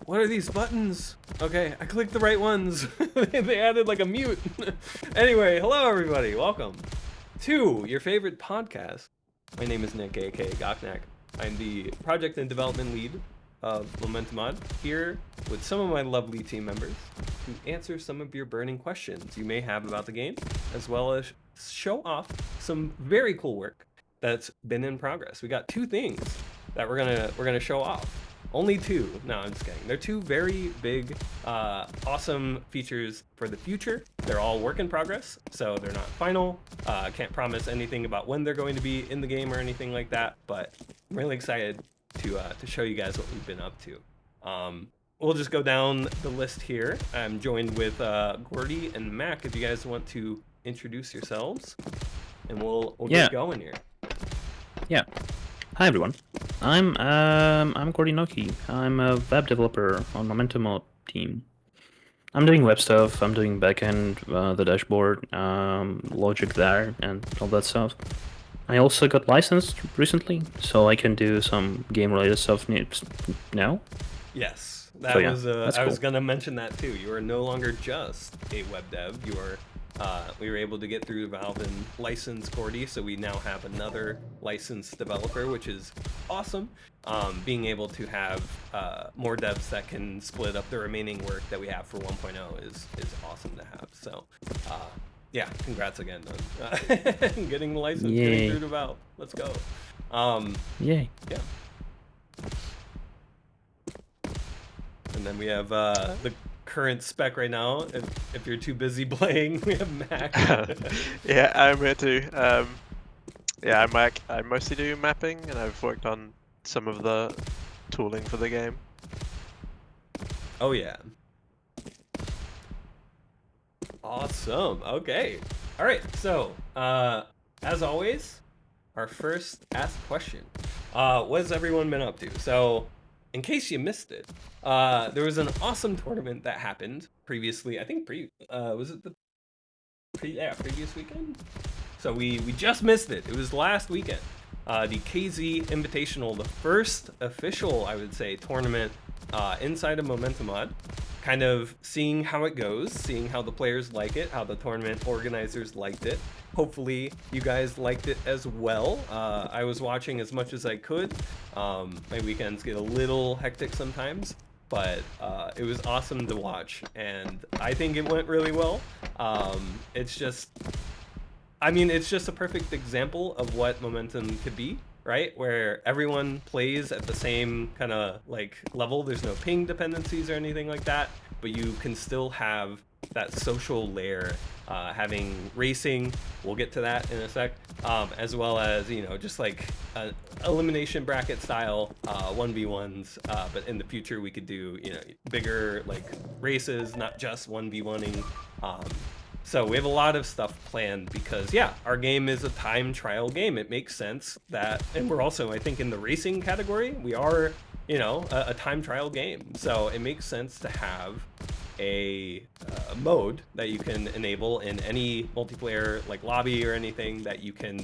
What are these buttons? Okay, I clicked the right ones. They added like a mute. Anyway, hello everybody. Welcome to your favorite podcast. My name is Nick, aka Goknak. I'm the project and development lead of Momentumod, here with some of my lovely team members to answer some of your burning questions you may have about the game, as well as show off some very cool work that's been in progress. We got two things that we're gonna show off. Only two. No, I'm just kidding. They're two very big, awesome features for the future. They're all work in progress, so they're not final. Can't promise anything about when they're going to be in the game or anything like that, but I'm really excited to show you guys what we've been up to. We'll just go down the list here. I'm joined with Gordy and Mac. If you guys want to introduce yourselves, and we'll get going here. Yeah. Hi everyone. I'm Gordy Noki. I'm a web developer on Momentumod team. I'm doing web stuff. I'm doing backend, the dashboard, logic there, and all that stuff. I also got licensed recently, so I can do some game-related stuff now. Yes, that So, yeah, was. that's I was cool. gonna mention that too. You are no longer just a web dev. You are. We were able to get through Valve and license Gordy, so we now have another licensed developer, which is awesome. Being able to have more devs that can split up the remaining work that we have for 1.0 is awesome to have. So, yeah, congrats again on getting the license, getting through to Valve. Let's go. Yay. Yeah. And then we have the current spec right now. If you're too busy playing, we have Mac. Yeah, I'm here too. Yeah, I'm Mac. I mostly do mapping, and I've worked on some of the tooling for the game. Oh yeah. Awesome. Okay. All right. So, as always, our first asked question. What has everyone been up to? So, in case you missed it, there was an awesome tournament that happened previously. I think was it the previous weekend? So we just missed it. It was last weekend. The KZ Invitational, the first official, I would say, tournament inside of Momentumod. Kind of seeing how it goes, seeing how the players like it, how the tournament organizers liked it. Hopefully you guys liked it as well. I was watching as much as I could. My weekends get a little hectic sometimes, but it was awesome to watch, and I think it went really well. It's just a perfect example of what Momentum could be, right? Where everyone plays at the same kind of like level. There's no ping dependencies or anything like that, but you can still have that social layer, having racing. We'll get to that in a sec, as well as, you know, just like elimination bracket style 1v1s, but in the future we could do, you know, bigger like races, not just 1v1ing. So we have a lot of stuff planned because, yeah, our game is a time trial game. It makes sense that, and we're also, I think, in the racing category, we are, you know, a time trial game. So it makes sense to have a mode that you can enable in any multiplayer like lobby or anything, that you can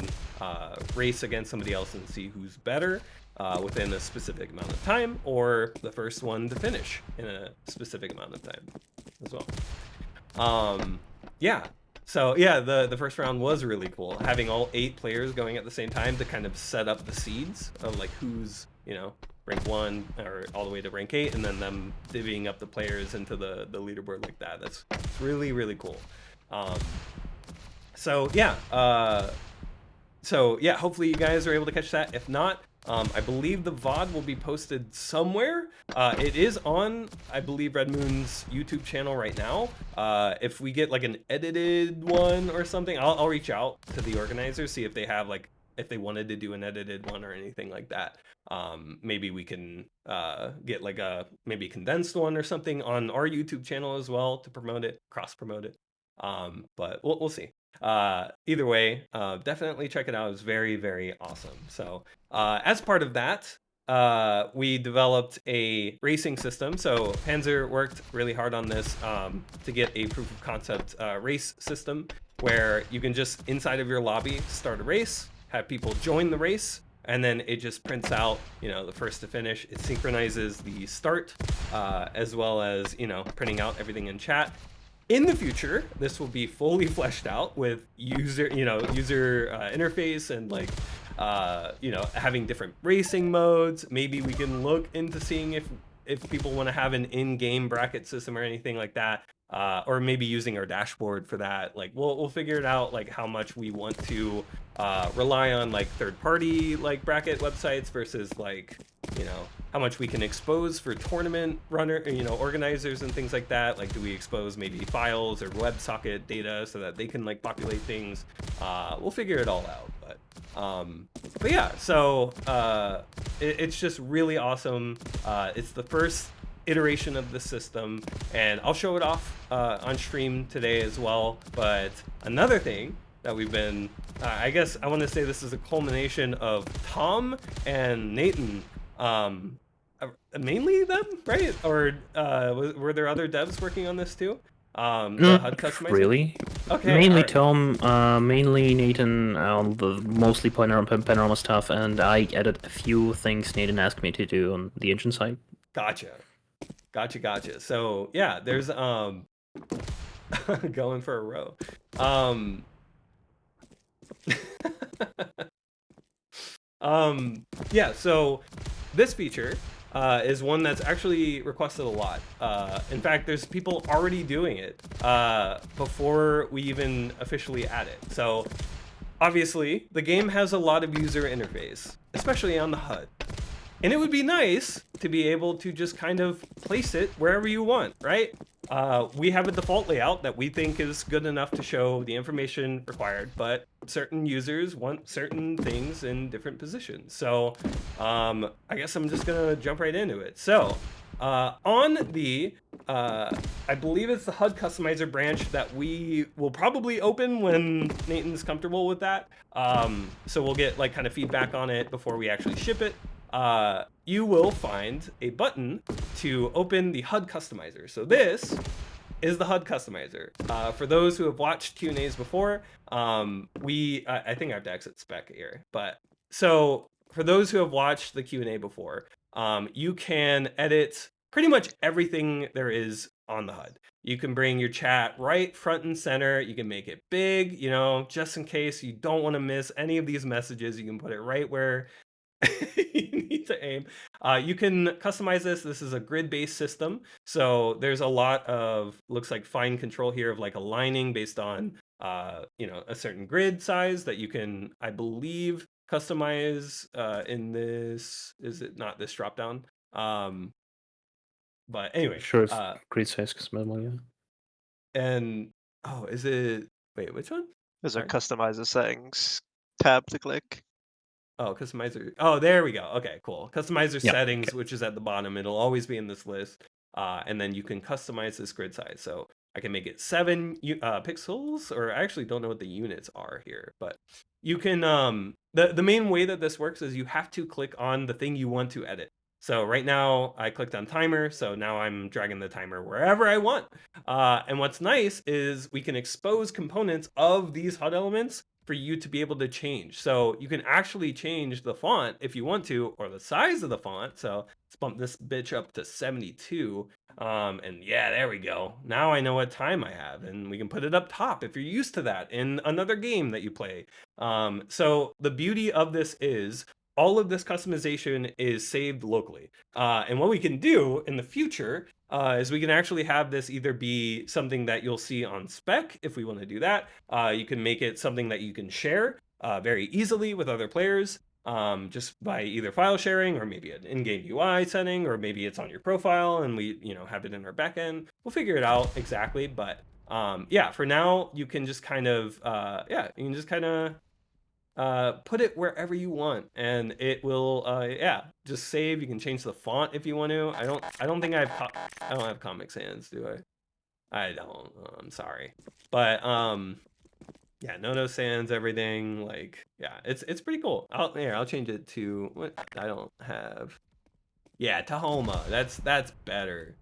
race against somebody else and see who's better within a specific amount of time, or the first one to finish in a specific amount of time as well. Yeah, so yeah, the first round was really cool, having all 8 players going at the same time to kind of set up the seeds of like who's, you know, rank 1 or all the way to rank 8, and then them divvying up the players into the leaderboard like that. That's really, really cool. So yeah, hopefully you guys are able to catch that. If not, I believe the VOD will be posted somewhere. It is on, I believe, Red Moon's YouTube channel right now. If we get like an edited one or something, I'll reach out to the organizers, see if they have like, if they wanted to do an edited one or anything like that. Maybe we can get like a maybe condensed one or something on our YouTube channel as well to promote it, cross promote it. But we'll see. Either way, definitely check it out. It's very, very awesome. So as part of that, we developed a racing system. So Panzer worked really hard on this to get a proof of concept race system where you can just inside of your lobby start a race, have people join the race, and then it just prints out, the first to finish. It synchronizes the start, as well as, printing out everything in chat. In the future, this will be fully fleshed out with user interface and like, having different racing modes. Maybe we can look into seeing if people want to have an in-game bracket system or anything like that, or maybe using our dashboard for that. Like we'll figure it out, like how much we want to rely on like third-party like bracket websites versus like, how much we can expose for tournament organizers and things like that. Like, do we expose maybe files or WebSocket data so that they can like populate things? We'll figure it all out. But yeah, so it's just really awesome. It's the first iteration of the system, and I'll show it off on stream today as well. But another thing that we've been, I guess I want to say this is a culmination of Tom and Nathan, mainly them, right? Or were there other devs working on this too? The HUD customizer? Really? Okay. Mainly right. Tom, mainly Nathan on the mostly panorama stuff, and I added a few things Nathan asked me to do on the engine side. Gotcha. So yeah, there's going for a row. Yeah, so this feature is one that's actually requested a lot. In fact, there's people already doing it before we even officially add it. So obviously, the game has a lot of user interface, especially on the HUD. And it would be nice to be able to just kind of place it wherever you want, right? We have a default layout that we think is good enough to show the information required, but certain users want certain things in different positions. So I guess I'm just gonna jump right into it. So on the, I believe it's the HUD customizer branch that we will probably open when Nathan's comfortable with that. So we'll get like kind of feedback on it before we actually ship it. You will find a button to open the HUD customizer. So this is the HUD customizer. For those who have watched Q&As before, I think I have to exit spec here. But so for those who have watched the Q&A before, you can edit pretty much everything there is on the HUD. You can bring your chat right front and center. You can make it big, just in case you don't want to miss any of these messages. You can put it right where you need to aim. You can customize this. This is a grid-based system, so there's a lot of, looks like, fine control here of like aligning based on a certain grid size that you can, I believe, customize in this. Is it not this drop down? But anyway, Sure, it's grid size customizable, yeah. And is it? Wait, which one? There's Sorry. a customizer settings tab to click. Oh, customizer. Oh, there we go. Okay, cool. Customizer Yeah, settings, okay. which is at the bottom. It'll always be in this list. And then you can customize this grid size. So I can make it 7 pixels, or I actually don't know what the units are here, but you can, the main way that this works is you have to click on the thing you want to edit. So right now I clicked on timer, so now I'm dragging the timer wherever I want. And what's nice is we can expose components of these HUD elements for you to be able to change. So you can actually change the font if you want to, or the size of the font. So let's bump this bitch up to 72. And yeah, there we go. Now I know what time I have, and we can put it up top if you're used to that in another game that you play. So the beauty of this is all of this customization is saved locally. And what we can do in the future is we can actually have this either be something that you'll see on spec if we want to do that. You can make it something that you can share very easily with other players, just by either file sharing or maybe an in-game UI setting, or maybe it's on your profile and we have it in our backend. We'll figure it out exactly, but yeah, for now you can just kind of put it wherever you want, and it will just save. You can change the font if you want to. I don't think I don't have Comic Sans, do I don't. I'm sorry, but yeah, no sans, everything, like, yeah, it's pretty cool. I'll change it to what I don't have. Yeah, Tahoma. That's better.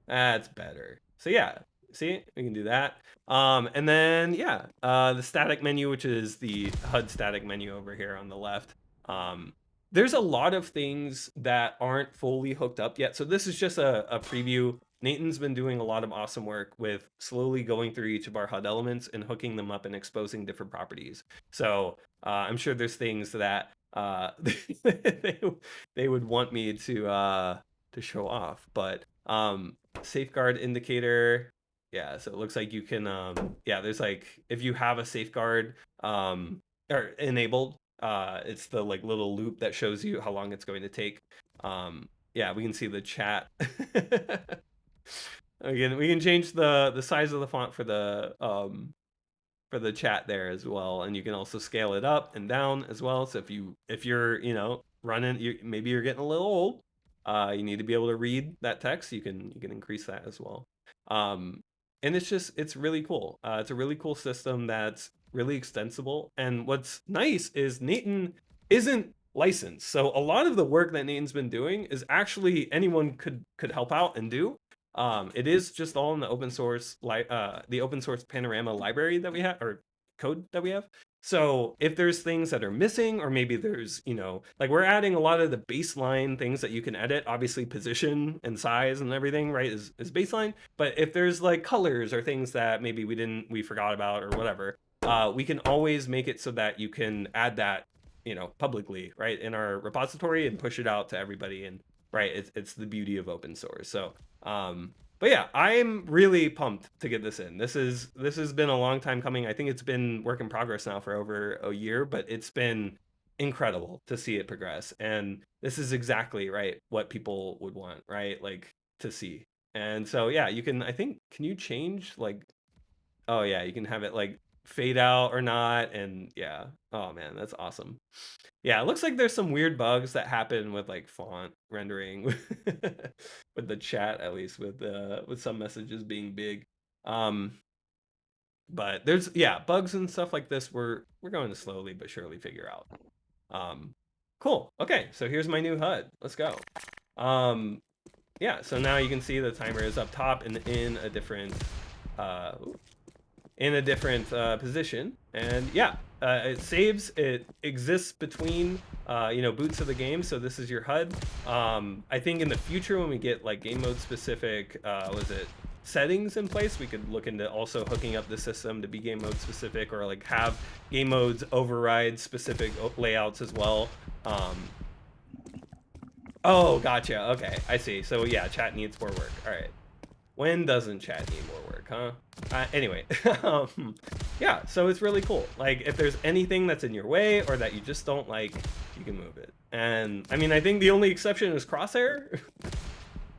That's better. So yeah, see, we can do that. And then yeah, the static menu, which is the HUD static menu over here on the left. There's a lot of things that aren't fully hooked up yet. So this is just a preview. Nathan's been doing a lot of awesome work with slowly going through each of our HUD elements and hooking them up and exposing different properties. So I'm sure there's things that they would want me to show off, but safeguard indicator. Yeah, so it looks like you can yeah, there's like if you have a safeguard or enabled, it's the like little loop that shows you how long it's going to take. Yeah, we can see the chat. Again, we can change the size of the font for the chat there as well, and you can also scale it up and down as well. So if you're running, maybe you're getting a little old, you need to be able to read that text. You can increase that as well. And it's really cool. It's a really cool system that's really extensible. And what's nice is Nathan isn't licensed, so a lot of the work that Nathan's been doing is actually anyone could help out and do. It is just all in the open source Panorama library that we have, or code that we have. So if there's things that are missing, or maybe there's, like we're adding a lot of the baseline things that you can edit, obviously position and size and everything, right, is baseline. But if there's like colors or things that maybe we forgot about or whatever, we can always make it so that you can add that, publicly, right, in our repository and push it out to everybody. And right, it's the beauty of open source. So but yeah, I'm really pumped to get this in. This has been a long time coming. I think it's been work in progress now for over a year, but it's been incredible to see it progress. And this is exactly right what people would want, right? Like to see. And so yeah, can you change like, oh yeah, you can have it like fade out or not, and yeah. Oh man, that's awesome. Yeah, it looks like there's some weird bugs that happen with like font rendering with the chat, at least with some messages being big. But there's bugs and stuff like this we're going to slowly but surely figure out. Cool. Okay, so here's my new HUD. Let's go. Yeah, so now you can see the timer is up top and in a different position, and yeah, it saves. It exists between boots of the game. So this is your HUD. I think in the future when we get like game mode specific settings in place, we could look into also hooking up the system to be game mode specific, or like have game modes override specific layouts as well. Oh, gotcha. Okay, I see. So yeah, chat needs more work. All right. When doesn't chat need more work, huh? Anyway, yeah, so it's really cool. Like, if there's anything that's in your way or that you just don't like, you can move it. And, I mean, I think the only exception is crosshair.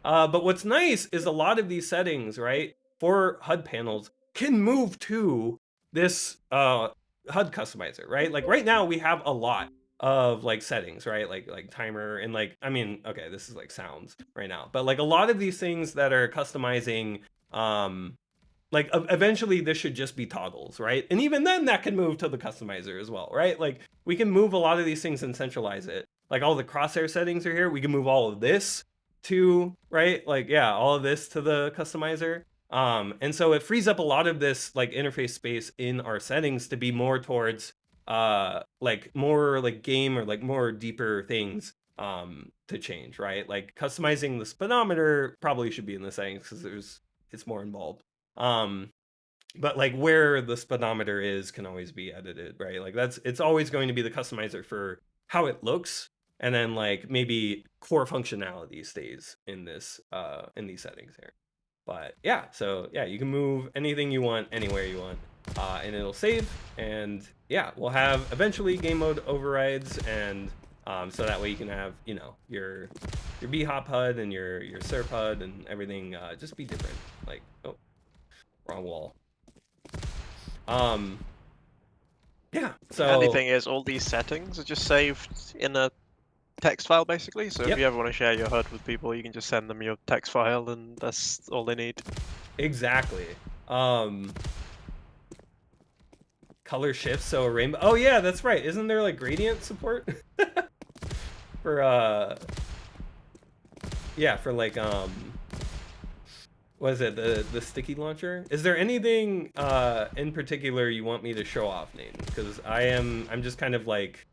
But what's nice is a lot of these settings, right, for HUD panels can move to this HUD customizer, right? Like, right now, we have a lot of like settings, right, like timer and like, I mean, okay, this is like sounds right now, but like a lot of these things that are customizing, like eventually this should just be toggles, right? And even then that can move to the customizer as well, right? Like we can move a lot of these things and centralize it. Like all the crosshair settings are here. We can move all of this to, right, like yeah, all of this to the customizer. And so it frees up a lot of this like interface space in our settings to be more towards like more like game or like more deeper things to change, right? Like customizing the speedometer probably should be in the settings because it's more involved. But like where the speedometer is can always be edited, right? Like it's always going to be the customizer for how it looks, and then like maybe core functionality stays in this in these settings here. But yeah, so yeah, you can move anything you want anywhere you want. And it'll save, and yeah, we'll have eventually game mode overrides, and so that way you can have your bhop HUD and your surf HUD and everything just be different. Like, oh, wrong wall. Yeah, so the handy thing is all these settings are just saved in a text file basically, so if you ever want to share your HUD with people, you can just send them your text file and that's all they need. Exactly. Color shifts, so a rainbow. Oh yeah, that's right. Isn't there like gradient support for yeah, for like what is it, the sticky launcher? Is there anything in particular you want me to show off, Nathan? Because I'm just kind of like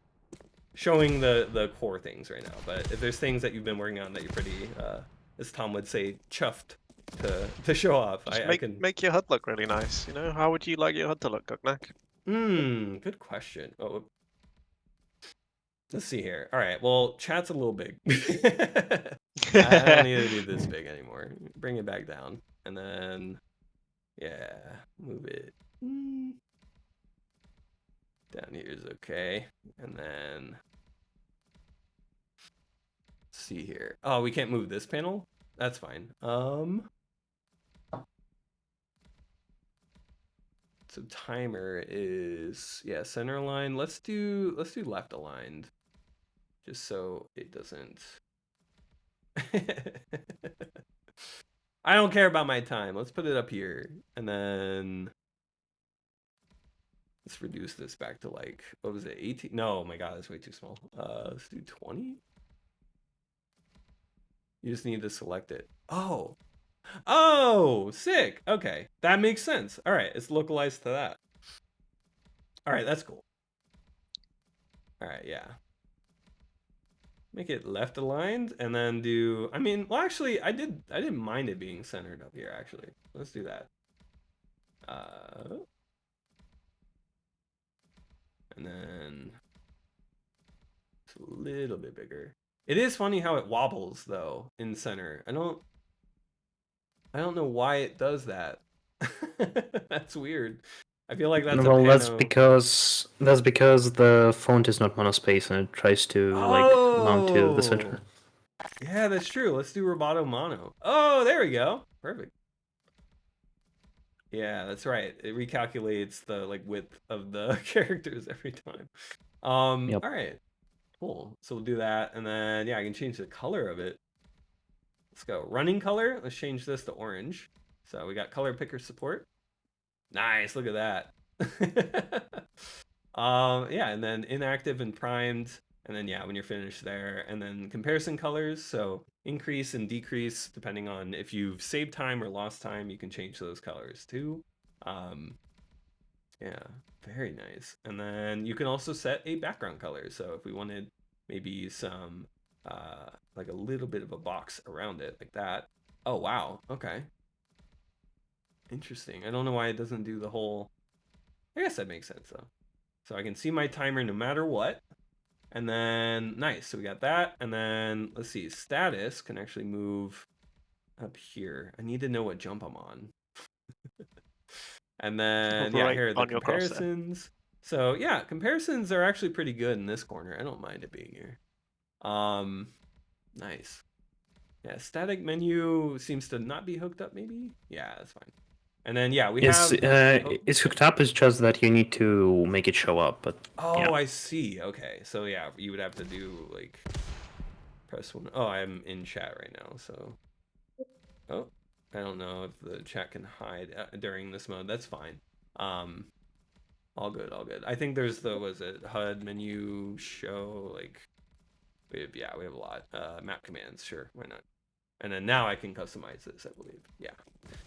showing the core things right now. But if there's things that you've been working on that you're pretty, as Tom would say, chuffed to show off, Just I can. make your HUD look really nice. You know, how would you like your HUD to look, Gugnak? Good question. Oh, let's see here. All right. Well, chat's a little big. I don't need to be this big anymore. Bring it back down, and then yeah, move it. Down here is okay, and then let's see here. Oh, we can't move this panel. That's fine. So timer is center line. Let's do left aligned, just so it doesn't. I don't care about my time. Let's put it up here, and then let's reduce this back to like, what was it, 18? No, my God, that's way too small. Let's do 20. You just need to select it. Oh, sick. Okay, that makes sense. All right, it's localized to that. All right, that's cool. All right, yeah. Make it left aligned, and then do. I mean, well, actually, I didn't mind it being centered up here. Actually, let's do that. And then it's a little bit bigger. It is funny how it wobbles though in center. I don't know why it does that. That's weird. I feel like that's well, a that's pano. because the font is not monospace and it tries to like mount to the center. Yeah, that's true. Let's do Roboto Mono. Oh, there we go. Perfect. Yeah, that's right. It recalculates the like width of the characters every time. Yep. All right. Cool. So we'll do that, and then yeah, I can change the color of it. Let's go. Running color. Let's change this to orange. So we got color picker support. Nice. Look at that. Yeah, and then inactive and primed, and then yeah, when you're finished there, and then comparison colors. So increase and decrease depending on if you've saved time or lost time. You can change those colors too. Yeah, very nice. And then you can also set a background color. So if we wanted maybe some like a little bit of a box around it like that. Oh wow, okay. Interesting. I don't know why it doesn't do the whole. I guess that makes sense though. So I can see my timer no matter what. And then nice. So we got that. And then let's see, status can actually move up here. I need to know what jump I'm on. And then yeah, Right here are the on your crosshair. comparisons. So yeah, comparisons are actually pretty good in this corner. I don't mind it being here. Nice. Yeah, static menu seems to not be hooked up maybe. Yeah, that's fine. And then yeah, we have it's hooked up. It's just that you need to make it show up. But yeah. I see. Okay, so yeah, you would have to do like press one. Oh, I'm in chat right now, so oh, I don't know if the chat can hide during this mode. That's fine. All good, all good. I think there's the was it HUD menu show like we have a lot. Map commands, sure, why not? And then now I can customize this, I believe. Yeah.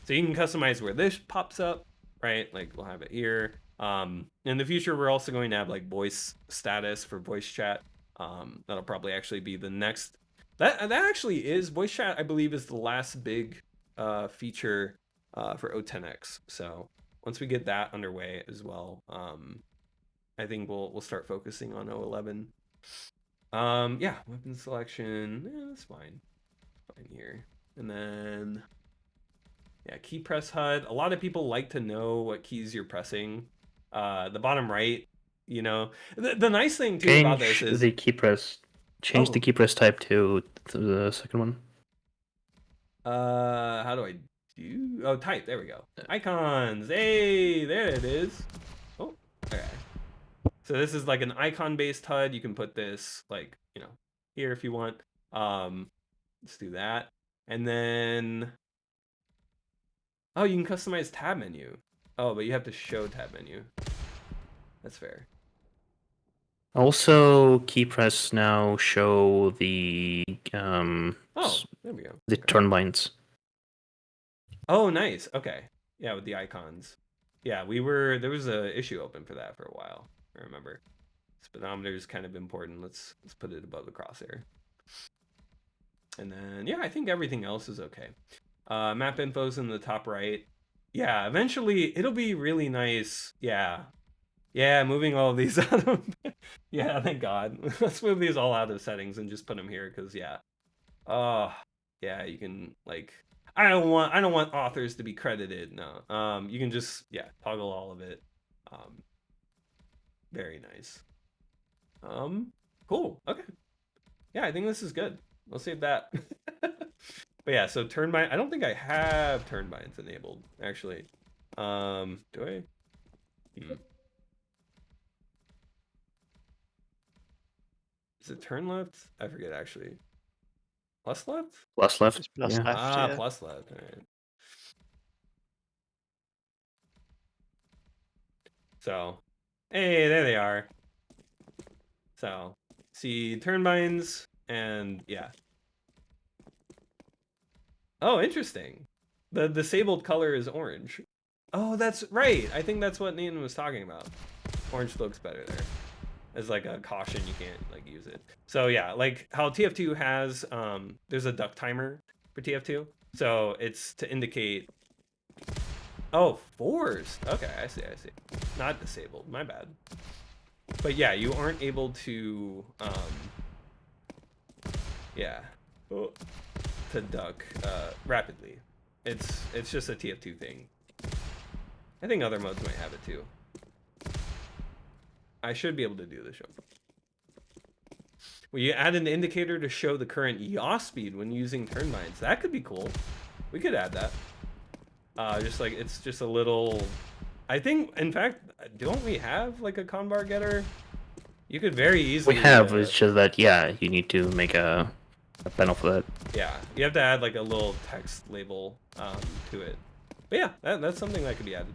So you can customize where this pops up, right? Like we'll have it here. In the future, we're also going to have like voice status for voice chat. That'll probably actually be the next. That actually is voice chat. I believe is the last big feature for O10X. So once we get that underway as well, I think we'll start focusing on O11. Yeah, weapon selection. Yeah, that's fine. Fine here. And then yeah, key press HUD. A lot of people like to know what keys you're pressing. The bottom right, you know. The nice thing too about this is the key press. Change the key press type to the second one. How do I do? Oh, type. There we go. Icons. Hey, there it is. Oh, okay. So this is like an icon-based HUD. You can put this like, you know, here if you want. Let's do that. And then oh, you can customize tab menu. Oh, but you have to show tab menu. That's fair. Also, key press now show the oh, there we go. The turn binds. Oh, nice. Okay. Yeah, with the icons. Yeah, there was a issue open for that for a while, I remember. Speedometer is kind of important. Let's put it above the crosshair. And then, yeah, I think everything else is okay. Map info's in the top right. Yeah, eventually it'll be really nice. Yeah. Yeah, moving all of these out of... Yeah, thank God. Let's move these all out of settings and just put them here, because, yeah. Yeah, you can, like... I don't want authors to be credited, no. You can just, yeah, toggle all of it. Very nice. Cool, okay. Yeah, I think this is good. We'll save that. But yeah, so turn bind. I don't think I have turn binds enabled, actually. Do I? Is it turn left? I forget, actually. Plus left? Plus left. Just plus yeah. left, yeah. Plus left. All right. So, hey, there they are. So, see turn binds, and yeah. Oh, interesting. The disabled color is orange. Oh, that's right. I think that's what Nathan was talking about. Orange looks better there. As like a caution, you can't like use it. So yeah, like how TF2 has, there's a duck timer for TF2. So it's to indicate, oh, forced. Okay, I see. Not disabled, my bad. But yeah, you aren't able to, yeah, to duck rapidly. It's just a TF2 thing. I think other modes might have it too. I should be able to do the show. Well, you add an indicator to show the current yaw speed when using turn binds. That could be cool. We could add that. Just like, it's just a little... I think, in fact, don't we have like a convar getter? You could very easily... We have, it's just that, yeah, you need to make a panel for that. Yeah, you have to add like a little text label to it. But yeah, that's something that could be added.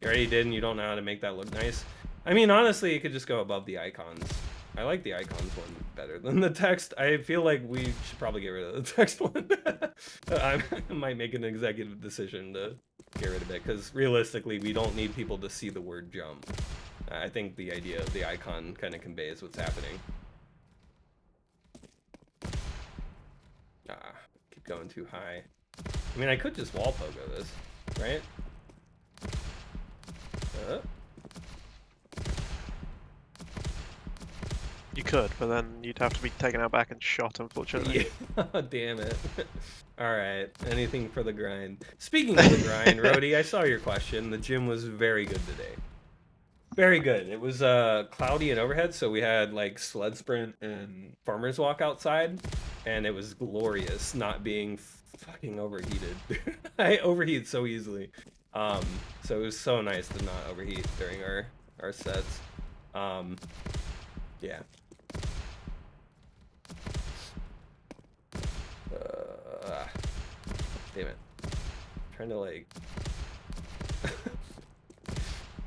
You already did and you don't know how to make that look nice. I mean, honestly, you could just go above the icons. I like the icons one better than the text. I feel like we should probably get rid of the text one. I might make an executive decision to get rid of it, because realistically, we don't need people to see the word jump. I think the idea of the icon kind of conveys what's happening. Keep going too high. I mean, I could just wall pogo this, right? You could, but then you'd have to be taken out back and shot, unfortunately. Yeah. Damn it. Alright, anything for the grind. Speaking of the grind, Rody, I saw your question. The gym was very good today. Very good. It was cloudy and overhead, so we had like sled sprint and farmer's walk outside, and it was glorious not being fucking overheated. I overheat so easily. So it was so nice to not overheat during our sets. Yeah. Damn it. I'm trying to like...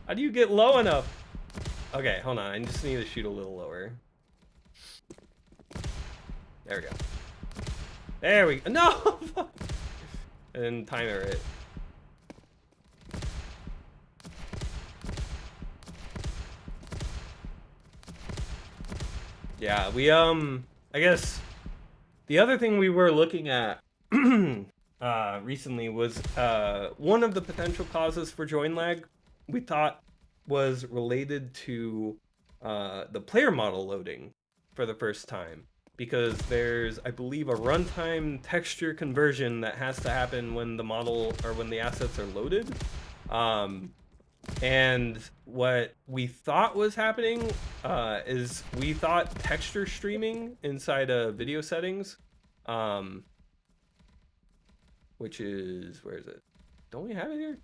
How do you get low enough? Okay, hold on. I just need to shoot a little lower. There we go. There we go. No! I didn't time it right. Yeah, we, I guess the other thing we were looking at recently was one of the potential causes for join lag we thought was related to the player model loading for the first time, because there's, I believe, a runtime texture conversion that has to happen when the model or when the assets are loaded. And what we thought was happening is we thought texture streaming inside of video settings, which is, where is it? Don't we have it here?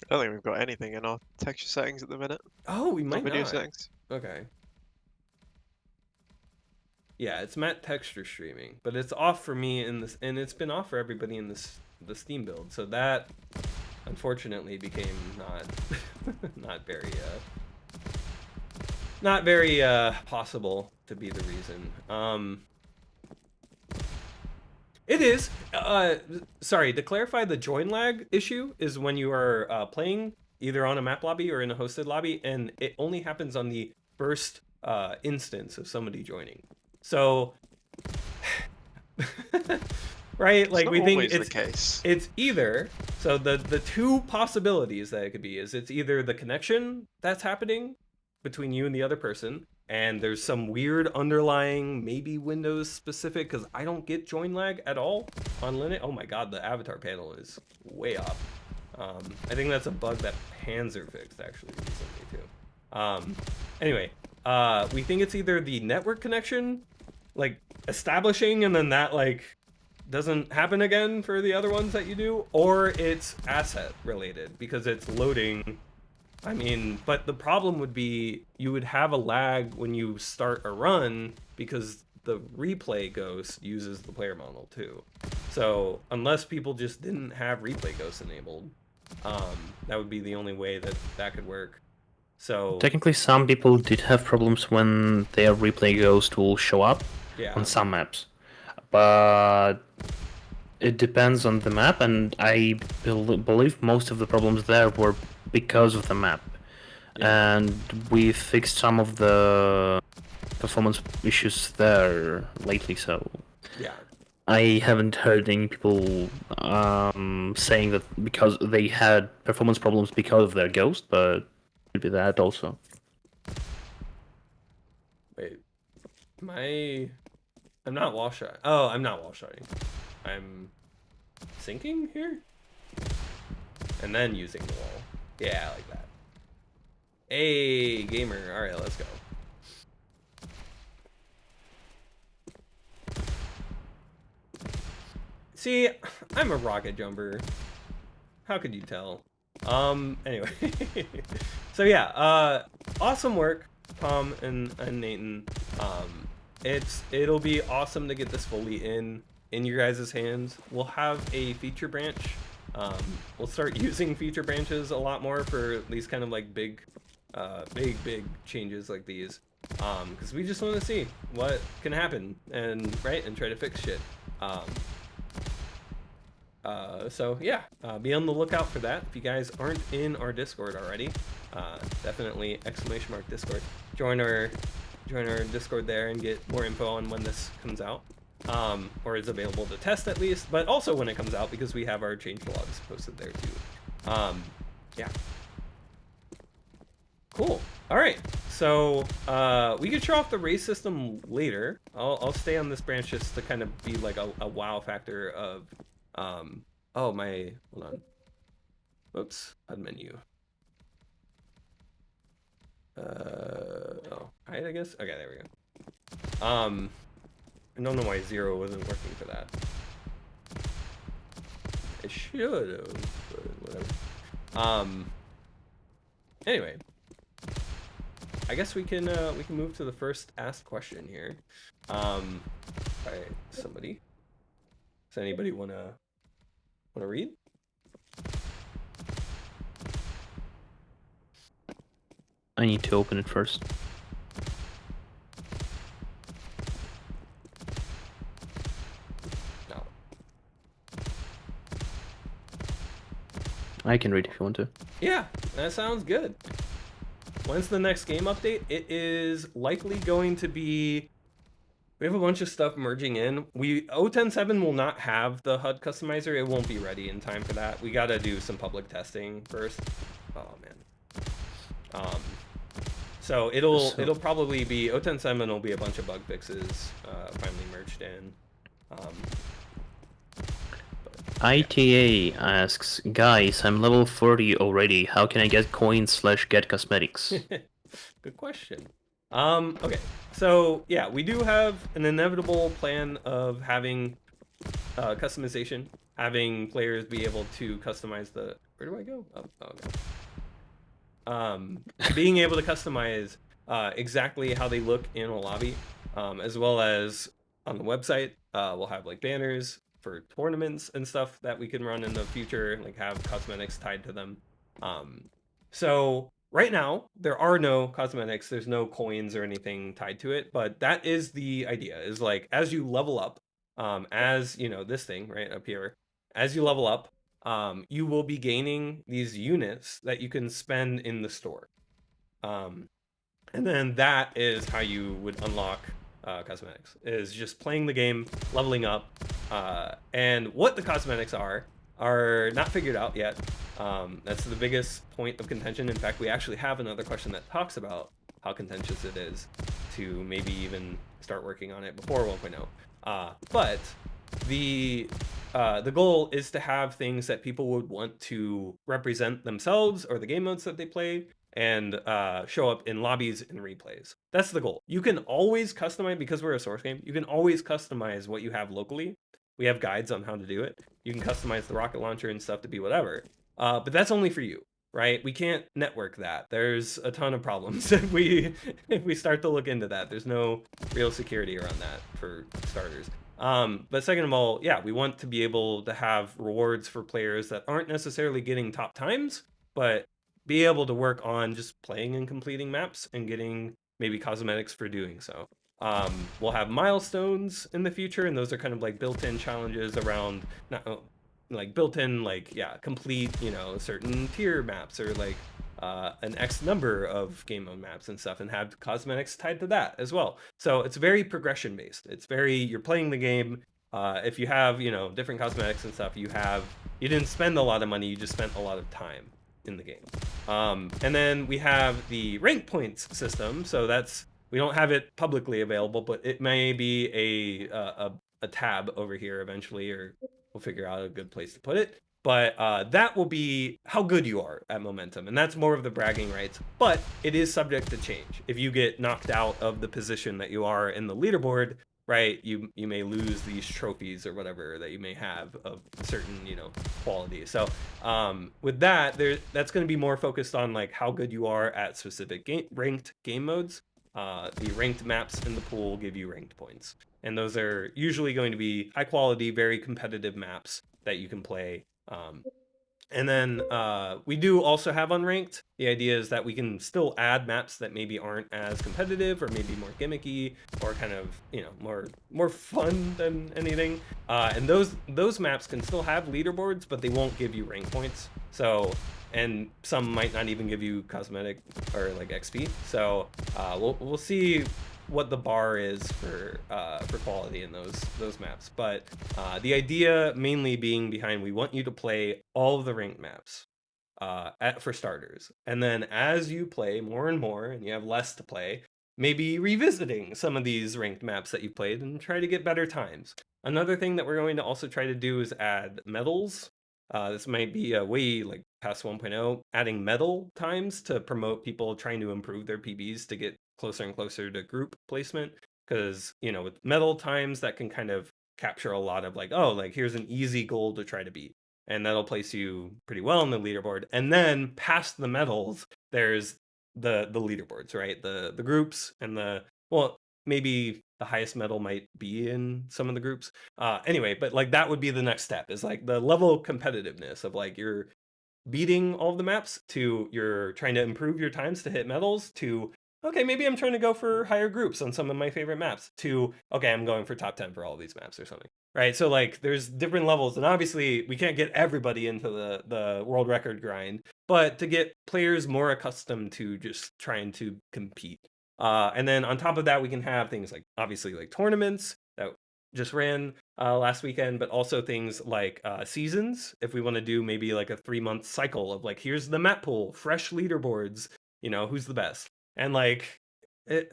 I don't think we've got anything in our texture settings at the minute. Oh, we might video not. settings. Okay. Yeah, it's matte texture streaming, but it's off for me in this, and it's been off for everybody in this the Steam build. So that unfortunately became not very possible to be the reason. It is sorry, to clarify, the join lag issue is when you are playing either on a map lobby or in a hosted lobby, and it only happens on the first instance of somebody joining. So, right? Like we think the case. It's either, so the two possibilities that it could be is it's either the connection that's happening between you and the other person, and there's some weird underlying, maybe Windows specific, because I don't get join lag at all on Linux. Oh my god, the avatar panel is way off. I think that's a bug that Panzer fixed actually recently too. Anyway, we think it's either the network connection, like establishing, and then that like doesn't happen again for the other ones that you do, or it's asset related because it's loading. I mean, but the problem would be you would have a lag when you start a run because the replay ghost uses the player model too. So unless people just didn't have replay ghost enabled, that would be the only way that that could work. So technically, some people did have problems when their replay ghost will show up on some maps, but it depends on the map, and I believe most of the problems there were because of the map. Yeah. And we fixed some of the performance issues there lately, so yeah, I haven't heard any people saying that because they had performance problems because of their ghost, but it could be that also. Wait, I'm not wall shot. Oh, I'm not wall shotting. I'm sinking here and then using the wall. Yeah, like that. Hey, gamer. All right, let's go. See, I'm a rocket jumper. How could you tell? Anyway. So yeah, awesome work, Tom and Nathan. It'll be awesome to get this fully in your guys' hands. We'll have a feature branch. We'll start using feature branches a lot more for these kind of like big changes like these, because we just want to see what can happen and try to fix shit. So yeah, be on the lookout for that. If you guys aren't in our Discord already, definitely !Discord. Join our Discord there and get more info on when this comes out, or is available to test at least, but also when it comes out, because we have our change logs posted there too. Yeah. Cool. All right. So we could show off the race system later. I'll stay on this branch just to kind of be like a wow factor of oh my, hold on. Whoops, HUD menu. Oh, hide, I guess. Okay, there we go. I don't know why 0 wasn't working for that. It should have, but whatever. Anyway, I guess we can move to the first asked question here. By somebody. Does anybody wanna read? I need to open it first. No. I can read if you want to. Yeah, that sounds good. When's the next game update? It is likely going to be... We have a bunch of stuff merging in. 0.10.7 will not have the HUD customizer. It won't be ready in time for that. We gotta do some public testing first. Oh man. So it'll probably be 0.10.7 will be a bunch of bug fixes finally merged in. ITA asks, guys, I'm level 40 already. How can I get coins / get cosmetics? Good question. Okay, so yeah, we do have an inevitable plan of having customization, having players be able to customize the... Where do I go? Oh, okay. Being able to customize exactly how they look in a lobby, as well as on the website. We'll have like banners for tournaments and stuff that we can run in the future, like have cosmetics tied to them. So right now, there are no cosmetics, there's no coins or anything tied to it, but that is the idea, is like as you level up, as you know, this thing right up here, as you level up, you will be gaining these units that you can spend in the store. And then that is how you would unlock cosmetics, is just playing the game, leveling up, and what the cosmetics are not figured out yet. That's the biggest point of contention. In fact, we actually have another question that talks about how contentious it is to maybe even start working on it before 1.0. But the goal is to have things that people would want to represent themselves or the game modes that they play, and show up in lobbies and replays. That's the goal. You can always customize, because we're a source game, you can always customize what you have locally. We have guides on how to do it. You can customize the rocket launcher and stuff to be whatever. But that's only for you, right? We can't network that. There's a ton of problems if we start to look into that. There's no real security around that, for starters. But second of all, yeah, we want to be able to have rewards for players that aren't necessarily getting top times, but be able to work on just playing and completing maps and getting maybe cosmetics for doing so. We'll have milestones in the future, and those are kind of like built-in challenges around, not like built-in, like, yeah, complete, you know, certain tier maps, or like an X number of game mode maps and stuff, and have cosmetics tied to that as well. So it's very progression based. It's very, you're playing the game. If you have, you know, different cosmetics and stuff, you didn't spend a lot of money, you just spent a lot of time in the game. And then we have the rank points system. So that's, we don't have it publicly available, but it may be a tab over here eventually, or we'll figure out a good place to put it. But that will be how good you are at Momentum, and that's more of the bragging rights, but it is subject to change. If you get knocked out of the position that you are in the leaderboard, right, you may lose these trophies or whatever that you may have of certain, you know, quality. So with that, that's going to be more focused on like how good you are at specific ranked game modes. The ranked maps in the pool give you ranked points, and those are usually going to be high quality, very competitive maps that you can play. And then we do also have unranked. The idea is that we can still add maps that maybe aren't as competitive, or maybe more gimmicky, or kind of, you know, more fun than anything. And those maps can still have leaderboards, but they won't give you rank points. So, and some might not even give you cosmetic or like XP. So we'll see what the bar is for quality in those maps. But the idea mainly being behind, we want you to play all of the ranked maps for starters, and then as you play more and more and you have less to play, maybe revisiting some of these ranked maps that you played and try to get better times. Another thing that we're going to also try to do is add medals. This might be a way like past 1.0, adding medal times to promote people trying to improve their PBs to get closer and closer to group placement, because, you know, with medal times, that can kind of capture a lot of like, oh, like here's an easy goal to try to beat, and that'll place you pretty well in the leaderboard. And then past the medals, there's the leaderboards, right? The groups, and well, maybe the highest medal might be in some of the groups. Anyway, but like that would be the next step, is like the level of competitiveness of like you're beating all of the maps, to you're trying to improve your times to hit medals, to okay, maybe I'm trying to go for higher groups on some of my favorite maps, to okay, I'm going for top 10 for all these maps or something, right? So like there's different levels, and obviously we can't get everybody into the world record grind, but to get players more accustomed to just trying to compete. And then on top of that, we can have things like, obviously, like tournaments that just ran last weekend, but also things like seasons. If we want to do maybe like a 3-month cycle of like, here's the map pool, fresh leaderboards, you know, who's the best. And like,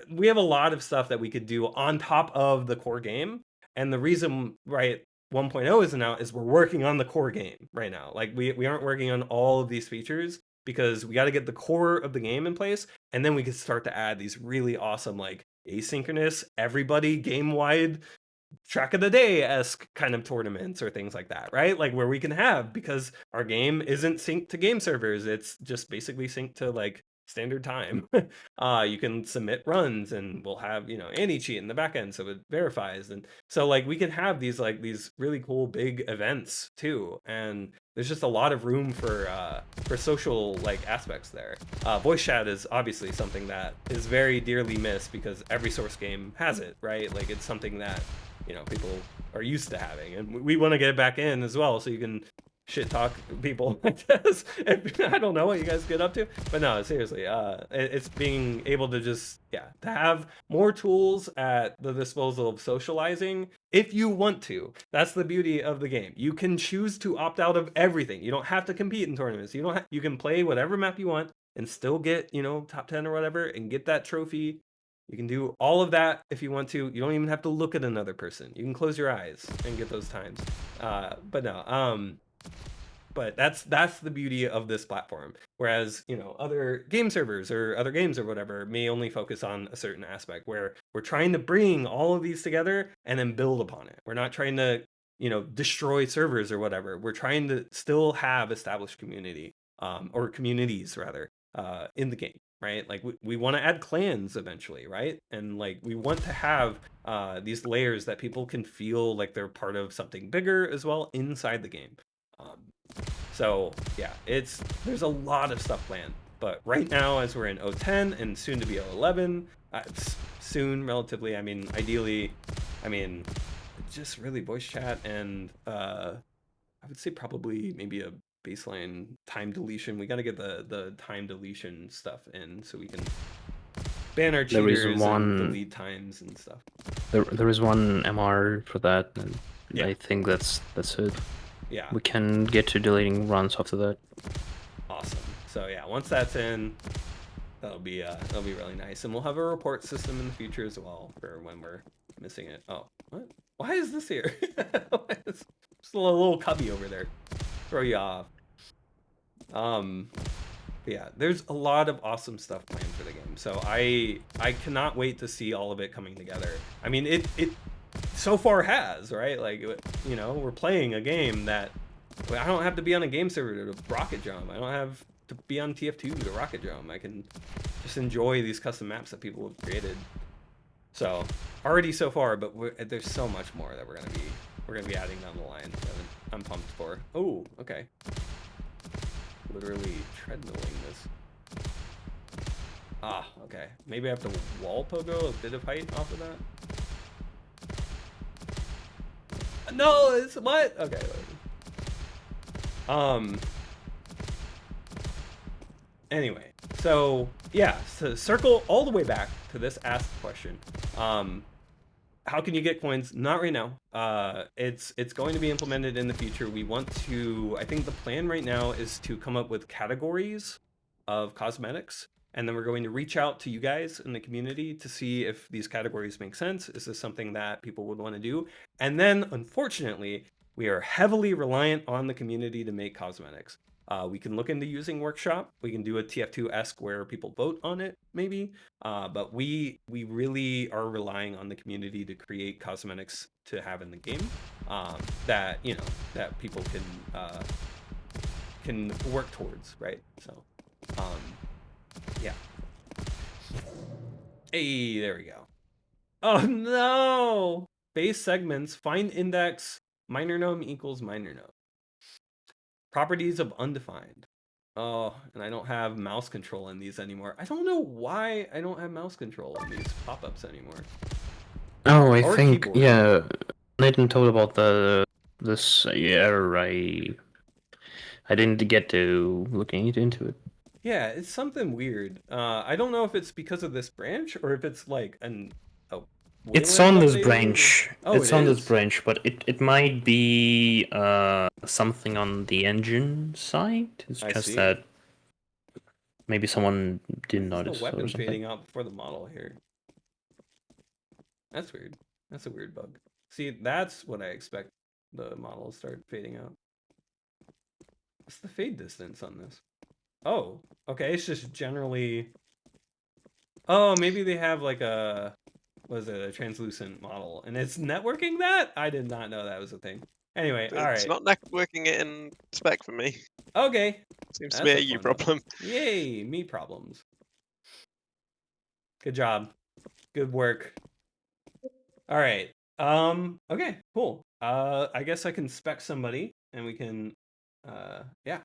we have a lot of stuff that we could do on top of the core game. And the reason, right, 1.0 isn't out is we're working on the core game right now. Like we aren't working on all of these features, because we got to get the core of the game in place, and then we can start to add these really awesome like asynchronous, everybody game-wide track of the day-esque kind of tournaments or things like that, right? Like where we can have, because our game isn't synced to game servers, it's just basically synced to like standard time. You can submit runs, and we'll have, you know, anti-cheat in the back end, so it verifies. And so like we can have these really cool big events too, and there's just a lot of room for social like aspects there. Voice chat is obviously something that is very dearly missed, because every source game has it, right? Like it's something that, you know, people are used to having, and we want to get it back in as well, so you can shit talk people, I guess. I don't know what you guys get up to, but no, seriously, it's being able to just, yeah, to have more tools at the disposal of socializing if you want to. That's the beauty of the game. You can choose to opt out of everything. You don't have to compete in tournaments. You can play whatever map you want and still get, top 10 or whatever and get that trophy. You can do all of that if you want to. You don't even have to look at another person. You can close your eyes and get those times. But no, but that's the beauty of this platform. Whereas, other game servers or other games or whatever may only focus on a certain aspect, where we're trying to bring all of these together and then build upon it. We're not trying to, destroy servers or whatever. We're trying to still have established community, or communities rather, in the game, right? Like we want to add clans eventually, right? And like we want to have these layers that people can feel like they're part of something bigger as well inside the game. So yeah, there's a lot of stuff planned, but right now, as we're in 010 and soon to be 011, soon relatively, I mean, ideally, I mean, just really voice chat and I would say probably maybe a baseline time deletion. We got to get the time deletion stuff in so we can ban our There is cheaters and one- delete times and stuff. There is one MR for that, and Yeah. I think that's it. Yeah. We can get to deleting runs after that. Awesome. So yeah, once that's in, that'll be really nice, and we'll have a report system in the future as well for when we're missing it. Oh, what? Why is this here? It's just a little cubby over there. Throw you off. Yeah, there's a lot of awesome stuff planned for the game, so I cannot wait to see all of it coming together. I mean, it so far has, right? Like, we're playing a game that I don't have to be on a game server to rocket jump. I don't have to be on TF2 to rocket jump. I can just enjoy these custom maps that people have created. So already so far, but there's so much more that we're gonna be adding down the line that I'm pumped for. Oh, okay. Literally treadmilling this. Ah, okay. Maybe I have to wall pogo a bit of height off of that. No, it's what? Okay. Anyway, so yeah, so circle all the way back to this asked question. How can you get coins? Not right now. It's going to be implemented in the future. We want to, I think the plan right now is to come up with categories of cosmetics, and then we're going to reach out to you guys in the community to see if these categories make sense. Is this something that people would want to do? And then, unfortunately, we are heavily reliant on the community to make cosmetics. We can look into using Workshop. We can do a TF2-esque where people vote on it, maybe. But we really are relying on the community to create cosmetics to have in the game that that people can work towards, right? So, yeah. Hey, there we go. Oh no! Base segments, find index, minor node equals minor node. Properties of undefined. Oh, and I don't have mouse control in these anymore. I don't know why I don't have mouse control in these pop-ups anymore. Oh, I Or think keyboard. yeah. Nathan told about this error. I didn't get to looking into it. Yeah, it's something weird. I don't know if it's because of this branch or if it's like It's Wayland on this update. branch. Oh, it's it on this is? branch, but it might be something on the engine side. It's I just see. that maybe someone didn't Why is notice the weapon or something. fading out before the model here? That's weird. That's a weird bug. See, that's what I expect the model to start fading out. What's the fade distance on this? Oh, okay, it's just generally... Oh, maybe they have like a translucent model, and it's networking that? I did not know that was a thing. Anyway, all right. It's not networking it in spec for me. Okay. Seems to be a you problem. Yay, me problems. Good job. Good work. All right. Okay, cool. I guess I can spec somebody and we can yeah.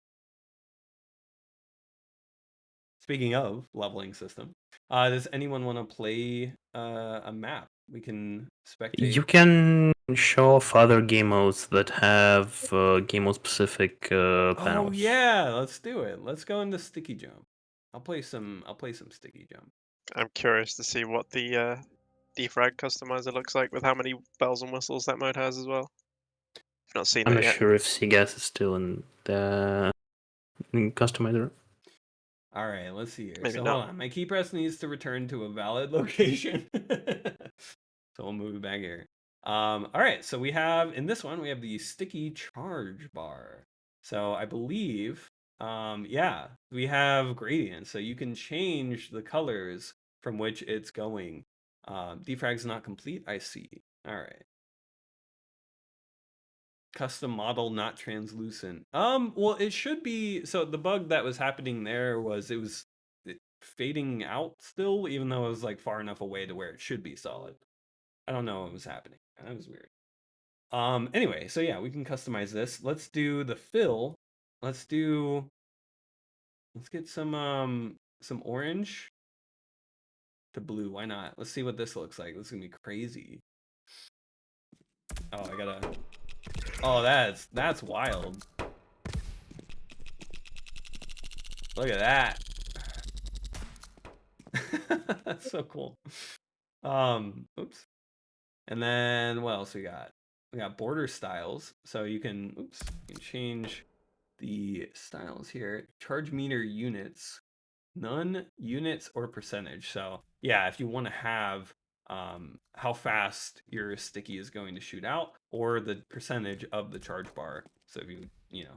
Speaking of leveling system, does anyone want to play a map? We can spectate. You can show off other game modes that have game mode specific panels. Oh yeah, let's do it. Let's go into sticky jump. I'll play some sticky jump. I'm curious to see what the defrag customizer looks like with how many bells and whistles that mode has as well. I've not seen I'm it not yet. sure if Seagas is still in the customizer. All right, let's see here. Maybe so not. hold on, my key press needs to return to a valid location. So we'll move it back here. All right, so we have in this one we have the sticky charge bar. So I believe, yeah, we have gradients, so you can change the colors from which it's going. Defrag's not complete. I see. All right. Custom model not translucent. Well, it should be. So the bug that was happening there was it was fading out still, even though it was like far enough away to where it should be solid. I don't know what was happening. That was weird. Anyway, so yeah, we can customize this. Let's do the fill. Let's get some orange to blue. Why not? Let's see what this looks like. This is gonna be crazy. Oh, I gotta. Oh, that's wild. Look at that. That's so cool. Oops. And then what else we got? We got border styles. So you can change the styles here. Charge meter units, none, units, or percentage. So yeah, if you want to have how fast your sticky is going to shoot out, or the percentage of the charge bar. So if you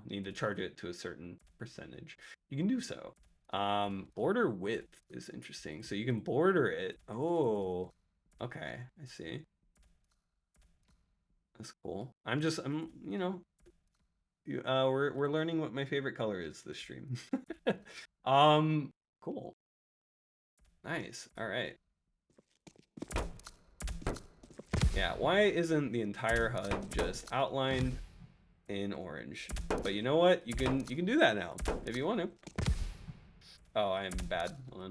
need to charge it to a certain percentage, you can do so. Border width is interesting. So you can border it. Oh, okay, I see. That's cool. We're learning what my favorite color is this stream. Cool. Nice. All right. Yeah, why isn't the entire HUD just outlined in orange? But you know what? You can do that now if you want to. Oh, I am bad. Hold on.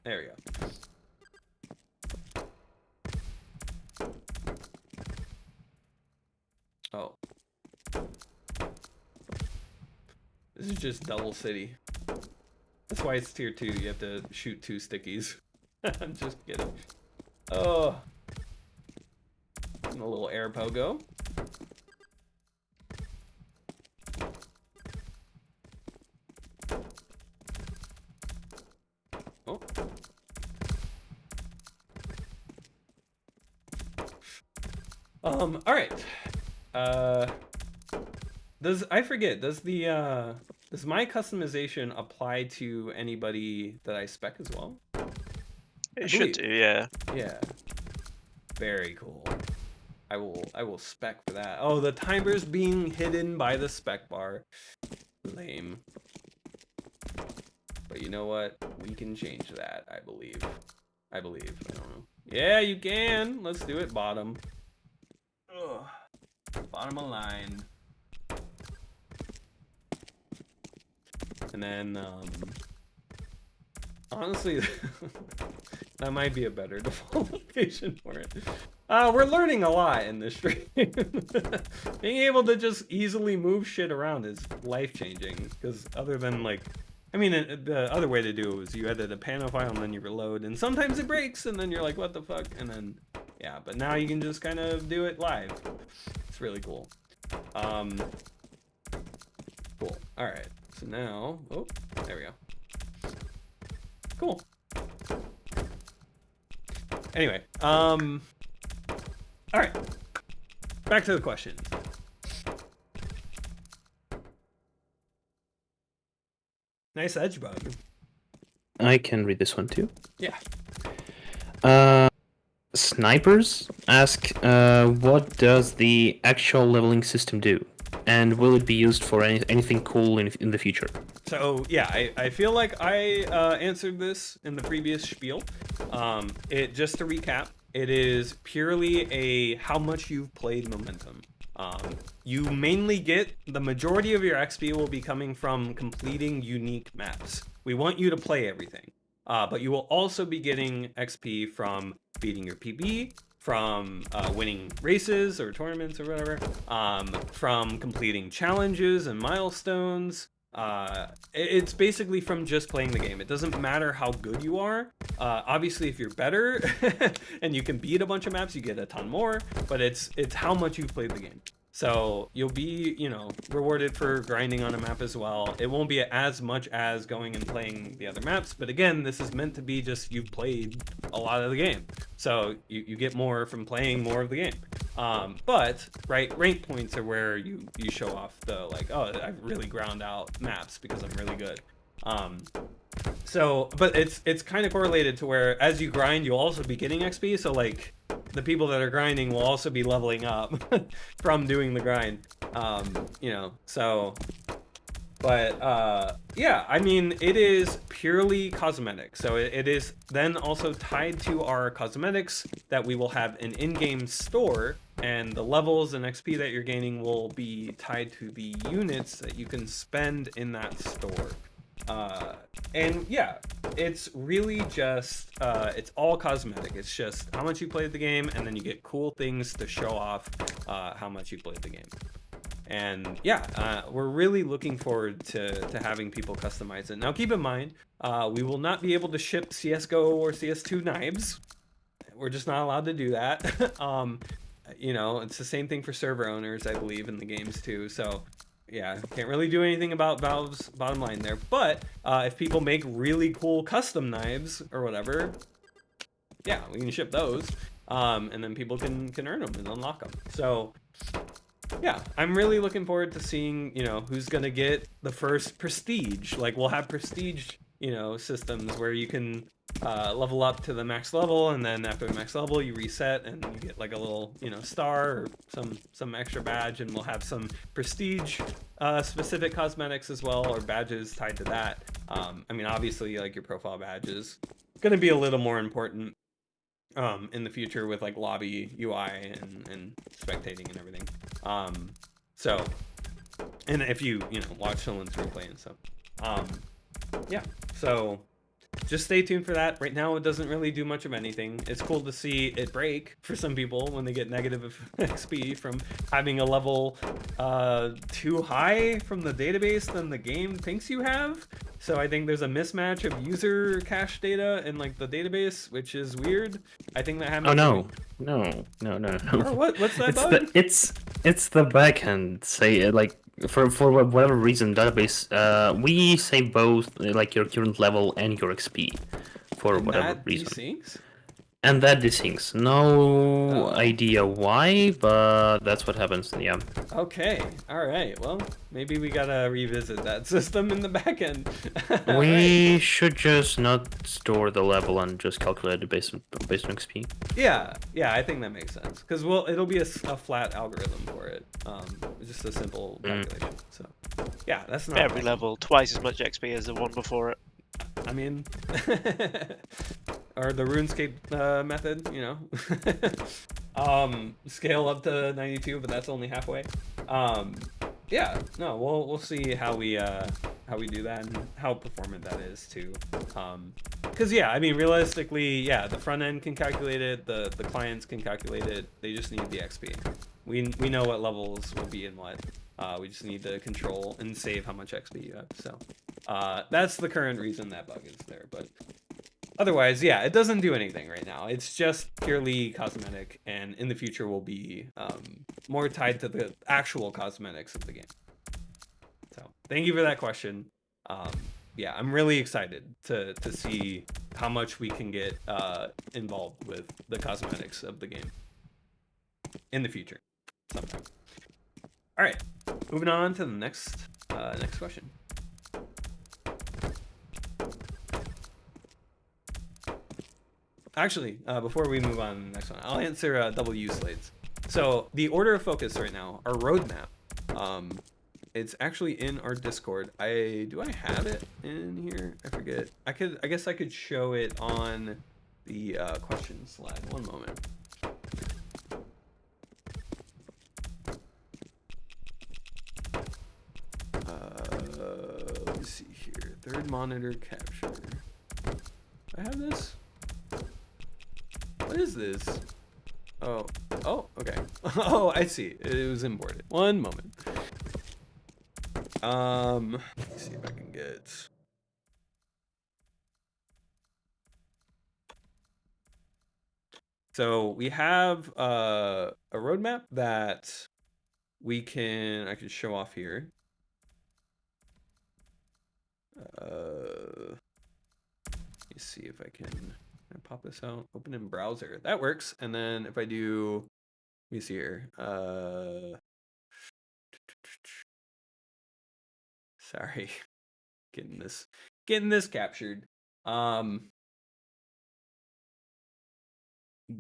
There we go. Oh. This is just double city. That's why it's tier 2. You have to shoot 2 stickies. I'm just kidding. Oh. And a little air pogo. Oh. All right. Does my customization apply to anybody that I spec as well? It should do, yeah. Yeah. Very cool. I will spec for that. Oh, the timer's being hidden by the spec bar. Lame. But you know what? We can change that, I believe. I don't know. Yeah, you can. Let's do it, bottom. Ugh. Bottom aligned. And then, honestly, that might be a better default location for it. We're learning a lot in this stream. Being able to just easily move shit around is life-changing. Because other than, the other way to do it was you edit a panel file and then you reload. And sometimes it breaks and then you're like, what the fuck? And then, yeah. But now you can just kind of do it live. It's really cool. Cool. All right. So now, oh, there we go. Cool. Anyway, all right. Back to the questions. Nice edge bug. I can read this one too. Yeah. Snipers ask, what does the actual leveling system do? And will it be used for anything cool in the future? So yeah, I feel like I answered this in the previous spiel. Just to recap, it is purely a how much you've played momentum. You mainly get the majority of your XP will be coming from completing unique maps. We want you to play everything, but you will also be getting XP from beating your PB, from winning races or tournaments or whatever, from completing challenges and milestones. It's basically from just playing the game. It doesn't matter how good you are. Obviously, if you're better and you can beat a bunch of maps, you get a ton more. But it's how much you've played the game. So you'll be, rewarded for grinding on a map as well. It won't be as much as going and playing the other maps. But again, this is meant to be just you've played a lot of the game. So you get more from playing more of the game. But rank points are where you show off the I've really ground out maps because I'm really good. But it's kind of correlated to where as you grind, you'll also be getting XP. So the people that are grinding will also be leveling up from doing the grind. Yeah, I mean, it is purely cosmetic. So it is then also tied to our cosmetics that we will have an in-game store, and the levels and XP that you're gaining will be tied to the units that you can spend in that store. And yeah, it's really just, it's all cosmetic. It's just how much you played the game, and then you get cool things to show off how much you played the game. And yeah, we're really looking forward to having people customize it. Now keep in mind, we will not be able to ship CSGO or CS2 knives. We're just not allowed to do that. It's the same thing for server owners, I believe, in the games too. So yeah, can't really do anything about Valve's bottom line there. But if people make really cool custom knives or whatever, yeah, we can ship those. And then people can earn them and unlock them. So yeah, I'm really looking forward to seeing, who's going to get the first prestige. We'll have prestige, systems where you can level up to the max level, and then after the max level you reset and you get a little, star or some extra badge, and we'll have some prestige specific cosmetics as well, or badges tied to that. I mean, obviously, your profile badge is going to be a little more important in the future with lobby UI and spectating and everything. And if you watch someone's replay and stuff. Yeah, so just stay tuned for that. Right now it doesn't really do much of anything. It's cool to see it break for some people when they get negative XP from having a level too high from the database than the game thinks you have. So I think there's a mismatch of user cache data in the database, which is weird. I think that happens. Oh no. Or what's that bug? It's the backend. Say for whatever reason, database. We save both your current level and your XP for whatever reason. Desyncs? And that desyncs. No idea why, but that's what happens. Yeah. Okay. All right. Well, maybe we gotta revisit that system in the backend. We should just not store the level and just calculate it based on XP. Yeah. I think that makes sense because it'll be a flat algorithm for it. It's just a simple calculation. So, yeah, that's not every level twice as much XP as the one before it. I mean, or the RuneScape method, scale up to 92, but that's only halfway. Yeah, no, we'll see how we do that and how performant that is too. Because yeah, I mean, realistically, yeah, the front end can calculate it, the clients can calculate it. They just need the XP. We know what levels will be in what. We just need to control and save how much XP you have. So that's the current reason that bug is there. But otherwise, yeah, it doesn't do anything right now. It's just purely cosmetic, and in the future will be more tied to the actual cosmetics of the game. So thank you for that question. Yeah, I'm really excited to see how much we can get involved with the cosmetics of the game in the future sometime. All right, moving on to the next question. Actually, before we move on to the next one, I'll answer W Slates. So the order of focus right now, our roadmap, it's actually in our Discord. Do I have it in here? I forget. I guess I could show it on the question slide. One moment. Let's see here. Third monitor capture. Do I have this? What is this? Oh, okay. Oh, I see. It was imported. One moment. Let's see if I can get. So we have a roadmap that I can show off here. Let me see if I can pop this out. Open in browser. That works. And then if I do, let me see here. Sorry, getting this captured.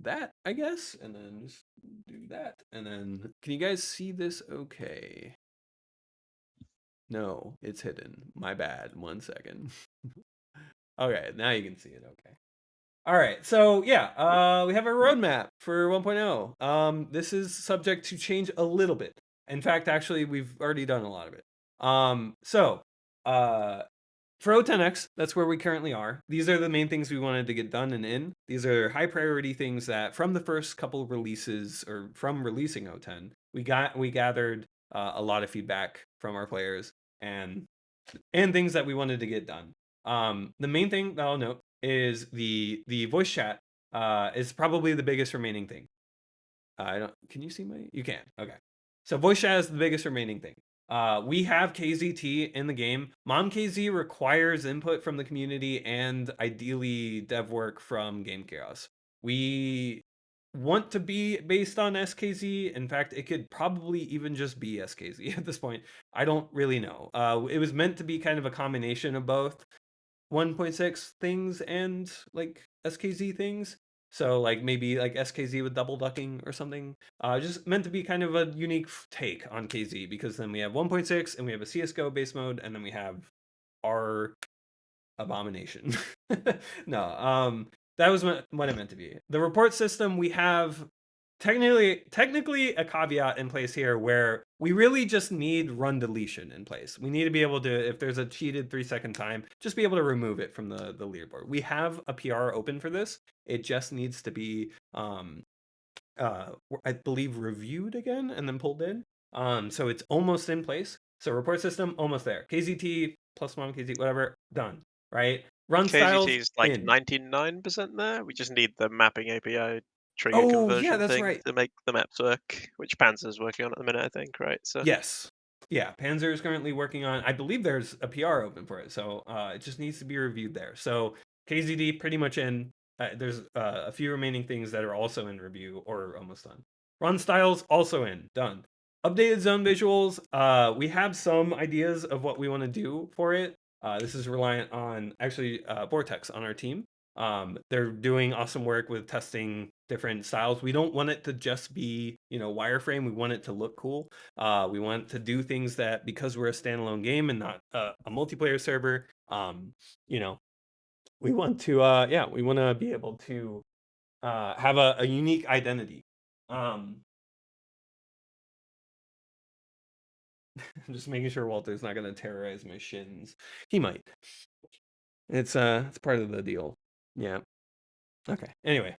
That I guess, and then just do that, and then can you guys see this? Okay. No, it's hidden. My bad. 1 second. Okay, now you can see it. Okay. All right. So yeah, we have a roadmap for 1.0. This is subject to change a little bit. In fact, actually, we've already done a lot of it. For O10X, that's where we currently are. These are the main things we wanted to get done and in. These are high priority things that from the first couple of releases or from releasing O10, we gathered a lot of feedback from our players and things that we wanted to get done. The main thing that I'll note is the voice chat is probably the biggest remaining thing. Can you see my? You can. Okay. So voice chat is the biggest remaining thing. We have KZT in the game. MomKZ requires input from the community and ideally dev work from Game Chaos. We want to be based on SKZ. In fact, it could probably even just be SKZ at this point. I don't really know. It was meant to be kind of a combination of both 1.6 things and like SKZ things. So like maybe like SKZ with double ducking or something. Just meant to be kind of a unique take on KZ because then we have 1.6 and we have a CSGO base mode and then we have our abomination. No, that was what it meant to be. The report system, we have technically a caveat in place here where we really just need run deletion in place. We need to be able to, if there's a cheated 3-second time, just be able to remove it from the leaderboard. We have a PR open for this. It just needs to be I believe reviewed again and then pulled in. So it's almost in place. So report system almost there. KZT plus MomKZ, whatever, done. Right? Run styles KZT is like in. 99% there. We just need the mapping API trigger Oh, conversion yeah, that's thing right. to make the maps work, which Panzer's working on at the minute, I think, right? So Yes. Yeah, Panzer is currently working on. I believe there's a PR open for it, so it just needs to be reviewed there. So KZD pretty much in. There's a few remaining things that are also in review or almost done. Run styles also in, done. Updated zone visuals. We have some ideas of what we want to do for it. This is reliant on actually Vortex on our team. They're doing awesome work with testing different styles. We don't want it to just be, wireframe. We want it to look cool. We want to do things that, because we're a standalone game and not a multiplayer server, we want to, we want to be able to have a unique identity. I'm just making sure Walter's not going to terrorize my shins. He might. It's part of the deal. Yeah. Okay. Anyway.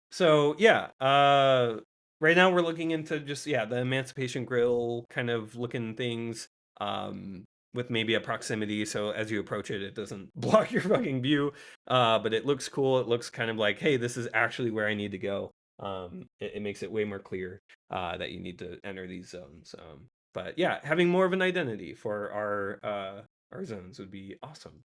So yeah, right now we're looking into just the Emancipation Grill kind of looking things, with maybe a proximity, so as you approach it, it doesn't block your fucking view, but it looks cool. It looks kind of like, hey, this is actually where I need to go. It makes it way more clear that you need to enter these zones. But yeah, having more of an identity for our zones would be awesome.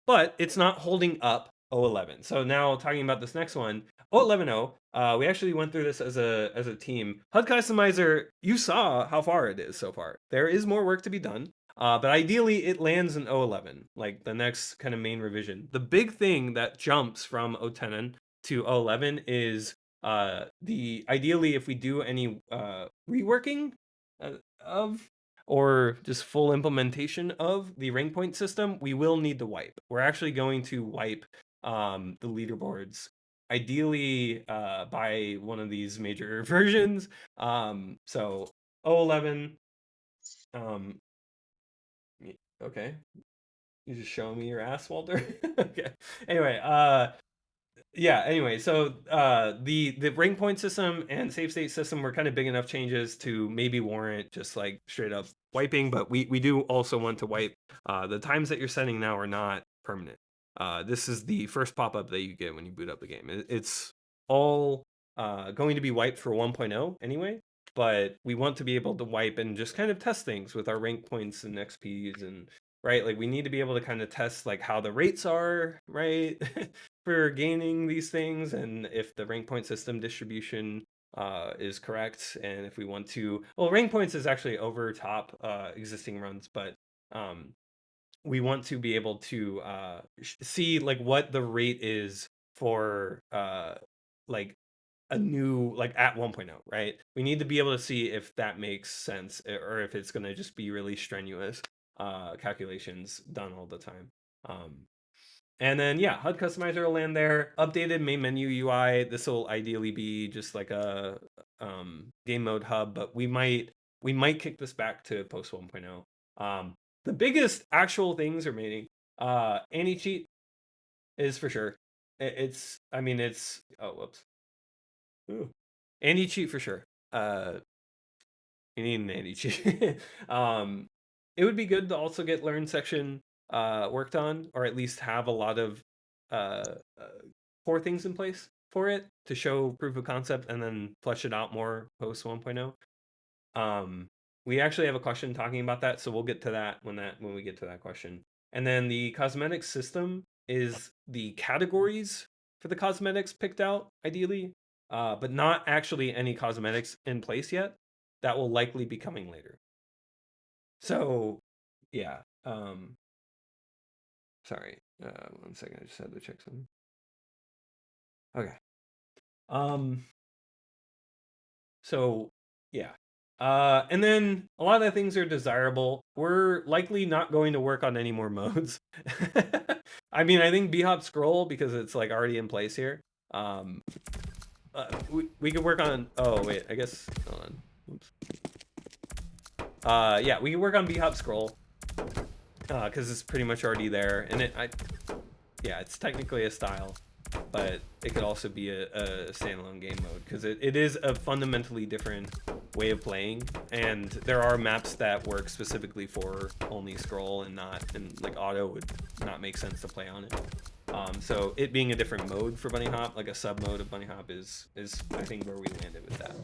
But it's not holding up O11. So now talking about this next one, O11.0, we actually went through this as a team. HUD Customizer, you saw how far it is so far. There is more work to be done, but ideally it lands in O11, like the next kind of main revision. The big thing that jumps from O10 to O11 is ideally if we do any reworking of or just full implementation of the rank point system, we will need to wipe. We're actually going to wipe the leaderboards, ideally by one of these major versions. So O11. Okay, you just showing me your ass, Walter. Okay. Anyway, Yeah, anyway, so the rank point system and save state system were kind of big enough changes to maybe warrant just like straight up wiping, but we do also want to wipe. The times that you're setting now are not permanent. This is the first pop-up that you get when you boot up the game. It's all going to be wiped for 1.0 anyway, but we want to be able to wipe and just kind of test things with our rank points and XPs and right, like we need to be able to kind of test like how the rates are, right? For gaining these things, and if the rank point system distribution is correct, and if we want to, well, rank points is actually over top existing runs, but um, we want to be able to see like what the rate is for like a new like at 1.0, right? We need to be able to see if that makes sense or if it's going to just be really strenuous calculations done all the time. And then yeah, HUD customizer will land there. Updated main menu UI. This will ideally be just like a game mode hub, but we might kick this back to post 1.0. The biggest actual things remaining, anti cheat is for sure. It's I mean it's oh whoops. Ooh. Anti cheat for sure. You need an anti cheat. It would be good to also get learn section worked on, or at least have a lot of uh, uh, core things in place for it to show proof of concept and then flesh it out more post 1.0. We actually have a question talking about that, so we'll get to that when we get to that question. And then the cosmetic system is the categories for the cosmetics picked out ideally, but not actually any cosmetics in place yet. That will likely be coming later. So, yeah. Sorry. 1 second. I just had to check something. Okay. So yeah. And then a lot of the things are desirable. We're likely not going to work on any more modes. I mean, I think bhop scroll because it's like already in place here. Um, we could work on. Oh wait, I guess. Hold on. Oops. Yeah, we can work on bhop scroll because it's pretty much already there, and yeah, it's technically a style, but it could also be a standalone game mode because it is a fundamentally different way of playing, and there are maps that work specifically for only scroll and like auto would not make sense to play on it. So it being a different mode for bunny hop, like a sub mode of bunny hop, is I think where we landed with that.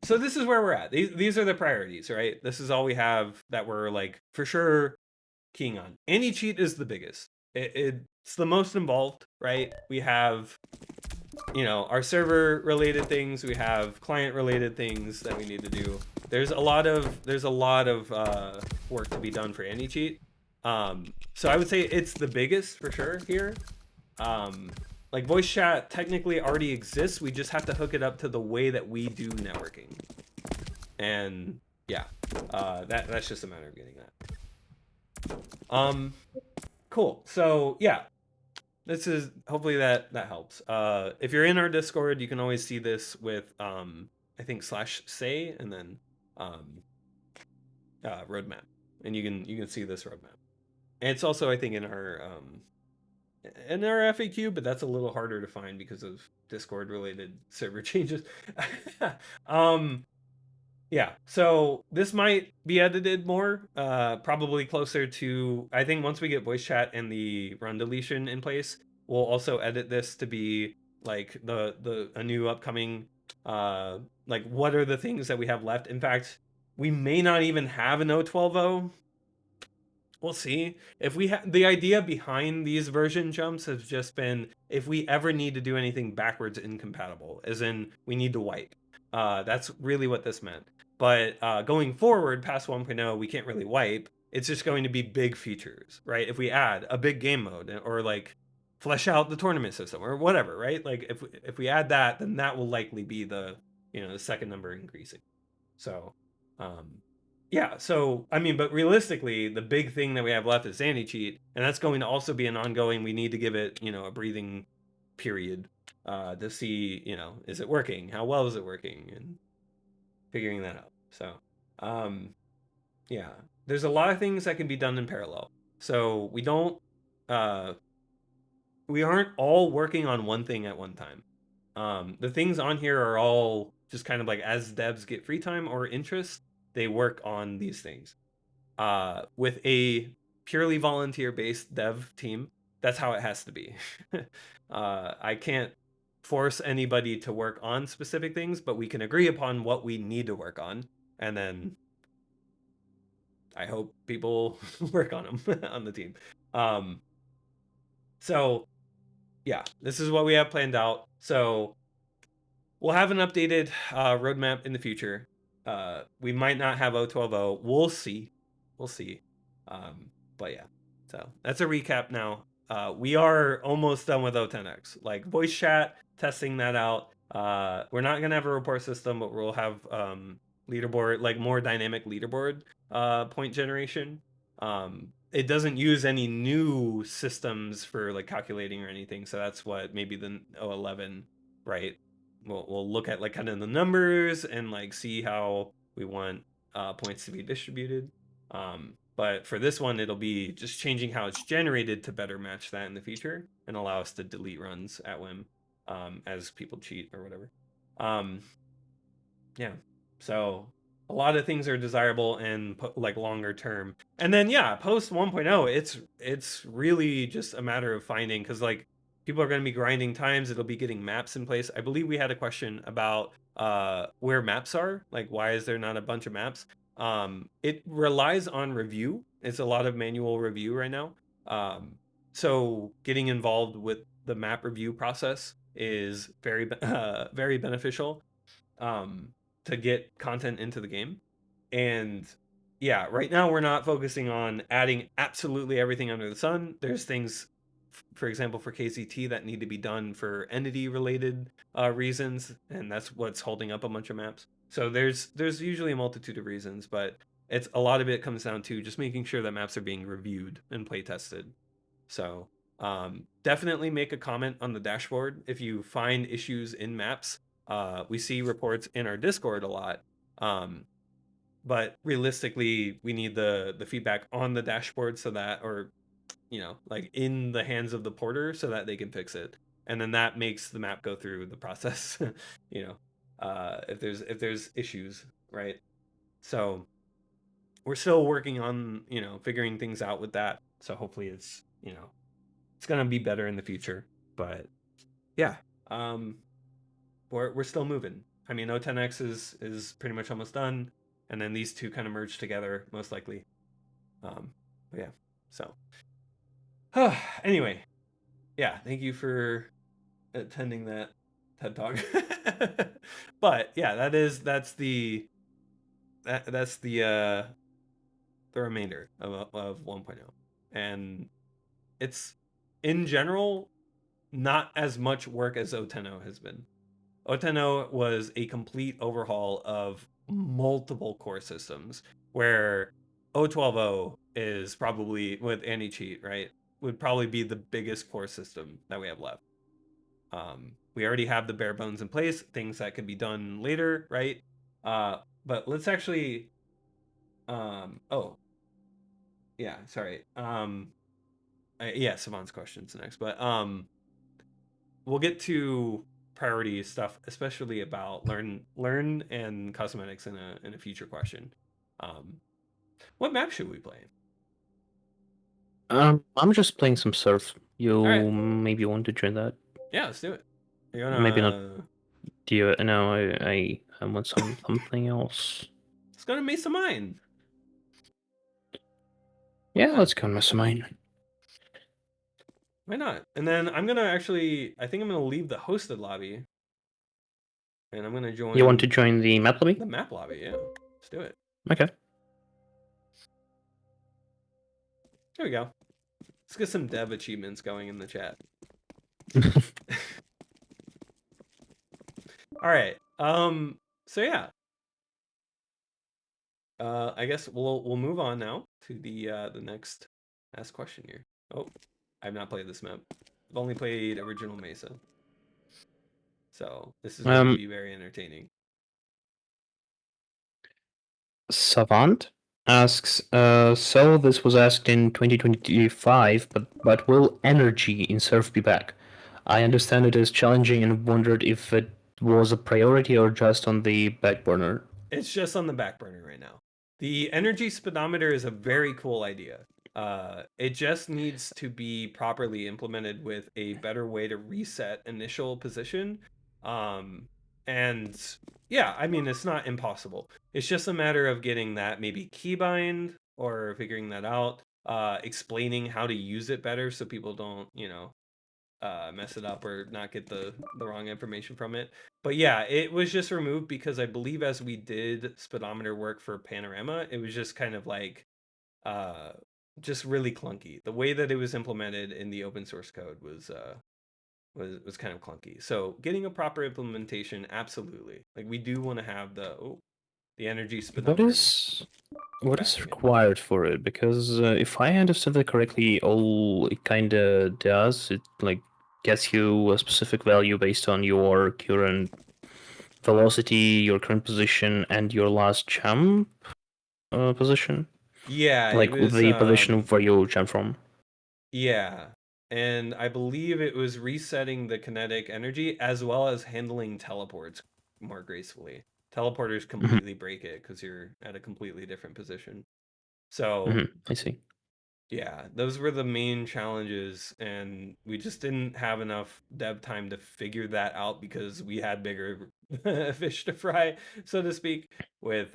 So this is where we're at. These are the priorities, right? This is all we have that we're like for sure keying on. Anti cheat is the biggest. It's the most involved, right? We have, our server related things. We have client related things that we need to do. There's a lot of work to be done for anti cheat. So I would say it's the biggest for sure here. Like voice chat technically already exists. We just have to hook it up to the way that we do networking. And yeah, that's just a matter of getting that. Cool. So yeah, this is hopefully that helps. If you're in our Discord, you can always see this with I think /say and then roadmap, and you can see this roadmap. And it's also I think in our FAQ, but that's a little harder to find because of Discord related server changes. Yeah, so this might be edited more, probably closer to, I think once we get voice chat and the run deletion in place, we'll also edit this to be like a new upcoming, like what are the things that we have left. In fact, we may not even have an 0.12.0. We'll see. If we the idea behind these version jumps has just been if we ever need to do anything backwards incompatible, as in we need to wipe. That's really what this meant. But going forward past 1.0, we can't really wipe. It's just going to be big features, right? If we add a big game mode or like flesh out the tournament system or whatever, right? Like if we add that, then that will likely be the the second number increasing. So yeah, so I mean, but realistically, the big thing that we have left is anti cheat, and that's going to also be an ongoing. We need to give it, a breathing period to see, is it working? How well is it working? And figuring that out. So, yeah, there's a lot of things that can be done in parallel. So we don't we aren't all working on one thing at one time. The things on here are all just kind of like as devs get free time or interest, they work on these things. With a purely volunteer-based dev team, that's how it has to be. I can't force anybody to work on specific things, but we can agree upon what we need to work on, and then I hope people work on them on the team. So yeah, this is what we have planned out. So we'll have an updated roadmap in the future. We might not have O12O. We'll see. We'll see. But yeah, so that's a recap now. We are almost done with O10X. Like voice chat, testing that out. We're not gonna have a report system, but we'll have leaderboard, like more dynamic leaderboard point generation. It doesn't use any new systems for like calculating or anything, so that's what maybe the O11, right? We'll look at like kind of the numbers and like see how we want points to be distributed. But for this one, it'll be just changing how it's generated to better match that in the future and allow us to delete runs at whim as people cheat or whatever. Yeah, so a lot of things are desirable and like longer term. And then yeah, post 1.0, it's really just a matter of finding, because like people are going to be grinding times. It'll be getting maps in place. I believe we had a question about where maps are. Like, why is there not a bunch of maps? It relies on review. It's a lot of manual review right now. So getting involved with the map review process is very very beneficial to get content into the game. And yeah, right now we're not focusing on adding absolutely everything under the sun. There's things, for example, for KZT that need to be done for entity related reasons, and that's what's holding up a bunch of maps. So there's usually a multitude of reasons, but it's a lot of it comes down to just making sure that maps are being reviewed and play tested. So definitely make a comment on the dashboard if you find issues in maps. We see reports in our Discord a lot. But realistically, we need the feedback on the dashboard so that, or like in the hands of the porter so that they can fix it. And then that makes the map go through the process, if there's issues, right? So we're still working on, figuring things out with that. So hopefully it's gonna be better in the future. But yeah, we're still moving. I mean, O10X is pretty much almost done, and then these two kind of merge together most likely. But yeah, so anyway, yeah, thank you for attending that TED Talk. But yeah, that's the remainder of 1.0, and it's in general not as much work as O10O has been. O10O was a complete overhaul of multiple core systems, where O12O is probably, with anti-cheat, right, would probably be the biggest core system that we have left. We already have the bare bones in place, things that could be done later, right? But let's actually, oh, yeah, sorry. Yeah, Savant's question's next, but we'll get to priority stuff, especially about learn and cosmetics in a future question. What map should we play? I'm just playing some surf. You right. maybe want to join that? Yeah, let's do it. Maybe not. Do you? No, I want something else. Let's go to Mesa Mine. Yeah, let's go to Mesa Mine. Why not? And then I'm gonna actually, I think I'm gonna leave the hosted lobby, and I'm gonna join. You want to join the map lobby? The map lobby, yeah. Let's do it. Okay. There we go. Let's get some dev achievements going in the chat. All right. So yeah. I guess we'll move on now to the next ask question here. Oh, I've not played this map. I've only played original Mesa. So this is going to be very entertaining. Savant, asks, so this was asked in 2025, but will energy in Surf be back? I understand it is challenging and wondered if it was a priority or just on the back burner. It's just on the back burner right now. The energy speedometer is a very cool idea. It just needs to be properly implemented with a better way to reset initial position. Um, and yeah, I mean, it's not impossible. It's just a matter of getting that maybe keybind or figuring that out, explaining how to use it better so people don't, mess it up or not get the wrong information from it. But yeah, it was just removed because I believe as we did speedometer work for Panorama, it was just kind of like uh just really clunky. The way that it was implemented in the open source code was kind of clunky. So getting a proper implementation, absolutely. Like we do want to have the energy What speedometer. what back is again. required for it? Because if I understood that correctly, all it kind of does, it like gets you a specific value based on your current velocity, your current position, and your last jump position. Yeah, it Like was the position where you jump from. yeah. And I believe it was resetting the kinetic energy as well as handling teleports more gracefully. Teleporters Mhm, completely break it because you're at a completely different position. So, I see. yeah, those were the main challenges, and we just didn't have enough dev time to figure that out because we had bigger fish to fry, so to speak, with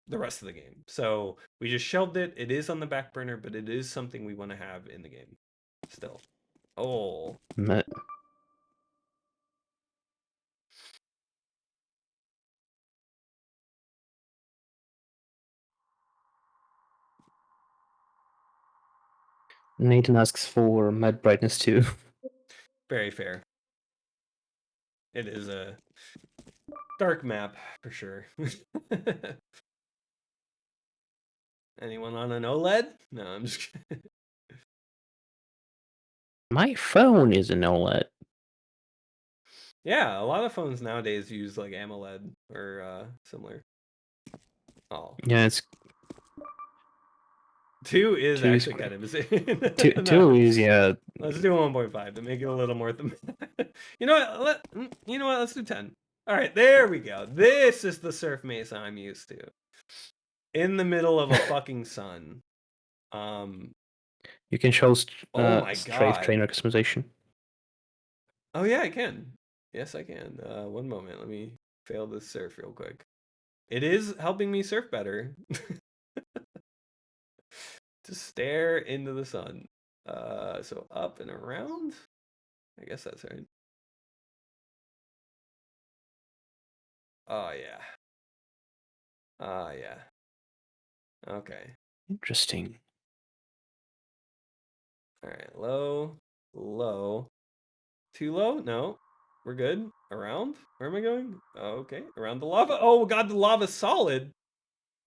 the rest of the game. So we just shelved it. It is on the back burner, but it is something we want to have in the game still. Oh, Ma- Nathan asks for mad brightness too. very fair. It is a dark map for sure. Anyone on an OLED? No, I'm just kidding. My phone is an OLED. Yeah, a lot of phones nowadays use like AMOLED or similar. Oh, Yeah, it's 2 is two is actually kind of insane. No, two is yeah. let's do 1.5 to make it a little more. You know what? You know what? Let's do 10. All right, there we go. This is the surf mesa I'm used to. In the middle of a fucking sun. Um. You can show Oh my strafe god. trainer customization. Oh yeah, I can. Yes, I can. One moment. Let me fail this surf real quick. It is helping me surf better. To stare into the sun. So up and around. I guess that's right. Oh yeah. Oh yeah. Okay. Interesting. All right. Low, low. Too low? No. We're good. Around? Where am I going? Okay. Around the lava. Oh god, the lava's solid.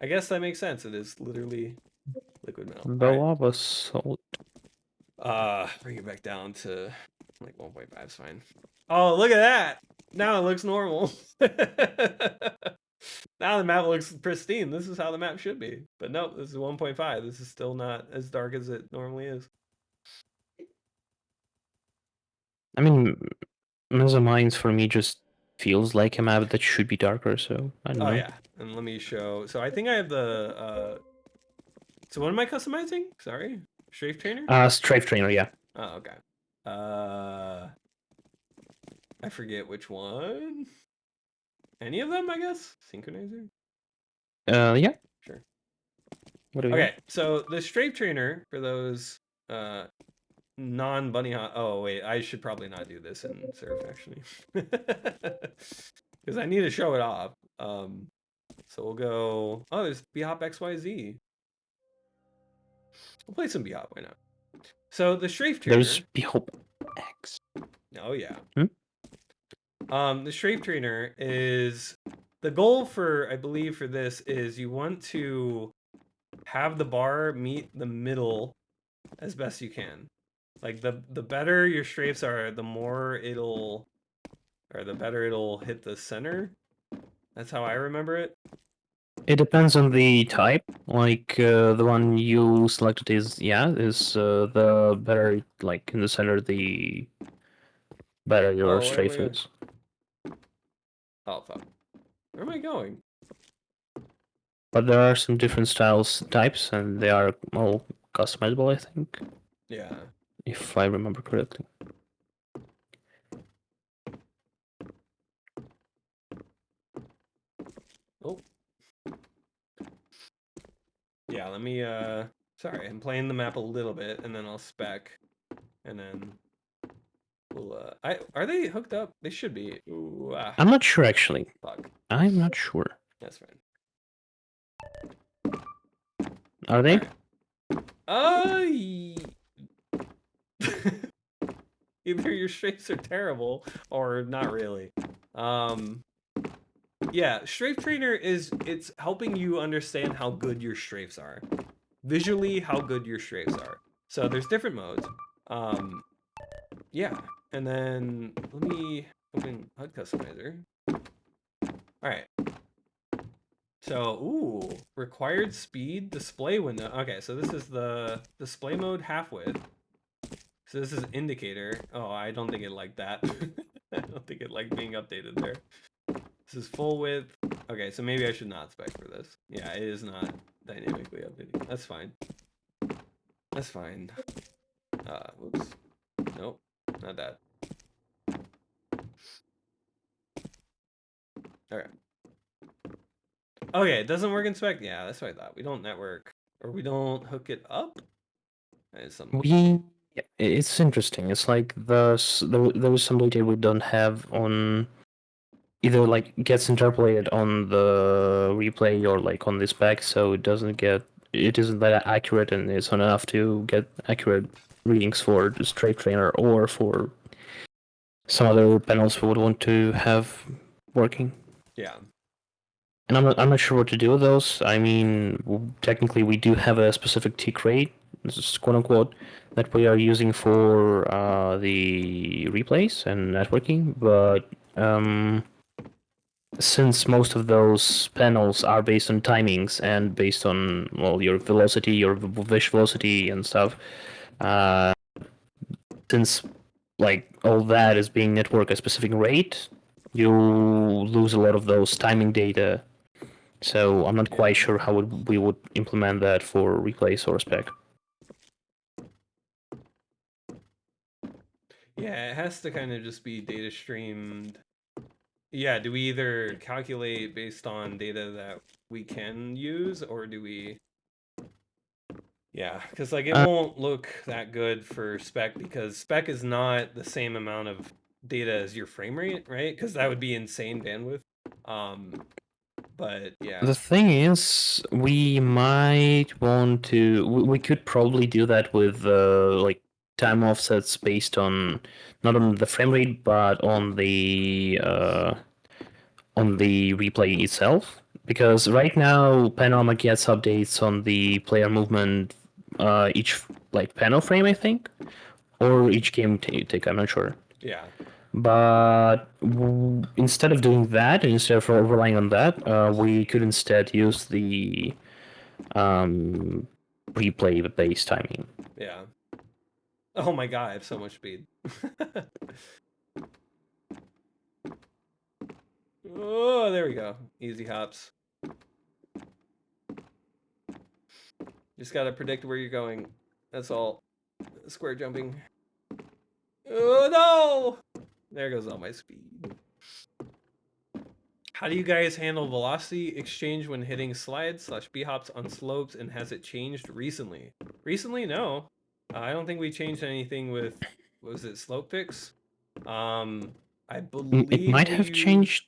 I guess that makes sense. It is literally liquid metal. The All right. lava salt. Bring it back down to like 1.5 is fine. Oh, look at that. Now it looks normal. Now the map looks pristine. This is how the map should be. But nope, this is 1.5. This is still not as dark as it normally is. I mean, Mesa Mines for me just feels like a map that should be darker. So I don't Oh know. yeah, and let me show. So I think I have the. So what am I customizing? Sorry, Strafe Trainer. Strafe trainer, yeah. Oh okay. Uh, I forget which one. Any of them, I guess. Synchronizer. Yeah. Sure. What do we Okay, want? so the Strafe Trainer for those non-bunny hop. Oh wait, I should probably not do this in Surf actually, because I need to show it off. So we'll go. Oh, there's bhop XYZ. We'll play some bhop. Why not? So the Strafe There's Trainer. Behope X. Oh yeah. Hmm? The Strafe Trainer is the goal for, I believe, for this is you want to have the bar meet the middle as best you can. Like the better your strafes are, the more it'll, or the better it'll hit the center. That's how I remember it. It depends on the type. Like the one you selected is the better, like in the center, the better your Oh, where am I strafe going? is. Oh, fuck. Where am I going? But there are some different types, and they are all customizable, I think, Yeah. if I remember correctly. Oh. Yeah, let me, sorry, I'm playing the map a little bit, and then I'll spec, and then we'll, are they hooked up? They should be. Ooh, I'm not sure, actually. fuck. I'm not sure. That's fine. Are they? Alright. Either your strafes are terrible, or not really. Yeah, Strafe Trainer it's helping you understand how good your strafes are. Visually, how good your strafes are. So there's different modes. Yeah, and then let me open HUD Customizer. All right. So, ooh, required speed display window. Okay, so this is the display mode half width. So this is indicator. Oh, I don't think it liked that. I don't think it liked being updated there. This is full width. Okay, so maybe I should not spec for this. Yeah, it is not dynamically updating. That's fine. That's fine. Whoops. Nope, not that. Alright. Okay, it doesn't work in spec. Yeah, that's what I thought. We don't network. Or we don't hook it up? That is something. It's interesting. It's like there was some data we don't have on either, like, gets interpolated on the replay or like on this spec, so it isn't that accurate, and it's not enough to get accurate readings for the Strafe Trainer or for some other panels we would want to have working. Yeah. And I'm not sure what to do with those. I mean, technically we do have a specific tick rate, this is quote unquote, that we are using for the replays and networking, but since most of those panels are based on timings and based on, well, your velocity, your wish velocity and stuff, since like all that is being networked at a specific rate, you lose a lot of those timing data. So I'm not quite sure how we would implement that for replays or spec. Yeah, it has to kind of just be data streamed. Yeah, do we either calculate based on data that we can use, or do we... Yeah, because like it won't look that good for spec, because spec is not the same amount of data as your frame rate, right? Because that would be insane bandwidth. But yeah. The thing is, we might want to. We could probably do that with like time offsets based on not on the frame rate, but on the replay itself. Because right now, Panorama gets updates on the player movement each like panel frame, I think, or each game tick. I'm not sure. Yeah. But instead of doing that, instead of relying on that, we could instead use the replay-based timing. Yeah. Oh my god, I have so much speed. Oh, there we go. Easy hops. Just gotta predict where you're going. That's all. Square jumping. Oh no! There goes all my speed. How do you guys handle velocity exchange when hitting slides / b-hops on slopes, and has it changed recently? Recently, no. I don't think we changed anything with, what was it, slope fix? I believe it might have changed.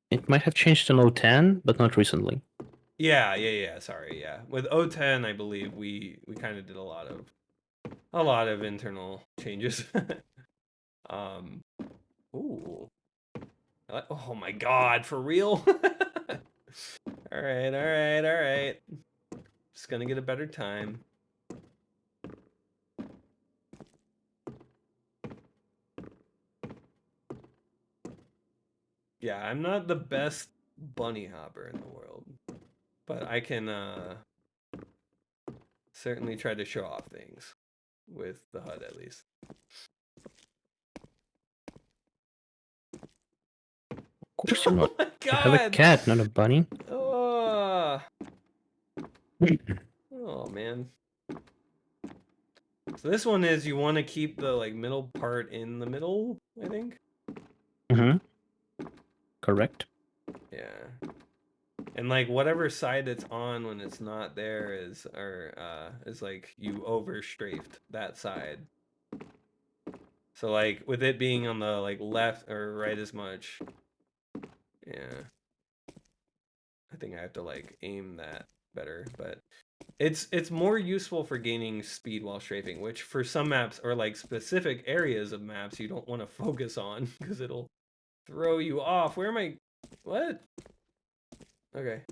It might have changed in 010, but not recently. Yeah. Sorry, yeah. With 010, I believe we kind of did a lot of internal changes. Ooh. Oh my god, for real? All right. Just gonna get a better time. Yeah, I'm not the best bunny hopper in the world, but I can certainly try to show off things with the HUD at least. Of course you're not. Oh my I have a god! cat, not a bunny. Oh, oh man. So this one is you want to keep the like middle part in the middle, I think. Mm-hmm. Correct. Yeah. And like whatever side it's on when it's not there is like you over strafed that side. So like with it being on the like left or right as much. Yeah. I think I have to like aim that better, but it's more useful for gaining speed while strafing, which for some maps or like specific areas of maps you don't want to focus on because it'll throw you off. Where am I? What? Okay.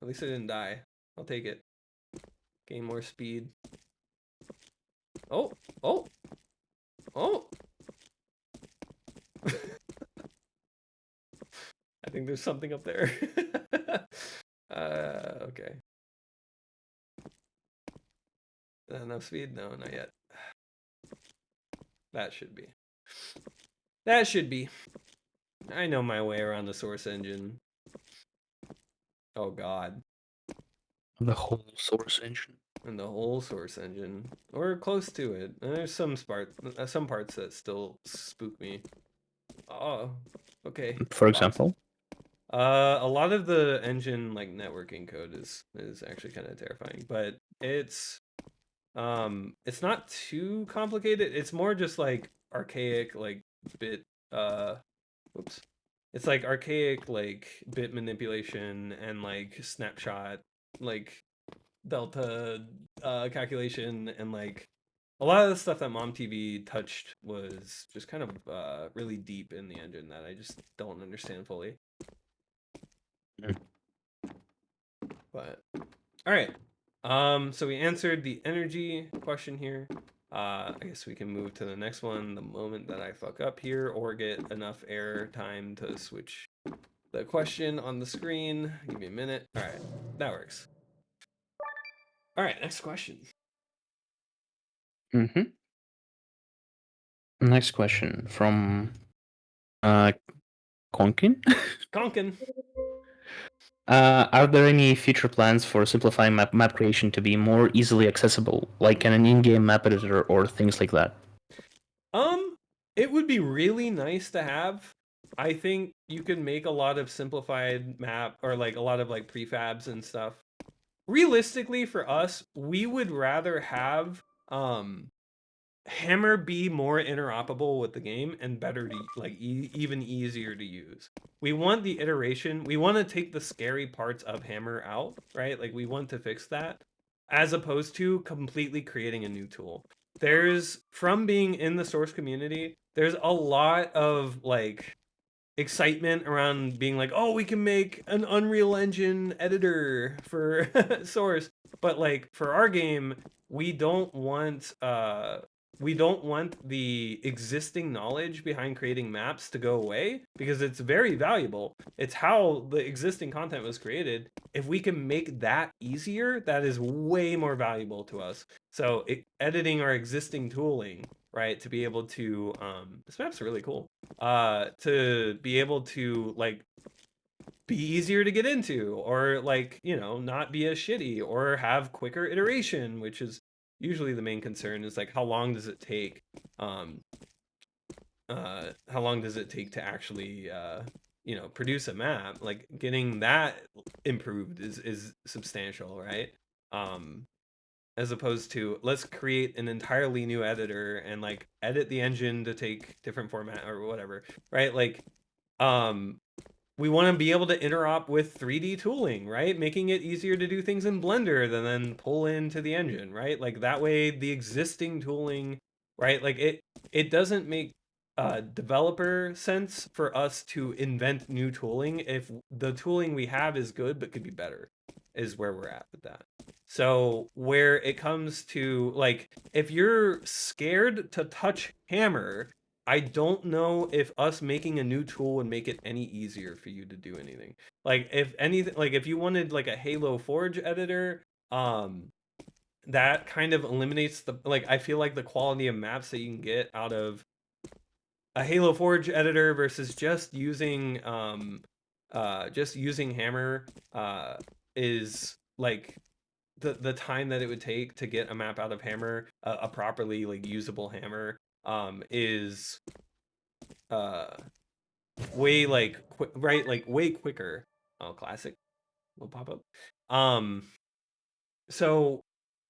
At least I didn't die. I'll take it. Gain more speed. Oh, oh, oh. I think there's something up there. Okay. Enough speed? No, not yet. That should be. That should be. I know my way around the source engine. Oh god. The whole source engine. And the whole source engine. Or close to it. And there's some parts that still spook me. Oh, okay. For example? A lot of the engine like networking code is actually kind of terrifying, but it's not too complicated. It's more just like archaic like bit whoops. It's like archaic like bit manipulation and like snapshot like delta calculation, and like a lot of the stuff that Mom TV touched was just kind of really deep in the engine that I just don't understand fully. Mm. But all right. So we answered the energy question here. I guess we can move to the next one the moment that I fuck up here or get enough air time to switch the question on the screen. Give me a minute. All right, that works. All right, next question. Mm-hmm. Next question from Konkin. Konkin. Are there any future plans for simplifying map creation to be more easily accessible, like in an in-game map editor or things like that? It would be really nice to have. I think you can make a lot of simplified map or like a lot of like prefabs and stuff. Realistically, for us, we would rather have Hammer be more interoperable with the game and better to like even easier to use. We want the iteration. We want to take the scary parts of Hammer out, right? Like we want to fix that as opposed to completely creating a new tool. There's from being in the source community, there's a lot of like excitement around being like, oh, we can make an Unreal Engine editor for source, but like for our game, we don't want the existing knowledge behind creating maps to go away because it's very valuable. It's how the existing content was created. If we can make that easier, that is way more valuable to us. So editing our existing tooling, right, to be able to this map's really cool. To be able to like be easier to get into, or like, you know, not be as shitty, or have quicker iteration, which is usually the main concern, is like how long does it take to actually you know, produce a map. Like getting that improved is substantial, right? As opposed to let's create an entirely new editor and like edit the engine to take different format or whatever, right? Like we want to be able to interop with 3D tooling, right? Making it easier to do things in Blender than then pull into the engine, right? Like that way the existing tooling, right? Like it doesn't make developer sense for us to invent new tooling if the tooling we have is good but could be better, is where we're at with that. So where it comes to like, if you're scared to touch Hammer I don't know if us making a new tool would make it any easier for you to do anything. Like if anything, like if you wanted like a Halo Forge editor, that kind of eliminates the like. I feel like the quality of maps that you can get out of a Halo Forge editor versus just using Hammer is like the time that it would take to get a map out of Hammer, a properly like usable Hammer, is uh way like right, like way quicker. Oh, classic will pop up. So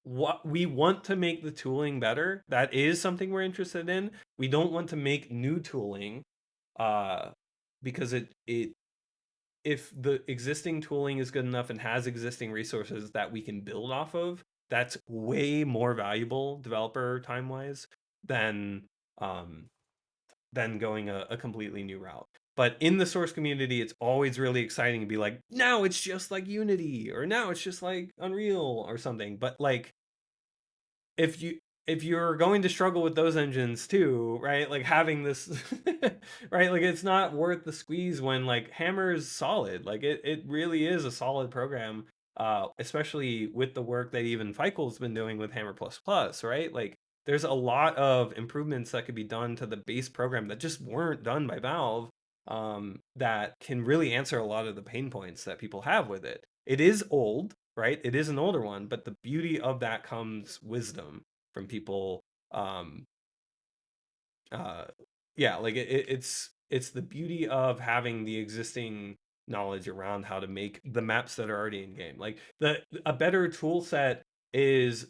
what we want to make the tooling better. That is something we're interested in. We don't want to make new tooling, uh, because it if the existing tooling is good enough and has existing resources that we can build off of, that's way more valuable developer time wise than um going a completely new route. But in the source community, it's always really exciting to be like, now it's just like Unity, or now it's just like Unreal or something. But like, if you if you're going to struggle with those engines too, right? Like having this right, like it's not worth the squeeze when like Hammer is solid. Like it really is a solid program, especially with the work that even Feichel's been doing with Hammer Plus Plus, right? Like there's a lot of improvements that could be done to the base program that just weren't done by Valve, that can really answer a lot of the pain points that people have with it. It is old, right? It is an older one, but the beauty of that comes wisdom from people. Um, uh, yeah, like it's the beauty of having the existing knowledge around how to make the maps that are already in game. Like a better tool set is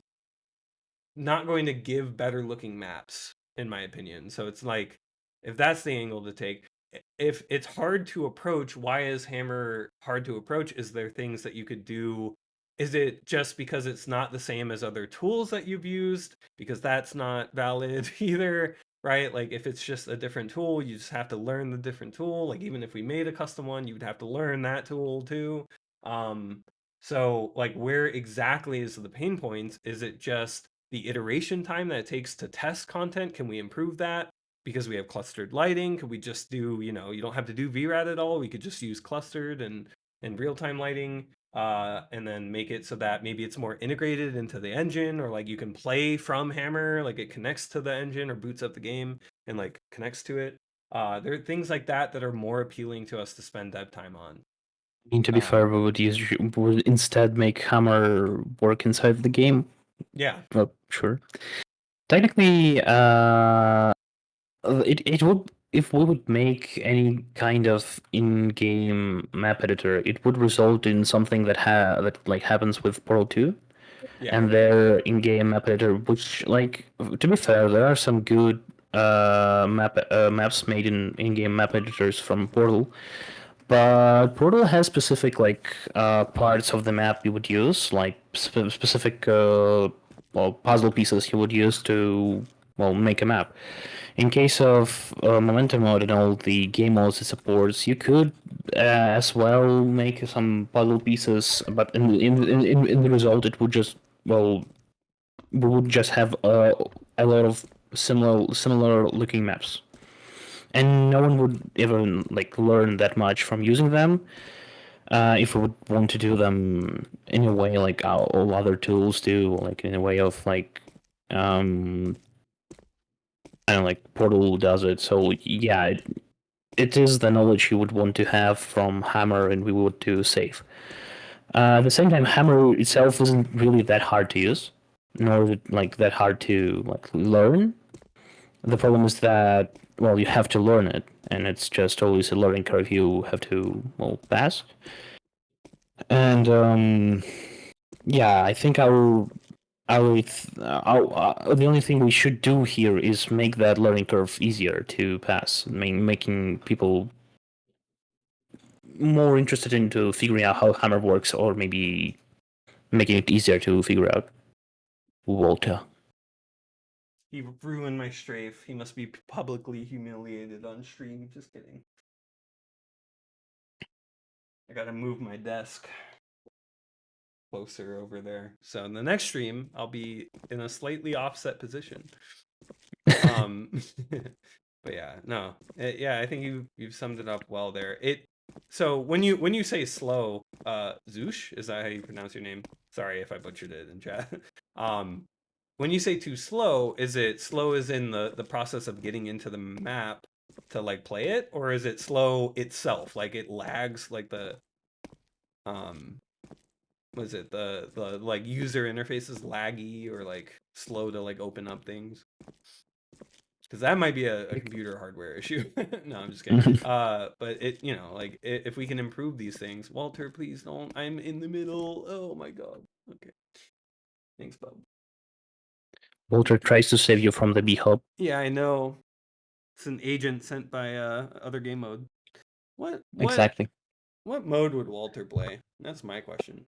not going to give better looking maps, in my opinion. So it's like, if that's the angle to take, if it's hard to approach, why is Hammer hard to approach? Is there things that you could do? Is it just because it's not the same as other tools that you've used? Because that's not valid either, right? Like if it's just a different tool, you just have to learn the different tool. Like even if we made a custom one, you would have to learn that tool too. Um, so like where exactly is the pain points? Is it just the iteration time that it takes to test content? Can we improve that? Because we have clustered lighting, could we just do, you don't have to do VRAD at all. We could just use clustered and real-time lighting, and then make it so that maybe it's more integrated into the engine, or like you can play from Hammer, like it connects to the engine or boots up the game and like connects to it. There are things like that that are more appealing to us to spend dev time on. I mean, to be fair, we would instead make Hammer work inside the game. Yeah. Well, sure. Technically, it would, if we would make any kind of in-game map editor, it would result in something that like happens with Portal 2 Yeah. and their in-game map editor, which, like, to be fair, there are some good maps made in in-game map editors from Portal, but Portal has specific like parts of the map you would use, like specific puzzle pieces you would use to make a map. In case of Momentum mode and all the game modes it supports, you could as well make some puzzle pieces, but in the result, it would just, we would just have a lot of similar looking maps, and no one would even like learn that much from using them. If we would want to do them in a way like all other tools do, like in a way of like I don't know, like Portal does it. So yeah, it is the knowledge you would want to have from Hammer, and we would do safe. At the same time, Hammer itself isn't really that hard to use, nor is it like that hard to like learn. The problem is that, you have to learn it, and it's just always a learning curve you have to pass. And yeah, I think the only thing we should do here is make that learning curve easier to pass, making people more interested into figuring out how Hammer works, or maybe making it easier to figure out. Walter. He ruined my strafe. He must be publicly humiliated on stream. Just kidding. I gotta move my desk closer over there. So in the next stream, I'll be in a slightly offset position. But yeah, no, yeah, I think you've summed it up well there. So when you say slow, Zoosh, is that how you pronounce your name? Sorry if I butchered it in chat. um, when you say too slow, is it slow as in the process of getting into the map to like play it, or is it slow itself, like it lags, like the um, was it the like user interface is laggy or like slow to like open up things? Because that might be a computer hardware issue. No, I'm just kidding. But it, like if we can improve these things, Walter, please don't. I'm in the middle. Oh my god. Okay. Thanks, bub. Walter tries to save you from the B-Hub. Yeah, I know. It's an agent sent by other game mode. What Exactly. what mode would Walter play? That's my question.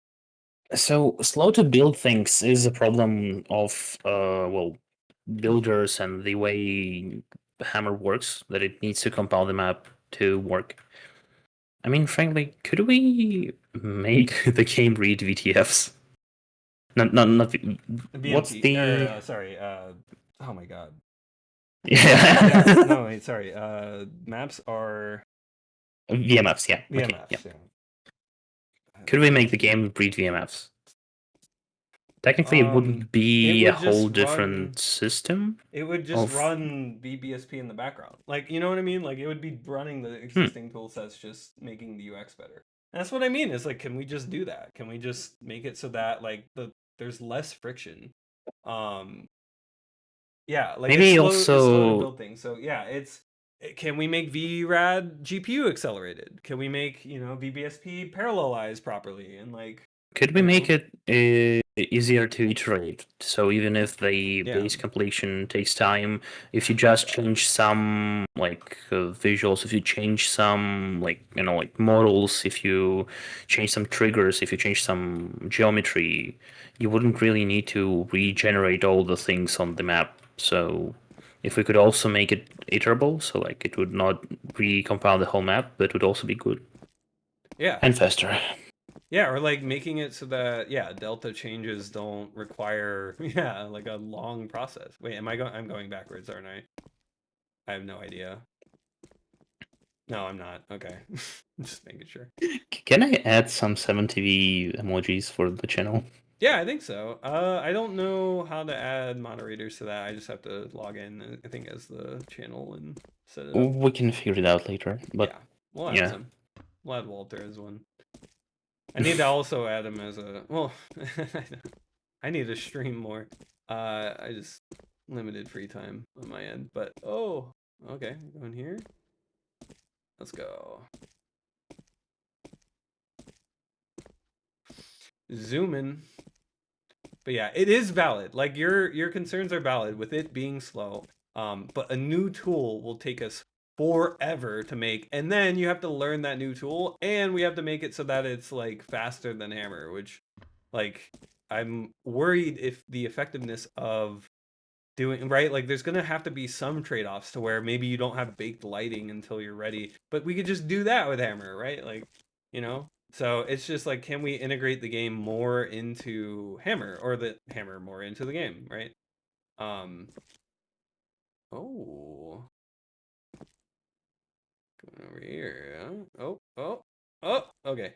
So slow to build things is a problem of builders and the way Hammer works, that it needs to compile the map to work. I mean, frankly, could we make the game read VTFs? Not BMT. what's the sorry. Oh my god. yeah. No, wait. Sorry. Maps are VMFs. Yeah. VMFs. Okay, yeah. Yeah. Could we make the game read VMFs? Technically, it wouldn't be a whole different system. It would just run BBSP in the background. Like, you know what I mean? Like, it would be running the existing tool sets, just making the UX better. And that's what I mean. Is like, can we just do that? Can we just make it so that like there's less friction? Yeah, like maybe it's slow to also build things. So yeah, can we make VRAD GPU accelerated? Can we make BBSP parallelized properly and like? Could we make it easier to iterate? So even if the base completion takes time, if you just change some visuals, if you change some models, if you change some triggers, if you change some geometry, you wouldn't really need to regenerate all the things on the map. So if we could also make it iterable, so like it would not recompile the whole map, but would also be good. Yeah. And faster. Yeah, or like making it so that delta changes don't require like a long process. Wait, I'm going backwards, aren't I? I have no idea. No, I'm not. Okay. Just making sure. Can I add some 7TV emojis for the channel? Yeah, I think so. I don't know how to add moderators to that. I just have to log in, I think, as the channel and set it up. We can figure it out later. But we'll add some. We'll add Walter as one. I need to also add him as a I need to stream more. I just limited free time on my end, but okay, going here. Let's go. Zoom in. But yeah, it is valid. Like your concerns are valid with it being slow. But a new tool will take us forever to make, and then you have to learn that new tool, and we have to make it so that it's like faster than Hammer, which like I'm worried if the effectiveness of doing right, like there's gonna have to be some trade-offs to where maybe you don't have baked lighting until you're ready, but we could just do that with Hammer, right? Like, so it's just like, can we integrate the game more into Hammer, or the Hammer more into the game, right? Oh, going over here. Oh, okay.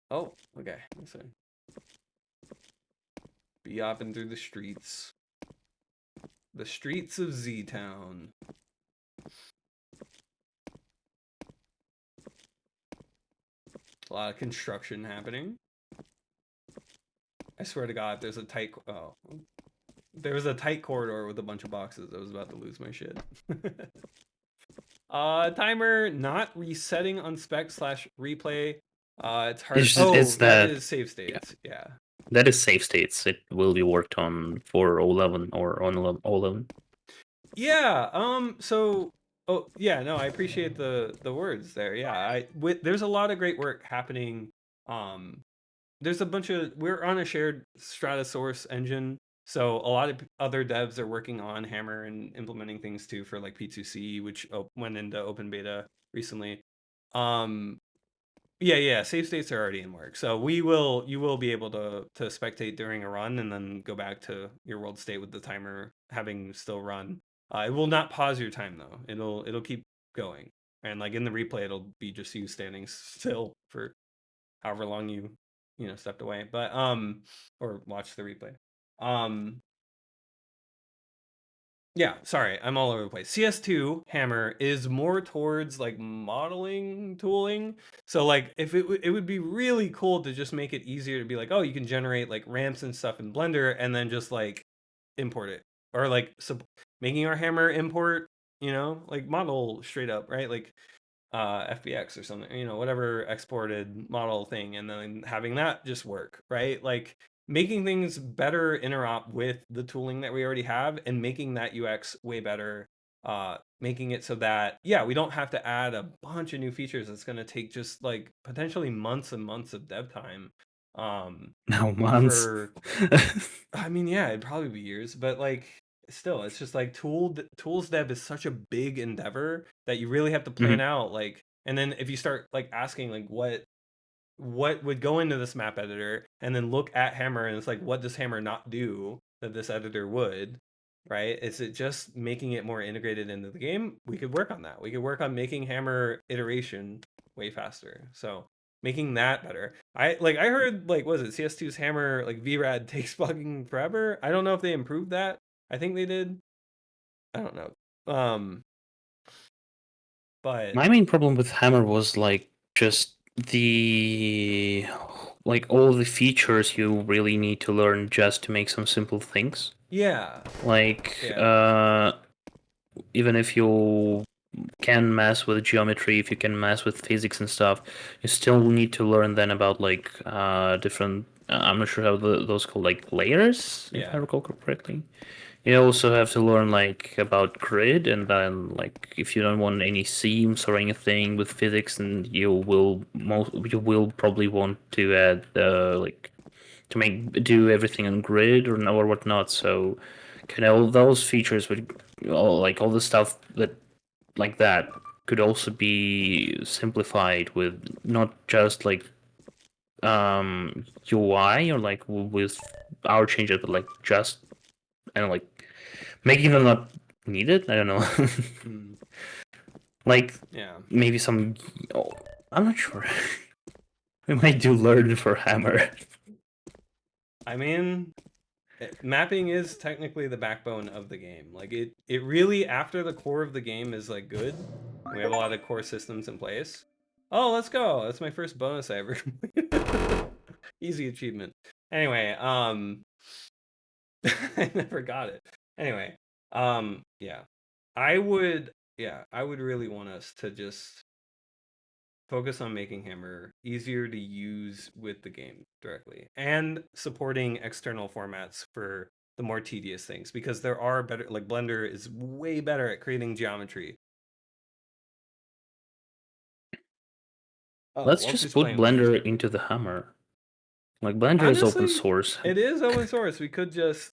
Oh, okay. Let's see. Be hopping through the streets. The streets of Z-Town. A lot of construction happening. I swear to God, there's a tight... Oh. There was a tight corridor with a bunch of boxes. I was about to lose my shit. Timer not resetting on spec/replay. It's hard. That is save states. Yeah. That is save states. It will be worked on for 11 or on 11. Yeah. So. Oh yeah. No, I appreciate the words there. Yeah. There's a lot of great work happening. There's a bunch of we're on a shared Stratosource engine. So a lot of other devs are working on Hammer and implementing things too for like P2C, which went into open beta recently. Yeah, save states are already in work. So you will be able to spectate during a run and then go back to your world state with the timer having still run. It will not pause your time though. It'll keep going, and like in the replay, it'll be just you standing still for however long you stepped away, but or watch the replay. Yeah, sorry, I'm all over the place. CS2 Hammer is more towards like modeling tooling. So like if it would be really cool to just make it easier to be like, oh, you can generate like ramps and stuff in Blender and then just like import it, or like making our hammer import, like model straight up, right? Like FBX or something, whatever exported model thing, and then having that just work, right? Like making things better interop with the tooling that we already have and making that UX way better, making it so that, yeah, we don't have to add a bunch of new features that's going to take just like potentially months and months of dev time. No, months. I mean, yeah, it'd probably be years, but like still, it's just like tools dev is such a big endeavor that you really have to plan out, like, and then if you start like asking like what would go into this map editor, and then look at Hammer and it's like, what does Hammer not do that this editor would, right? Is it just making it more integrated into the game? We could work on that. We could work on making Hammer iteration way faster. So making that better. I heard like, was it CS2's Hammer like VRAD takes fucking forever? I don't know if they improved that. I think they did. I don't know. But my main problem with Hammer was like just the like all the features you really need to learn just to make some simple things. yeah, Like yeah. even if you can mess with geometry, if you can mess with physics and stuff, you still need to learn then about like different. I'm not sure how those called, like layers, if I recall correctly. You also have to learn like about grid, and then like if you don't want any seams or anything with physics, then you will probably want to add like to do everything on grid or whatnot. So kind of all those features would all the stuff that like that could also be simplified with not just like UI or like with our changes, but like just and like making them not needed. I don't know. Like Yeah. maybe some. Oh, I'm not sure. We might do learn for Hammer. I mean, mapping is technically the backbone of the game. Like it really, after the core of the game is like good, we have a lot of core systems in place. Oh, let's go. That's my first bonus I ever completed. Easy achievement. Anyway, I never got it. Anyway, yeah. I would really want us to just focus on making Hammer easier to use with the game directly, and supporting external formats for the more tedious things, because there are better, like Blender is way better at creating geometry. Let's just put Blender into the Hammer. Like Blender is open source. It is open source. We could just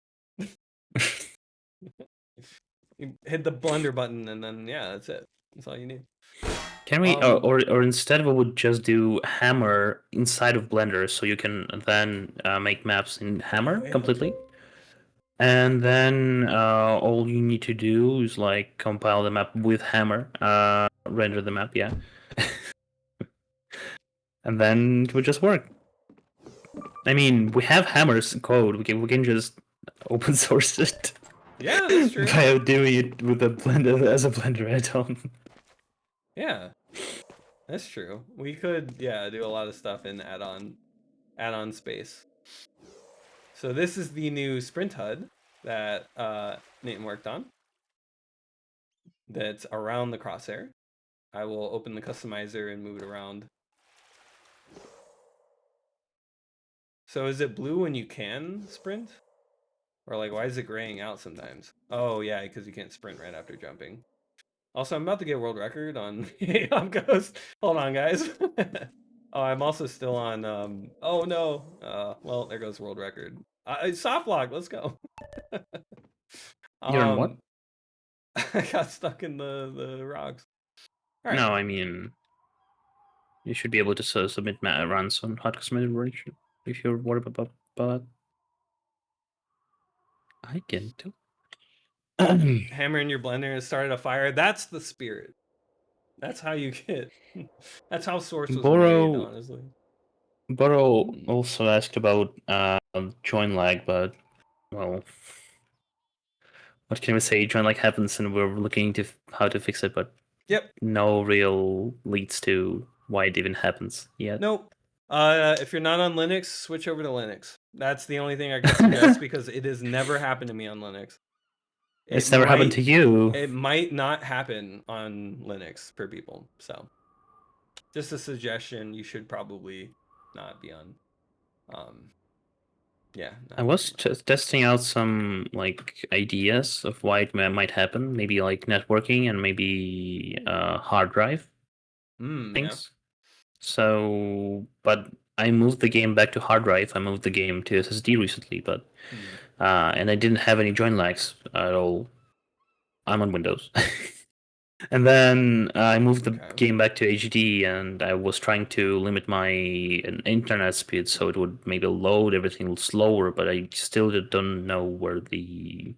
hit the Blender button and then that's it. That's all you need. Can we, or instead we would just do Hammer inside of Blender, so you can then make maps in Hammer completely, and then all you need to do is like compile the map with Hammer, render the map, and then it would just work. I mean, we have Hammer's code. We can just open source it. Yeah, that's true. By doing it with a Blender as a Blender add-on. Yeah, that's true. We could, do a lot of stuff in add-on space. So this is the new Sprint HUD that Nathan worked on. That's around the crosshair. I will open the customizer and move it around. So is it blue when you can sprint? Or like, why is it graying out sometimes? Oh yeah, because you can't sprint right after jumping. Also, I'm about to get world record on Ghost. Hold on, guys. Oh, I'm also still on. Oh no. Well, there goes world record. Soft lock. Let's go. You're on what? I got stuck in the rocks. Right. No, I mean, you should be able to submit runs on hot cosmetic version if you're worried about that. I can too. hammer in your blender and started a fire. That's the spirit. That's how you get. That's how Source was made, honestly. Burrow also asked about join lag, but well, what can we say? Join lag happens, and we're looking into how to fix it, but Yep. no real leads to why it even happens yet. Nope. If you're not on Linux, switch over to Linux. That's the only thing I can suggest because it has never happened to me on Linux. It's never happened to you. It might not happen on Linux for people. So, just a suggestion. You should probably not be on. Yeah. I was just testing out some like ideas of why it might happen. Maybe like networking and maybe hard drive things. Yeah. So, but I moved the game back to hard drive. I moved the game to SSD recently, but and I didn't have any join lags at all. I'm on Windows. And then I moved the game back to HD, and I was trying to limit my internet speed so it would maybe load everything slower, but I still don't know where the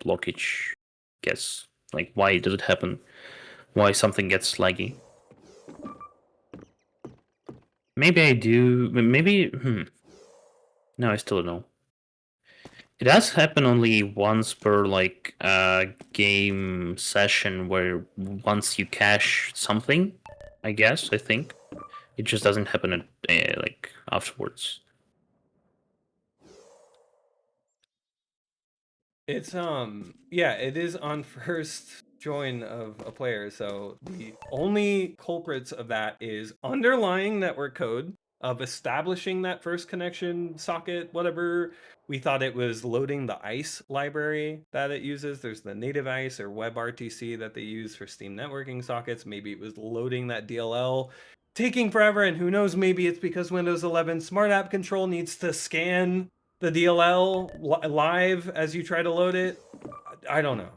blockage gets. Like, why does it happen? Why something gets laggy? Maybe I do. Maybe. No, I still don't know. It does happen only once per like game session, where once you cache something, I think it just doesn't happen at, like afterwards. It's yeah, it is on first join of a player, so the only culprits of that is underlying network code of establishing that first connection socket, whatever. We thought it was loading the ICE library that it uses. There's the native ICE or WebRTC that they use for Steam networking sockets. Maybe it was loading that DLL, taking forever, and who knows, maybe it's because Windows 11 Smart App Control needs to scan the DLL live as you try to load it. I don't know.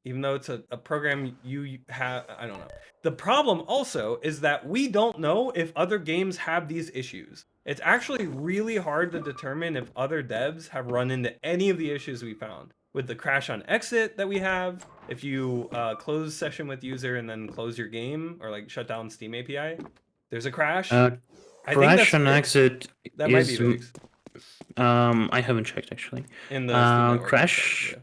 Even though it's a program you have, I don't know. The problem also is that we don't know if other games have these issues. It's actually really hard to determine if other devs have run into any of the issues we found. With the crash on exit that we have, if you close session with user and then close your game or like shut down Steam API, there's a crash. Crash on exit that might be fixed. I haven't checked actually. In the crash. Stuff,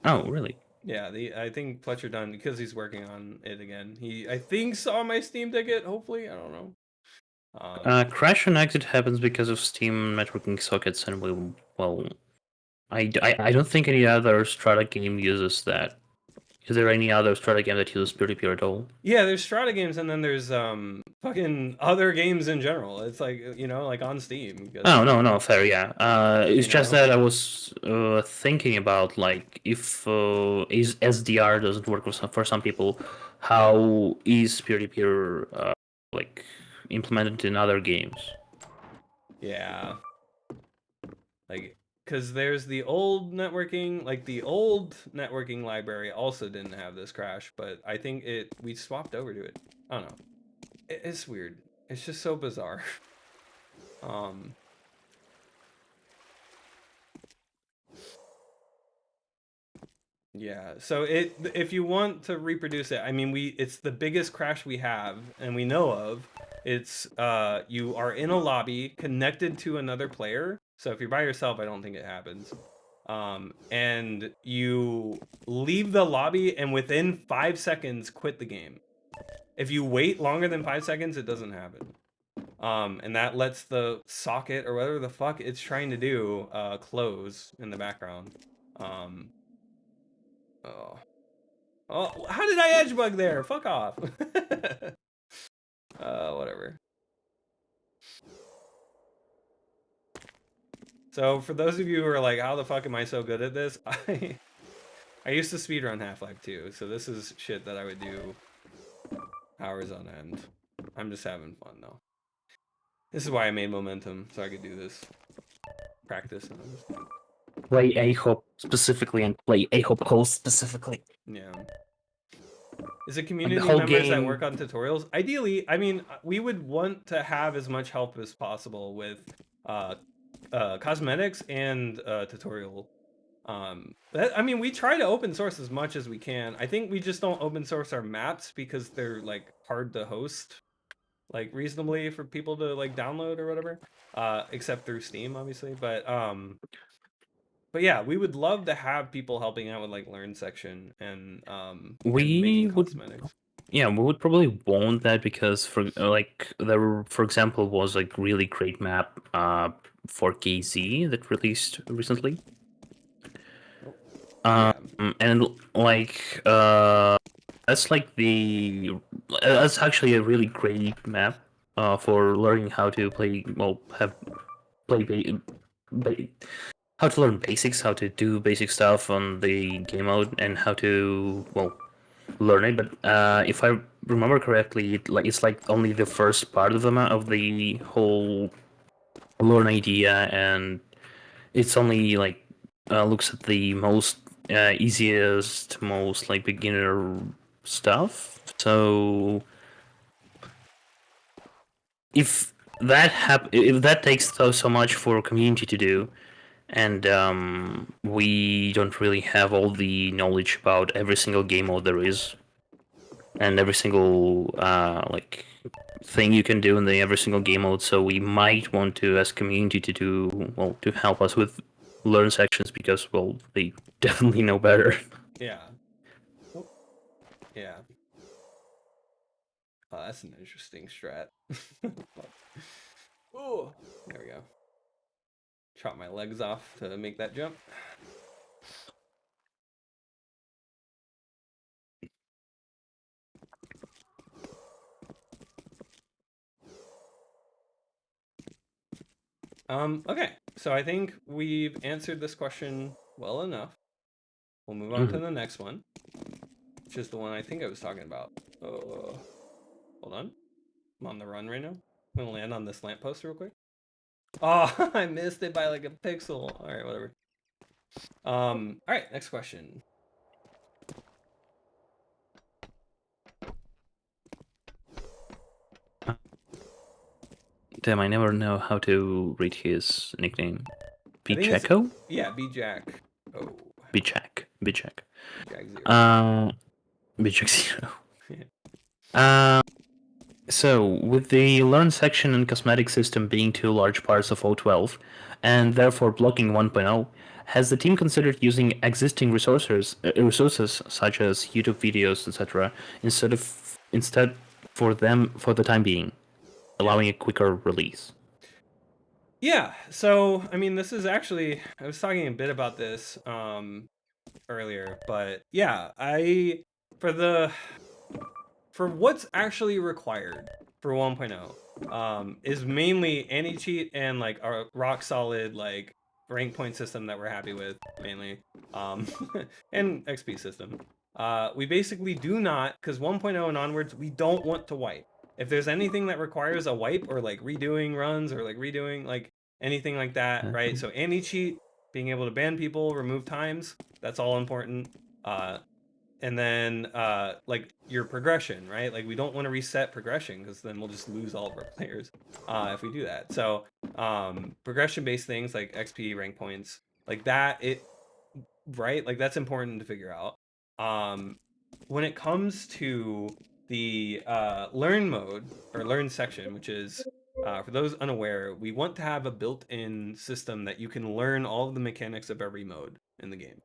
yeah. Oh, really? Yeah, I think Fletcher Dunn, because he's working on it again. I think saw my Steam ticket. Hopefully, I don't know. Crash on exit happens because of Steam networking sockets, and I don't think any other Strata game uses that. Is there any other Strata game that uses peer-to-peer at all? Yeah, there's Strata games, and then there's fucking other games in general. It's like, you know, like on Steam. Oh, no, fair, yeah. It's just that I was thinking about, like, if SDR doesn't work for some people, how is peer-to-peer, like, implemented in other games? Yeah. Like, because there's the old networking, like the old networking library also didn't have this crash, but I think we swapped over to it. I don't know. It's weird. It's just so bizarre. Yeah, so if you want to reproduce it, I mean, it's the biggest crash we have and we know of. It's you are in a lobby connected to another player. So if you're by yourself, I don't think it happens. And you leave the lobby and within 5 seconds quit the game. If you wait longer than 5 seconds, it doesn't happen. And that lets the socket or whatever the fuck it's trying to do close in the background. Oh, how did I edge bug there? Fuck off. Whatever. So for those of you who are like, how the fuck am I so good at this? I used to speedrun Half-Life 2, so this is shit that I would do hours on end. I'm just having fun though. This is why I made Momentum, so I could do this. Practice. Play A-Hope specifically and play A-Hope Host specifically. Yeah. Is it community members that work on tutorials? Ideally, I mean, we would want to have as much help as possible with cosmetics and tutorial I mean, we try to open source as much as we can. I think we just don't open source our maps because they're like hard to host, like reasonably for people to like download or whatever. Except through Steam, obviously. But yeah, we would love to have people helping out with like learn section and making cosmetics. Yeah, we would probably want that because for for example, was like really great map for KZ that released recently. And like that's like that's actually a really great map for learning how to play. Well, how to learn basics, how to do basic stuff on the game mode, and how to learn it. But if I remember correctly, it's like only the first part of the whole learn idea, and it's only like looks at the most easiest, most like beginner stuff. So if if that takes so much for a community to do, and we don't really have all the knowledge about every single game mode there is, and every single like thing you can do in every single game mode. So we might want to, as community, to help us with learn sections because they definitely know better. Yeah. Yeah. Oh, that's an interesting strat. Oh, there we go. Chop my legs off to make that jump. Okay, so I think we've answered this question well enough. We'll move on to the next one, which is the one I think I was talking about. Hold on. I'm on the run right now. I'm gonna land on this lamppost real quick. Oh, I missed it by like a pixel. All right, whatever. All right, next question. Damn, I never know how to read his nickname. Bijacko? Yeah, Bjack. Oh. Bijak. Bijak 0. Bijak 0. So, with the learn section and cosmetic system being two large parts of O12, and therefore blocking 1.0, has the team considered using existing resources such as YouTube videos, etc., instead for the time being, allowing a quicker release? Yeah, so I mean, this is actually, I was talking a bit about this earlier, but yeah, for what's actually required for 1.0 is mainly anti-cheat and like our rock solid like rank point system that we're happy with mainly, and XP system. We basically do not, because 1.0 and onwards, we don't want to wipe. If there's anything that requires a wipe or like redoing runs or like redoing like anything like that, right? So anti-cheat, being able to ban people, remove times, that's all important. And then like your progression, right? Like we don't want to reset progression because then we'll just lose all of our players if we do that. So progression-based things like XP, rank points, like that, right? Like that's important to figure out. When it comes to the learn mode or learn section, which is for those unaware, we want to have a built-in system that you can learn all of the mechanics of every mode in the game.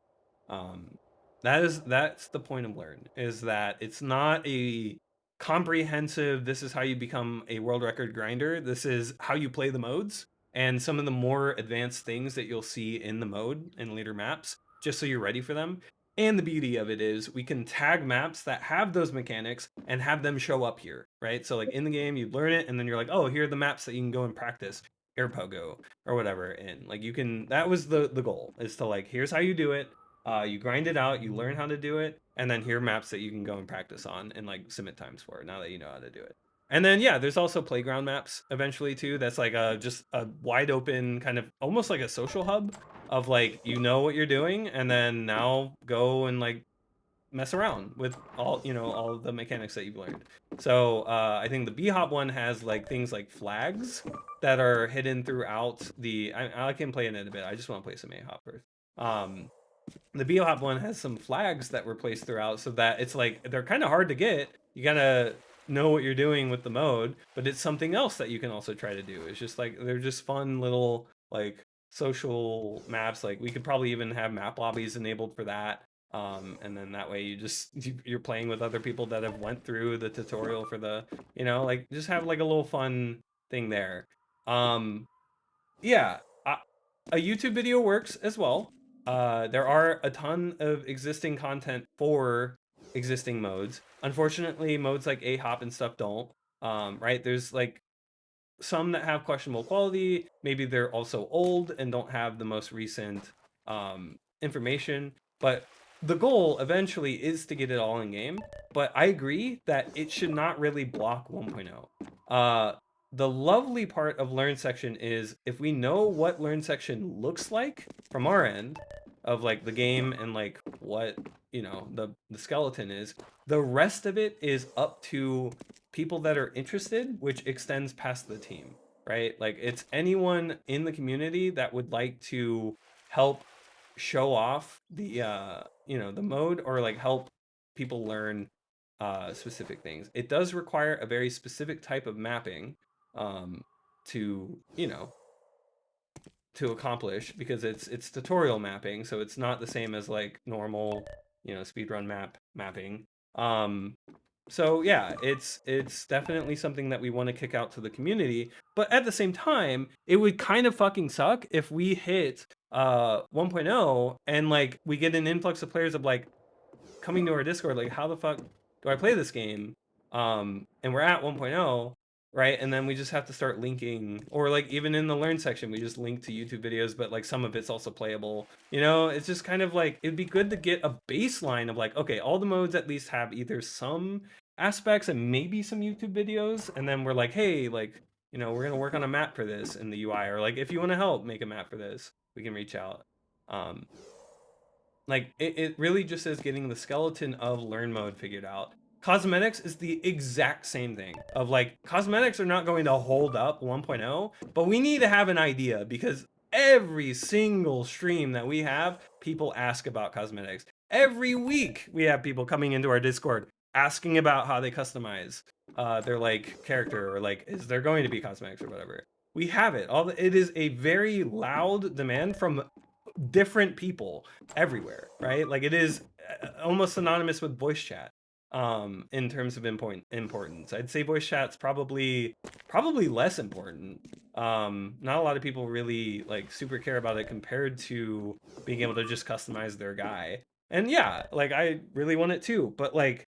That's the point of learn, is that it's not a comprehensive, this is how you become a world record grinder. This is how you play the modes and some of the more advanced things that you'll see in the mode and later maps, just so you're ready for them. And the beauty of it is we can tag maps that have those mechanics and have them show up here, right? So like in the game, you learn it and then you're like, oh, here are the maps that you can go and practice, air pogo or whatever. And like you can, that was the goal, is to like, here's how you do it. You grind it out, you learn how to do it, and then here are maps that you can go and practice on and like submit times for now that you know how to do it. And then yeah, there's also playground maps eventually too. That's like just a wide open kind of almost like a social hub of like, you know what you're doing, and then now go and like mess around with all, you know, all of the mechanics that you've learned. So I think the B-Hop one has like things like flags that are hidden throughout the, I can play in it a bit. I just want to play some A-Hop first. the Biohop one has some flags that were placed throughout, so that it's like they're kind of hard to get. You gotta know what you're doing with the mode, but it's something else that you can also try to do. It's just like they're just fun little like social maps. Like we could probably even have map lobbies enabled for that. And then that way you're playing with other people that have went through the tutorial for the, like just have like a little fun thing there. Yeah, a YouTube video works as well. There are a ton of existing content for existing modes. Unfortunately, modes like A-Hop and stuff don't. Right? There's like some that have questionable quality. Maybe they're also old and don't have the most recent information. But the goal eventually is to get it all in game. But I agree that it should not really block 1.0. The lovely part of learn section is if we know what learn section looks like from our end of like the game and like what the skeleton is, the rest of it is up to people that are interested, which extends past the team, right? Like it's anyone in the community that would like to help show off the the mode or like help people learn specific things. It does require a very specific type of mapping to to accomplish, because it's tutorial mapping, so it's not the same as like normal speedrun mapping. So yeah, it's definitely something that we want to kick out to the community, but at the same time it would kind of fucking suck if we hit 1.0 and like we get an influx of players of like coming to our Discord like, how the fuck do I play this game? And we're at 1.0, right? And then we just have to start linking, or like even in the learn section, we just link to YouTube videos, but like some of it's also playable. It's just kind of like, it'd be good to get a baseline of like, okay, all the modes at least have either some aspects and maybe some YouTube videos. And then we're like, hey, like, we're going to work on a map for this in the UI, or like, if you want to help make a map for this, we can reach out. Like it really just is getting the skeleton of learn mode figured out. Cosmetics is the exact same thing of like, cosmetics are not going to hold up 1.0, but we need to have an idea, because every single stream that we have, people ask about cosmetics. Every week we have people coming into our Discord asking about how they customize their like character, or like, is there going to be cosmetics or whatever. We have it. It is a very loud demand from different people everywhere, right? Like it is almost synonymous with voice chat in terms of importance. I'd say voice chat's probably less important. Not a lot of people really like super care about it compared to being able to just customize their guy. And yeah, like I really want it too, but like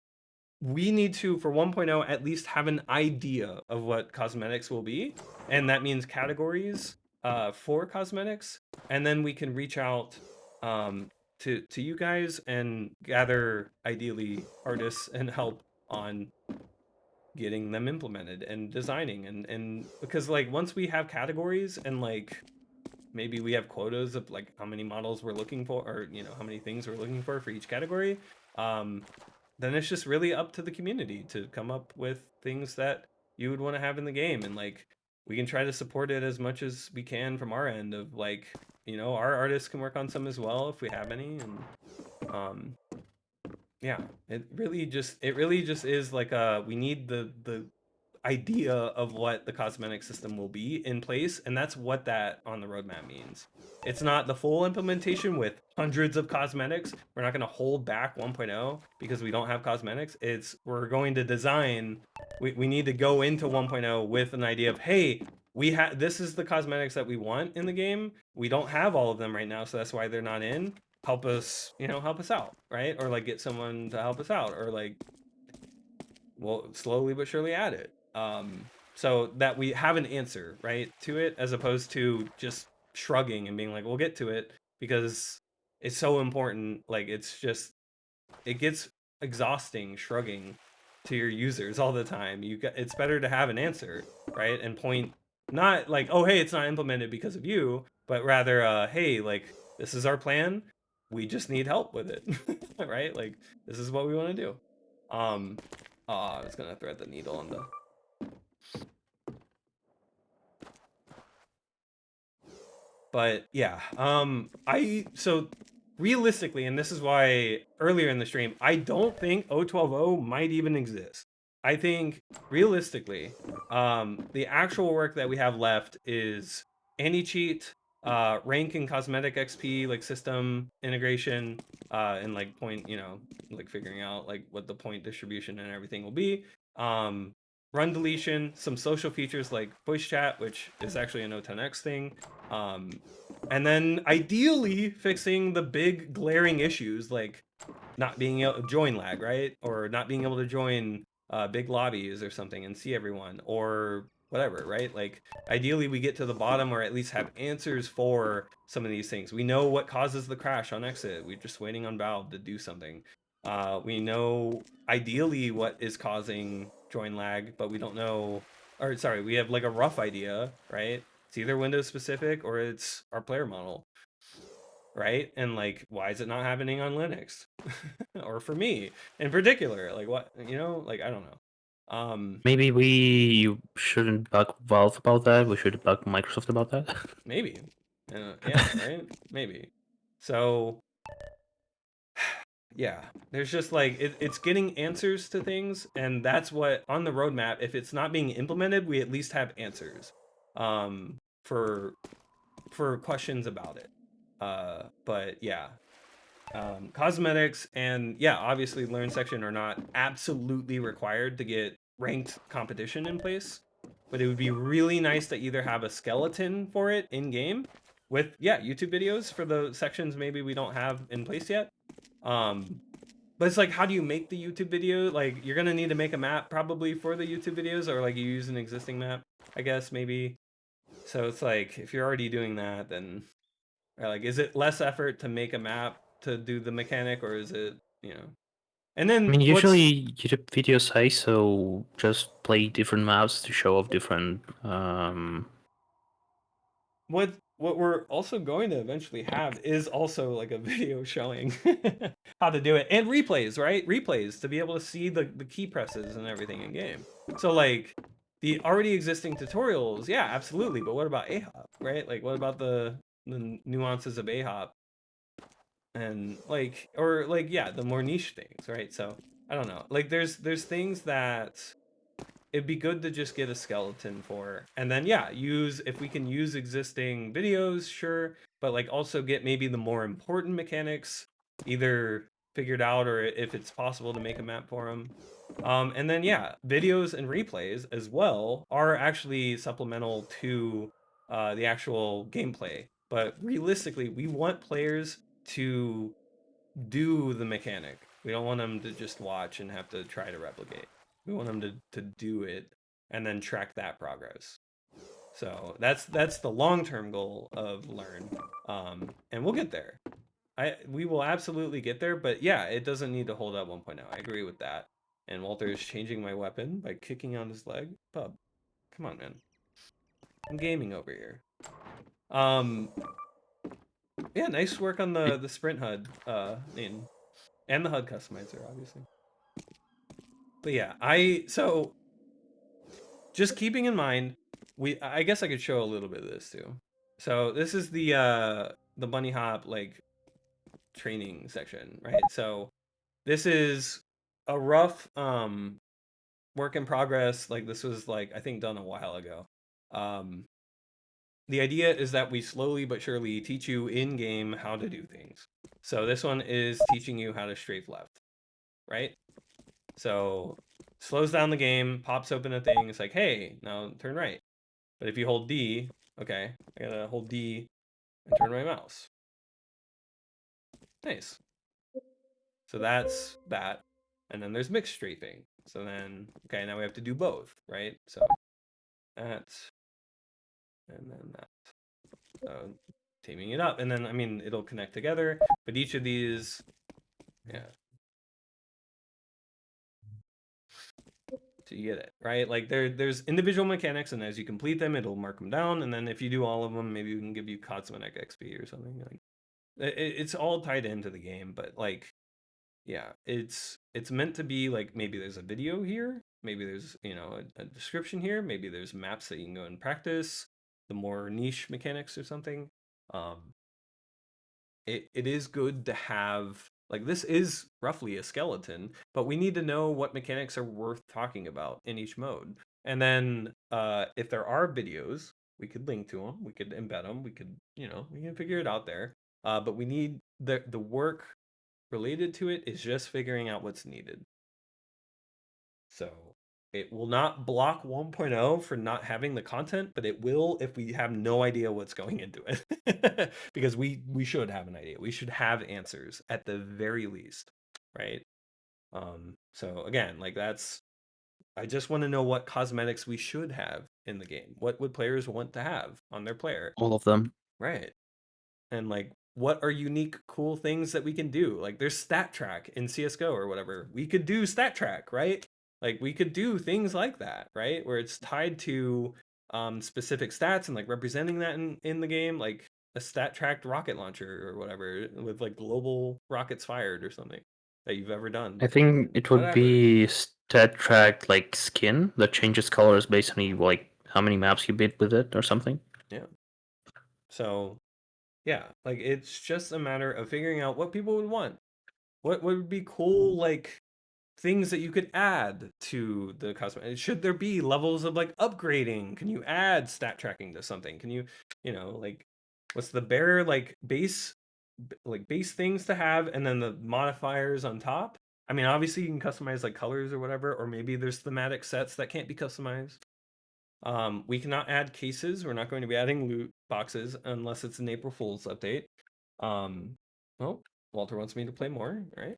we need to, for 1.0, at least have an idea of what cosmetics will be, and that means categories for cosmetics, and then we can reach out to you guys and gather ideally artists and help on getting them implemented and designing, and because like once we have categories and like maybe we have quotas of like how many models we're looking for, or how many things we're looking for each category, then it's just really up to the community to come up with things that you would want to have in the game, and like we can try to support it as much as we can from our end of like our artists can work on some as well if we have any, and yeah, it really just is like we need the idea of what the cosmetic system will be in place, and that's what that on the roadmap means. It's not the full implementation with hundreds of cosmetics. We're not going to hold back 1.0 because we don't have cosmetics. We're going to design, we need to go into 1.0 with an idea of, hey, this is the cosmetics that we want in the game. We don't have all of them right now, so that's why they're not in. Help us out, right? Or like get someone to help us out, or like we'll slowly but surely add it. So that we have an answer, right, to it, as opposed to just shrugging and being like, we'll get to it, because it's so important. Like it gets exhausting shrugging to your users all the time. It's better to have an answer, right, and point, not like, oh hey, it's not implemented because of you, but rather hey, like this is our plan, we just need help with it. Right, like this is what we want to do. I was gonna thread the needle on the. But yeah, so realistically, and this is why earlier in the stream, I don't think 012.0 might even exist. I think realistically, the actual work that we have left is anti-cheat, rank and cosmetic XP, like system integration, and like point, like figuring out like what the point distribution and everything will be. Run deletion, some social features like voice chat, which is actually an O10X thing. And then ideally fixing the big glaring issues like not being able to join lag, right? Or not being able to join big lobbies or something and see everyone or whatever, right? Like ideally we get to the bottom or at least have answers for some of these things. We know what causes the crash on exit. We're just waiting on Valve to do something. We know ideally what is causing join lag, but we don't know, or sorry, we have like a rough idea, right? It's either Windows specific or it's our player model, right? And like, why is it not happening on Linux? Or for me in particular, like what, like I don't know. Maybe we shouldn't bug Valve about that. We should bug Microsoft about that. Maybe, yeah, right, maybe. So yeah, there's just like it's getting answers to things, and that's what on the roadmap. If it's not being implemented, we at least have answers for questions about it. But yeah, cosmetics and yeah, obviously learn section are not absolutely required to get ranked competition in place, but it would be really nice to either have a skeleton for it in game with YouTube videos for the sections maybe we don't have in place yet. But it's like, how do you make the YouTube video? Like, you're gonna need to make a map probably for the YouTube videos, or like you use an existing map, I guess maybe. So it's like, if you're already doing that, then or like, is it less effort to make a map to do the mechanic, or is it, And then I mean, usually YouTube videos say so. Just play different maps to show off different. What we're also going to eventually have is also like a video showing how to do it, and replays, right? Replays to be able to see the key presses and everything in game. So like the already existing tutorials, yeah, absolutely. But what about AHOP, right? Like what about the nuances of AHOP and like, or like, yeah, the more niche things, right? So I don't know. Like there's things that it'd be good to just get a skeleton for, and then yeah, if we can use existing videos, sure, but like also get maybe the more important mechanics either figured out, or if it's possible to make a map for them. And then yeah, videos and replays as well are actually supplemental to the actual gameplay, but realistically we want players to do the mechanic. We don't want them to just watch and have to try to replicate. We want them to do it and then track that progress. So that's the long-term goal of Learn, and we'll get there. We will absolutely get there, but yeah, it doesn't need to hold up 1.0. I agree with that. And Walter is changing my weapon by kicking on his leg. Bub, come on, man. I'm gaming over here. Yeah, nice work on the sprint HUD, and the HUD customizer, obviously. But yeah, so just keeping in mind, I guess I could show a little bit of this too. So this is the bunny hop like training section, right? So this is a rough work in progress. Like this was like I think done a while ago. The idea is that we slowly but surely teach you in game how to do things. So this one is teaching you how to strafe left, right? So slows down the game, pops open a thing. It's like, hey, now turn right. But if you hold D, okay, I gotta hold D and turn my mouse. Nice. So that's that. And then there's mixed strafing. So then, okay, now we have to do both, right? So that, and then that. So teaming it up. And then, I mean, it'll connect together. But each of these, yeah. So you get it, right? Like there's individual mechanics, and as you complete them, it'll mark them down. And then if you do all of them, maybe we can give you cosmetic XP or something. Like it's all tied into the game, but like, yeah, it's meant to be like maybe there's a video here, maybe there's a description here, maybe there's maps that you can go and practice the more niche mechanics or something. it is good to have, like, this is roughly a skeleton, but we need to know what mechanics are worth talking about in each mode. And then if there are videos, we could link to them, we could embed them, we could, we can figure it out there. But we need the work related to it is just figuring out what's needed. So it will not block 1.0 for not having the content, but it will if we have no idea what's going into it. Because we should have an idea. We should have answers at the very least, right? So again, like I just want to know what cosmetics we should have in the game. What would players want to have on their player? All of them. Right. And like what are unique cool things that we can do? Like there's stat track in CS:GO or whatever. We could do stat track, right? Like we could do things like that, right? Where it's tied to specific stats and like representing that in the game, like a stat tracked rocket launcher or whatever with like global rockets fired or something that you've ever done. I think it would Whatever. be stat track like skin that changes colors based on like how many maps you beat with it or something. Yeah. So yeah, like it's just a matter of figuring out what people would want. What would be cool, like things that you could add to the cosmetic? Should there be levels of like upgrading? Can you add stat tracking to something? Can you, like what's the bare like base things to have and then the modifiers on top? I mean, obviously you can customize like colors or whatever, or maybe there's thematic sets that can't be customized. We cannot add cases. We're not going to be adding loot boxes unless it's an April Fool's update. Well, Walter wants me to play more, right?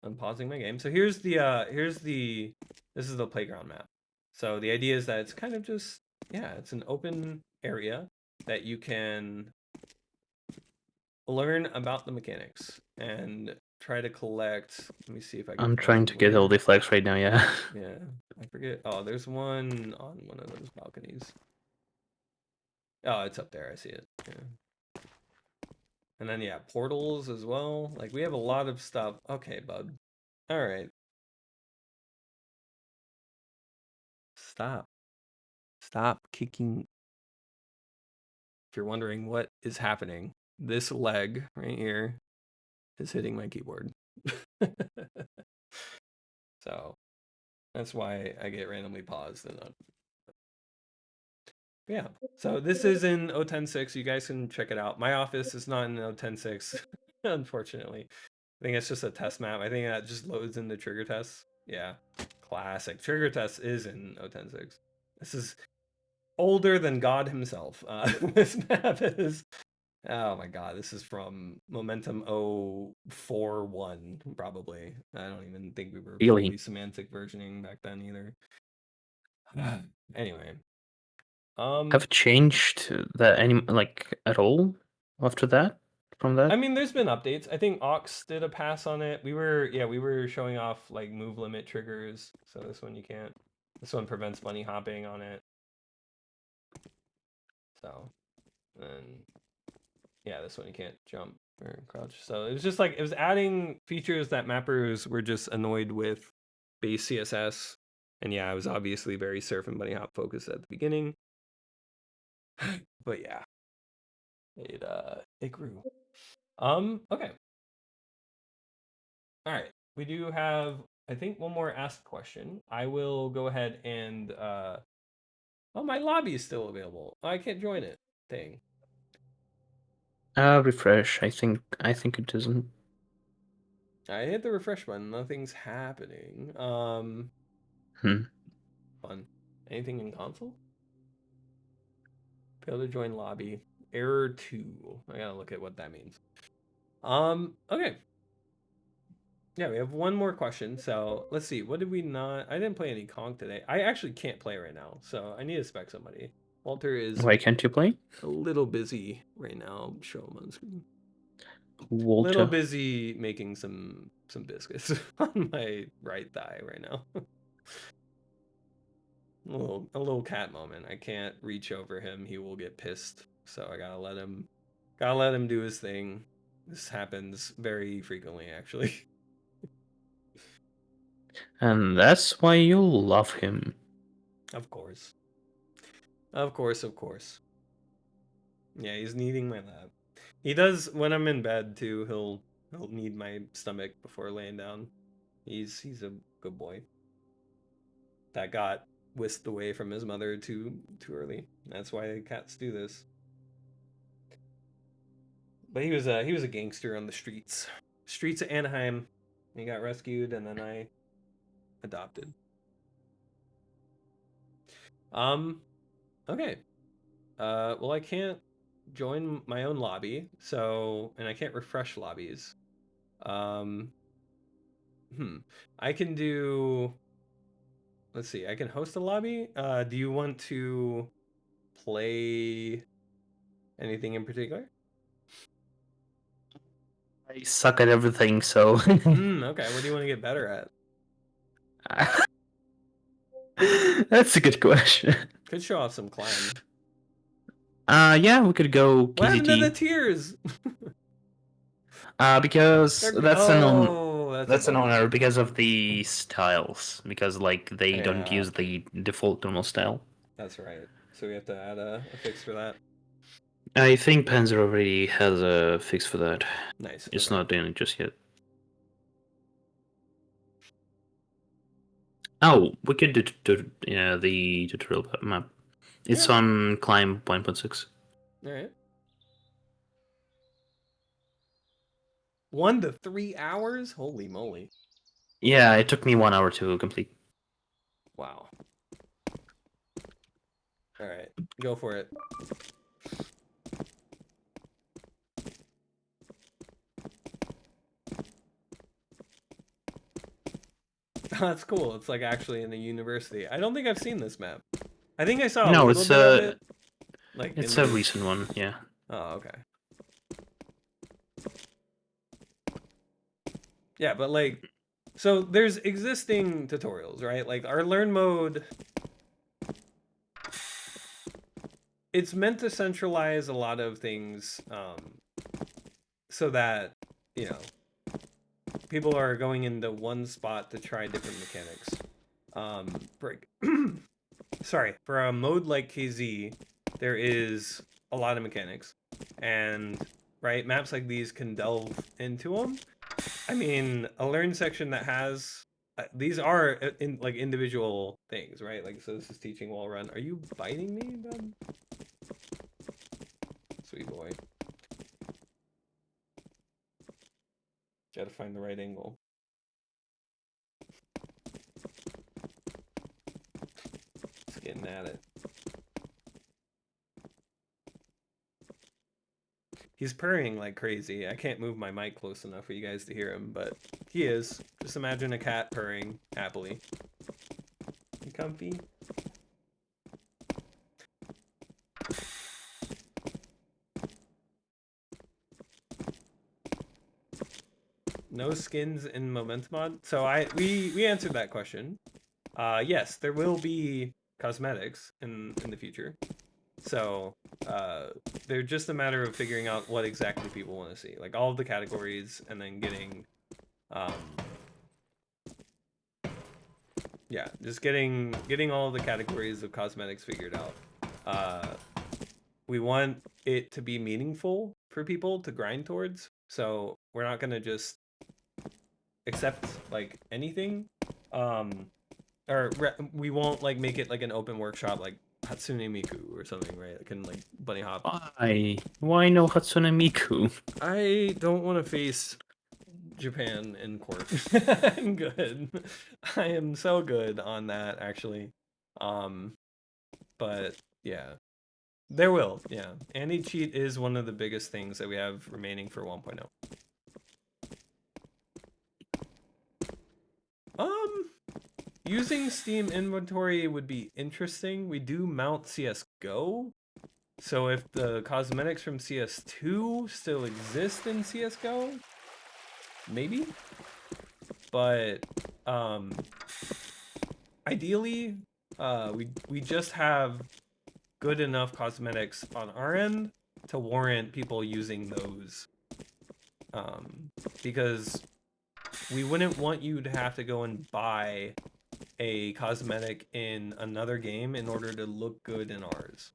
I'm pausing my game. So here's the this is the playground map. So the idea is that it's kind of just, yeah, it's an open area that you can learn about the mechanics and try to collect. Let me see if I can I'm find trying to get all the flags right now, yeah. Yeah, I forget. Oh, there's one on one of those balconies. Oh, it's up there. I see it. Yeah. And then yeah, portals as well. Like we have a lot of stuff. Okay, bud. All right. Stop. Stop kicking. If you're wondering what is happening, this leg right here is hitting my keyboard. So that's why I get randomly paused and yeah. So this is in 0.10.6. You guys can check it out. My office is not in 0.10.6, unfortunately. I think it's just a test map. I think that just loads in the trigger tests. Yeah. Classic. Trigger test is in 0.10.6. This is older than God himself. This map is, oh my God, this is from Momentum 0.4.1, probably. I don't even think we were Really? fully semantic versioning back then either. Anyway. Have changed that any like at all after that? From that? I mean, there's been updates. I think Ox did a pass on it. We were showing off like move limit triggers. So this one you can't. This one prevents bunny hopping on it. So, and yeah, this one you can't jump or crouch. So it was just like it was adding features that mappers were just annoyed with base CSS. And yeah, I was obviously very surf and bunny hop focused at the beginning. But yeah, it grew. Okay. All right. We do have, I think, one more asked question. I will go ahead and oh, my lobby is still available. I can't join it. Dang. Refresh. I think it isn't. I hit the refresh button. Nothing's happening. Fun. Anything in console? Fail to join lobby. Error 2. I gotta look at what that means. Okay. Yeah, we have one more question. So let's see. What did we not? I didn't play any Kong today. I actually can't play right now, so I need to spec somebody. Walter is Why can't you play? a little busy right now. Show him on screen. Walter. Little busy making some biscuits on my right thigh right now. a little cat moment. I can't reach over him. He will get pissed. So I gotta let him do his thing. This happens very frequently, actually. And that's why you love him. Of course. Of course. Yeah, he's needing my love. He does when I'm in bed too. He'll need my stomach before laying down. He's a good boy. That got whisked away from his mother too early. That's why cats do this. But he was a gangster on the streets of Anaheim. He got rescued, and then I adopted. Okay. Well, I can't join my own lobby, so, and I can't refresh lobbies. I can do. Let's see. I can host a lobby. Do you want to play anything in particular? I suck at everything, so. Okay. What do you want to get better at? That's a good question. Could show off some climb. Yeah, we could go What happened to the KZT. tiers? Because that's an bummer. honor because of the styles. Because like they don't Yeah. use the default normal style. That's right. So we have to add a fix for that. I think Panzer already has a fix for that. Nice. It's Okay. not doing it just yet. Oh, we could do the tutorial map. It's on Climb 1.6. All right. 1 to 3 hours? Holy moly. Yeah, it took me 1 hour to complete. Wow. All right. Go for it. That's cool. It's like actually in a university. I don't think I've seen this map. I think I saw a little bit of it. Like it's a recent one, yeah. Oh, okay. Yeah, but like, so there's existing tutorials, right? Like our learn mode, it's meant to centralize a lot of things, so that, you know, people are going into one spot to try different mechanics. For a mode like KZ, there is a lot of mechanics, and right, maps like these can delve into them. I mean, a learn section that has these are like individual things, right? Like, so this is teaching wall run. Are you biting me, bud? Sweet boy. Gotta find the right angle. Just getting at it. He's purring like crazy. I can't move my mic close enough for you guys to hear him, but he is. Just imagine a cat purring happily. You comfy? No skins in Momentum mod? So we answered that question. Yes, there will be cosmetics in the future. So they're just a matter of figuring out what exactly people want to see, like all of the categories, and then getting, yeah, just getting all of the categories of cosmetics figured out. We want it to be meaningful for people to grind towards, so we're not gonna just accept like anything, or we won't like make it like an open workshop like Hatsune Miku or something, right? It can like bunny hop. Why no Hatsune Miku? I don't want to face Japan in court. I'm good. I am so good on that, actually. But yeah, there will. Yeah, anti-cheat is one of the biggest things that we have remaining for 1.0. Using Steam inventory would be interesting. We do mount CSGO. So if the cosmetics from CS2 still exist in CSGO, maybe. But ideally, we just have good enough cosmetics on our end to warrant people using those. Because we wouldn't want you to have to go and buy a cosmetic in another game in order to look good in ours.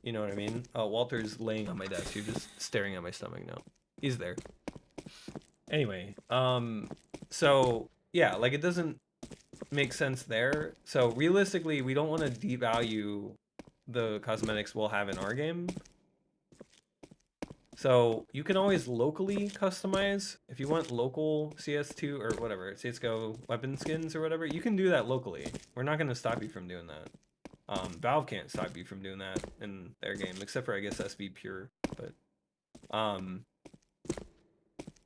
You know what I mean? Walter's laying on my desk. You're just staring at my stomach now. He's there. Anyway, so yeah, like it doesn't make sense there. So realistically, we don't want to devalue the cosmetics we'll have in our game. So you can always locally customize if you want local CS2 or whatever, CSGO weapon skins or whatever. You can do that locally. We're not going to stop you from doing that. Valve can't stop you from doing that in their game, except for I guess SV Pure. But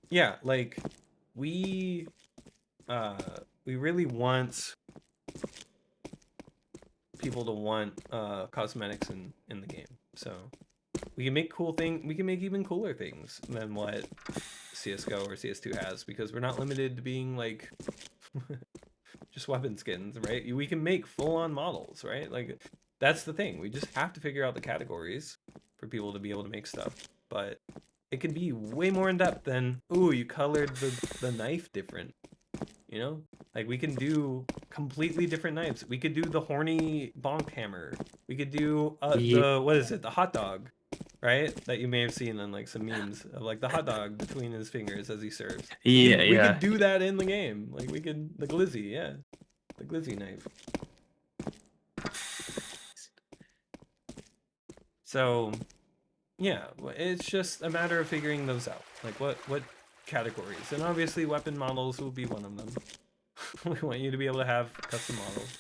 yeah, like we really want people to want cosmetics in the game. So we can make we can make even cooler things than what CSGO or CS2 has, because we're not limited to being like just weapon skins, right? We can make full-on models, right? Like that's the thing. We just have to figure out the categories for people to be able to make stuff. But it could be way more in depth than, ooh, you colored the knife different. You know, like we can do completely different knives. We could do the horny bonk hammer. We could do the what is it, the hot dog, right? That you may have seen in like some memes of like the hot dog between his fingers as he serves. We could do that in the game. Like we could the glizzy, yeah, the glizzy knife. So, yeah, it's just a matter of figuring those out. Like what categories, and obviously weapon models will be one of them. We want you to be able to have custom models,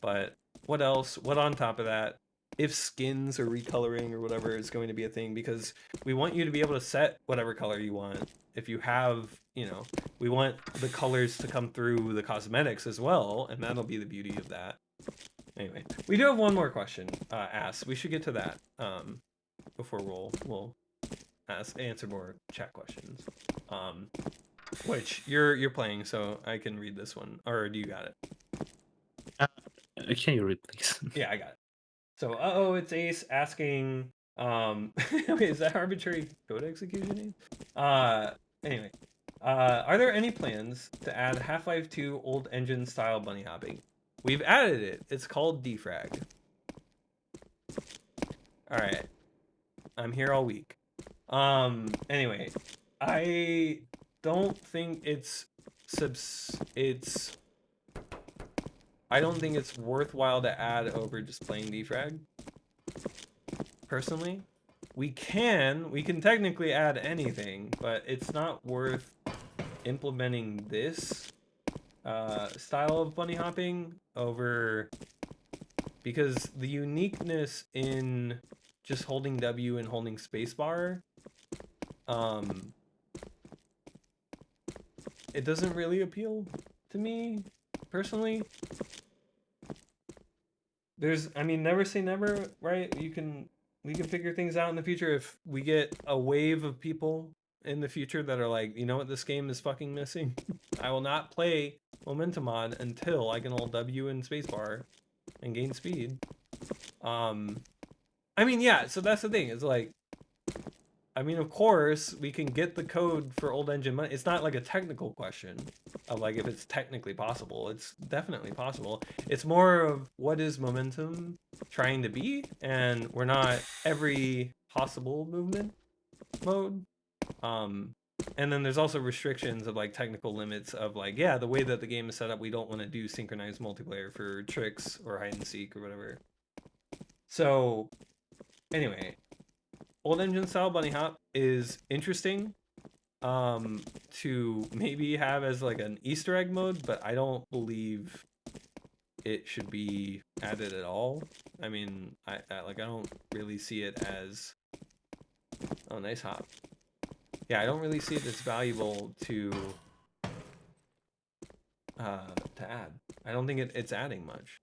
but what else? What on top of that? If skins or recoloring or whatever is going to be a thing, because we want you to be able to set whatever color you want. If you have, you know, we want the colors to come through the cosmetics as well, and that'll be the beauty of that. Anyway, we do have one more question asked. We should get to that before we'll answer more chat questions. Which you're playing, so I can read this one, or do you got it? Can you read, please? Yeah, I got it. So, it's Ace asking, wait, is that arbitrary code execution? Anyway, are there any plans to add Half-Life 2 old engine style bunny hopping? We've added it. It's called defrag. All right, I'm here all week. Anyway, I don't think I don't think it's worthwhile to add over just playing defrag. Personally, we can technically add anything, but it's not worth implementing this style of bunny hopping over, because the uniqueness in just holding W and holding spacebar, it doesn't really appeal to me personally. I mean, never say never, right? We can figure things out in the future. If we get a wave of people in the future that are like, you know what, this game is fucking missing, I will not play Momentum Mod until I can hold W and spacebar and gain speed. I mean, yeah, so that's the thing. It's like, I mean, of course, we can get the code for old engine money. It's not like a technical question of like if it's technically possible. It's definitely possible. It's more of what is Momentum trying to be, and we're not every possible movement mode. And then there's also restrictions of like technical limits of like, yeah, the way that the game is set up, we don't want to do synchronized multiplayer for tricks or hide and seek or whatever. So anyway, old engine style bunny hop is interesting to maybe have as like an Easter egg mode, but I don't believe it should be added at all. I mean, I don't really see it as, oh, nice hop. Yeah, I don't really see it as valuable to add. I don't think it's adding much.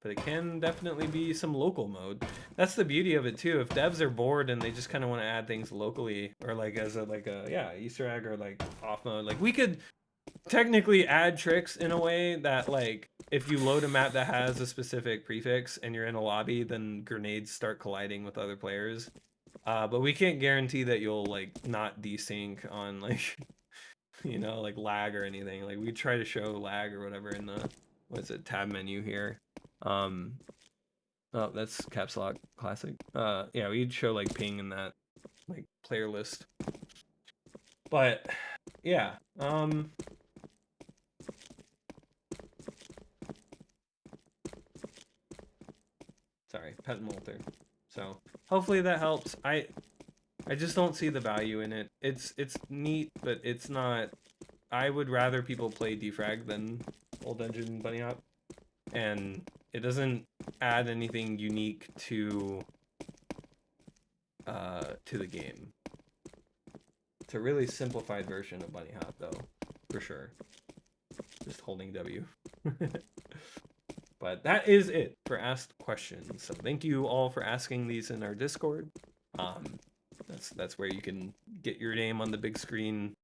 But it can definitely be some local mode. That's the beauty of it too. If devs are bored and they just kind of want to add things locally, or like as a Easter egg or like off mode, like we could technically add tricks in a way that like if you load a map that has a specific prefix and you're in a lobby, then grenades start colliding with other players. But we can't guarantee that you'll like not desync on like you know, like lag or anything. Like we try to show lag or whatever in the tab menu here. Oh, that's Caps Lock Classic. Yeah, we'd show like ping in that like player list. But yeah, sorry, Pet Molter. So hopefully that helps. I just don't see the value in it. It's neat, but it's not. I would rather people play Defrag than Old Engine Bunny Hop, and it doesn't add anything unique to the game. It's a really simplified version of Bunny Hop, though, for sure. Just holding W. But that is it for asked questions. So thank you all for asking these in our Discord. That's where you can get your name on the big screen,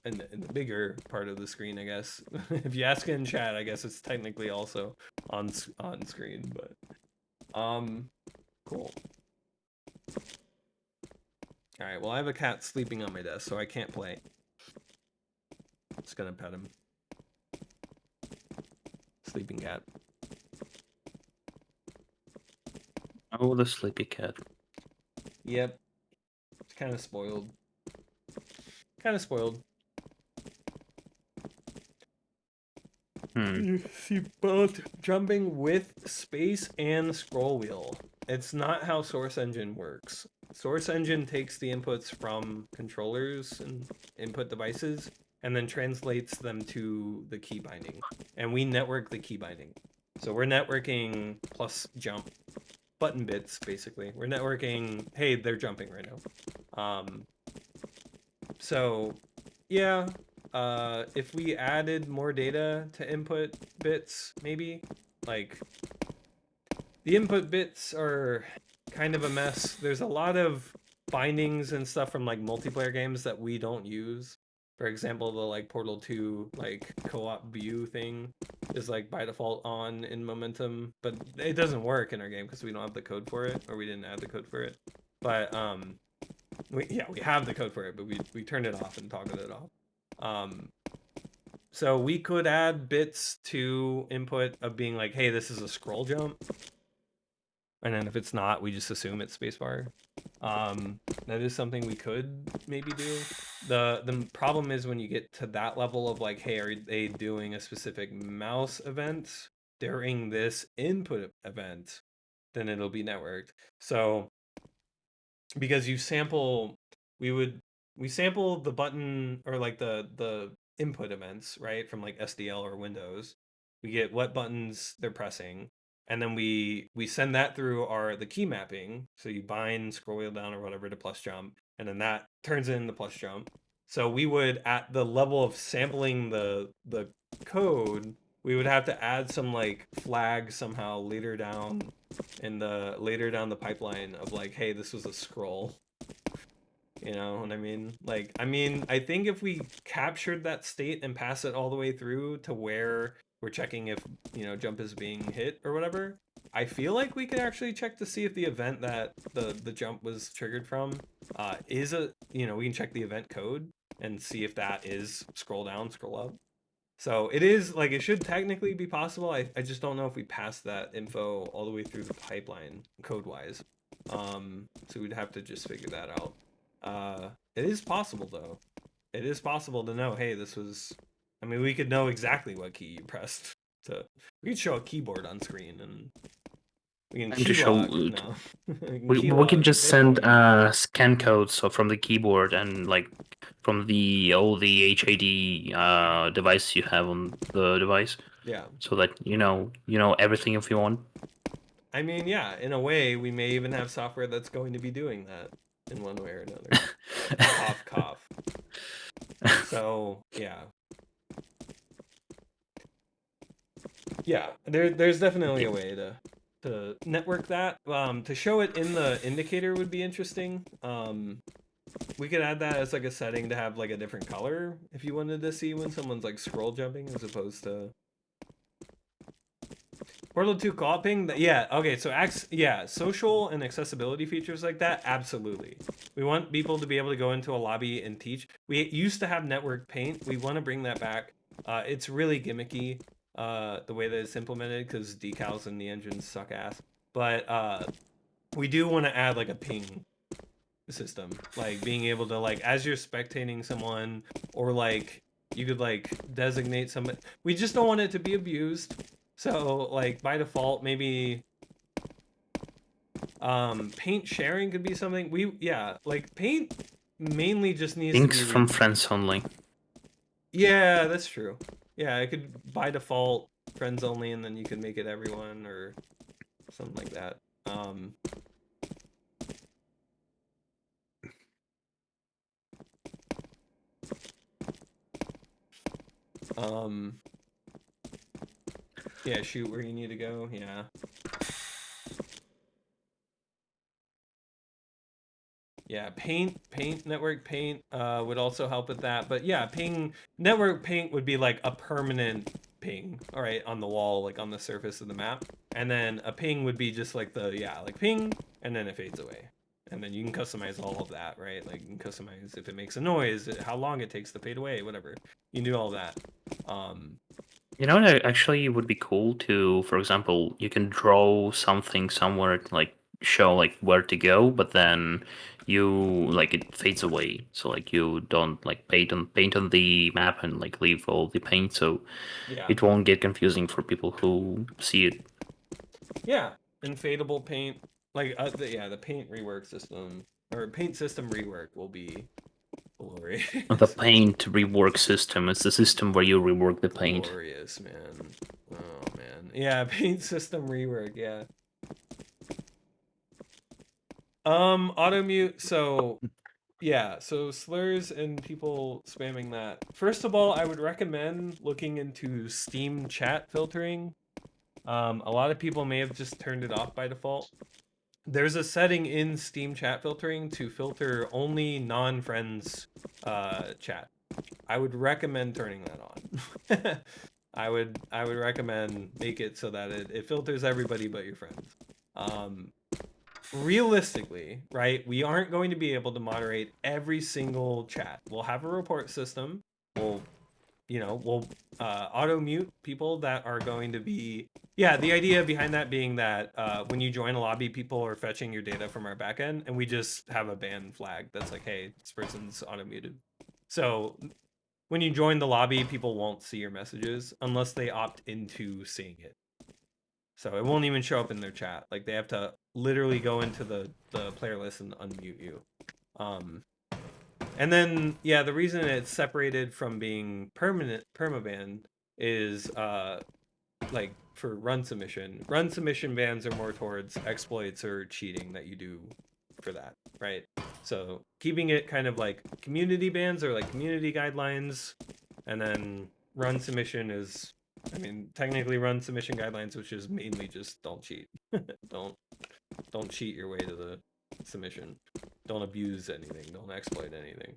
in the bigger part of the screen, I guess. If you ask it in chat, I guess it's technically also on screen. But cool. All right. Well, I have a cat sleeping on my desk, so I can't play. Just gonna pet him. Sleeping cat. Oh, the sleepy cat. Yep. It's kind of spoiled. Kind of spoiled. You see both jumping with space and scroll wheel. It's not how Source Engine works. Source Engine takes the inputs from controllers and input devices and then translates them to the key binding. And we network the key binding. So we're networking plus jump button bits, basically. We're networking, hey, they're jumping right now. So yeah, if we added more data to input bits, maybe, like, the input bits are kind of a mess. There's a lot of bindings and stuff from like multiplayer games that we don't use. For example, the like Portal 2 like co-op view thing is like by default on in Momentum, but it doesn't work in our game because we don't have the code for it, or we didn't add the code for it. But we have the code for it, but we turned it off and toggled it off. So we could add bits to input of being like, hey, this is a scroll jump. And then if it's not, we just assume it's spacebar. That is something we could maybe do. The problem is when you get to that level of like, hey, are they doing a specific mouse event during this input event, then it'll be networked. So because you sample, we sample the button or like the input events, right, from like SDL or Windows. We get what buttons they're pressing, and then we send that through the key mapping. So you bind scroll wheel down or whatever to plus jump, and then that turns in the plus jump. So we would, at the level of sampling the code, we would have to add some like flag somehow later down the pipeline of like, hey, this was a scroll. You know what I mean? Like, I think if we captured that state and pass it all the way through to where we're checking if, you know, jump is being hit or whatever, I feel like we could actually check to see if the event that the jump was triggered from is a, you know, we can check the event code and see if that is scroll down, scroll up. So it is, like, it should technically be possible. I just don't know if we pass that info all the way through the pipeline code-wise. So we'd have to just figure that out. It is possible, though. It is possible to know, hey, this was... I mean, we could know exactly what key you pressed. We could show a keyboard on screen, and we can we can just send scan codes so from the keyboard and like from the HID device you have on the device. Yeah. So that you know everything if you want. I mean, yeah, in a way, we may even have software that's going to be doing that in one way or another. Cough, cough. So, yeah. Yeah, there's definitely a way to network that. To show it in the indicator would be interesting. We could add that as like a setting to have like a different color if you wanted to see when someone's like scroll jumping as opposed to Portal 2 co-oping. Yeah, okay, so social and accessibility features like that, absolutely. We want people to be able to go into a lobby and teach. We used to have network paint. We want to bring that back. It's really gimmicky, the way that it's implemented, because decals in the engine suck ass. but we do want to add like a ping system, like being able to, like, as you're spectating someone, or like you could like designate somebody. We just don't want it to be abused. So like by default, maybe paint sharing could be something. Like paint mainly just needs Links to be from friends only. Yeah, that's true. Yeah, it could by default friends only, and then you can make it everyone or something like that. Yeah, shoot where you need to go. Yeah. Yeah, network paint would also help with that. But yeah, network paint would be like a permanent ping, all right, on the wall, like on the surface of the map. And then a ping would be just like like ping, and then it fades away. And then you can customize all of that, right? Like you can customize if it makes a noise, how long it takes to fade away, whatever. You can do all that. You know what actually would be cool to, for example, you can draw something somewhere to like show like where to go, but then you like it fades away. So like you don't like paint on the map and like leave all the paint, so Yeah. it won't get confusing for people who see it. Yeah, inflatable paint, like the paint rework system or paint system rework will be glorious. The paint rework system is the system where you rework the paint. Glorious, man. Oh man, yeah, paint system rework, yeah. Auto mute. So yeah, so slurs and people spamming that. First of all, I would recommend looking into Steam chat filtering. A lot of people may have just turned it off by default. There's a setting in Steam chat filtering to filter only non-friends chat. I would recommend turning that on. I would recommend make it so that it filters everybody but your friends. Realistically, right, we aren't going to be able to moderate every single chat. We'll have a report system. We'll auto mute people that are going to be. Yeah, the idea behind that being that when you join a lobby, people are fetching your data from our backend, and we just have a ban flag that's like, hey, this person's auto muted. So when you join the lobby, people won't see your messages unless they opt into seeing it. So it won't even show up in their chat. Like they have to literally go into the player list and unmute you. And then yeah, the reason it's separated from being permaban is like for run submission. Run submission bans are more towards exploits or cheating that you do for that, right? So keeping it kind of like community bans or like community guidelines, and then run submission is, I mean, technically run submission guidelines, which is mainly just don't cheat. don't cheat your way to the submission. Don't abuse anything. Don't exploit anything.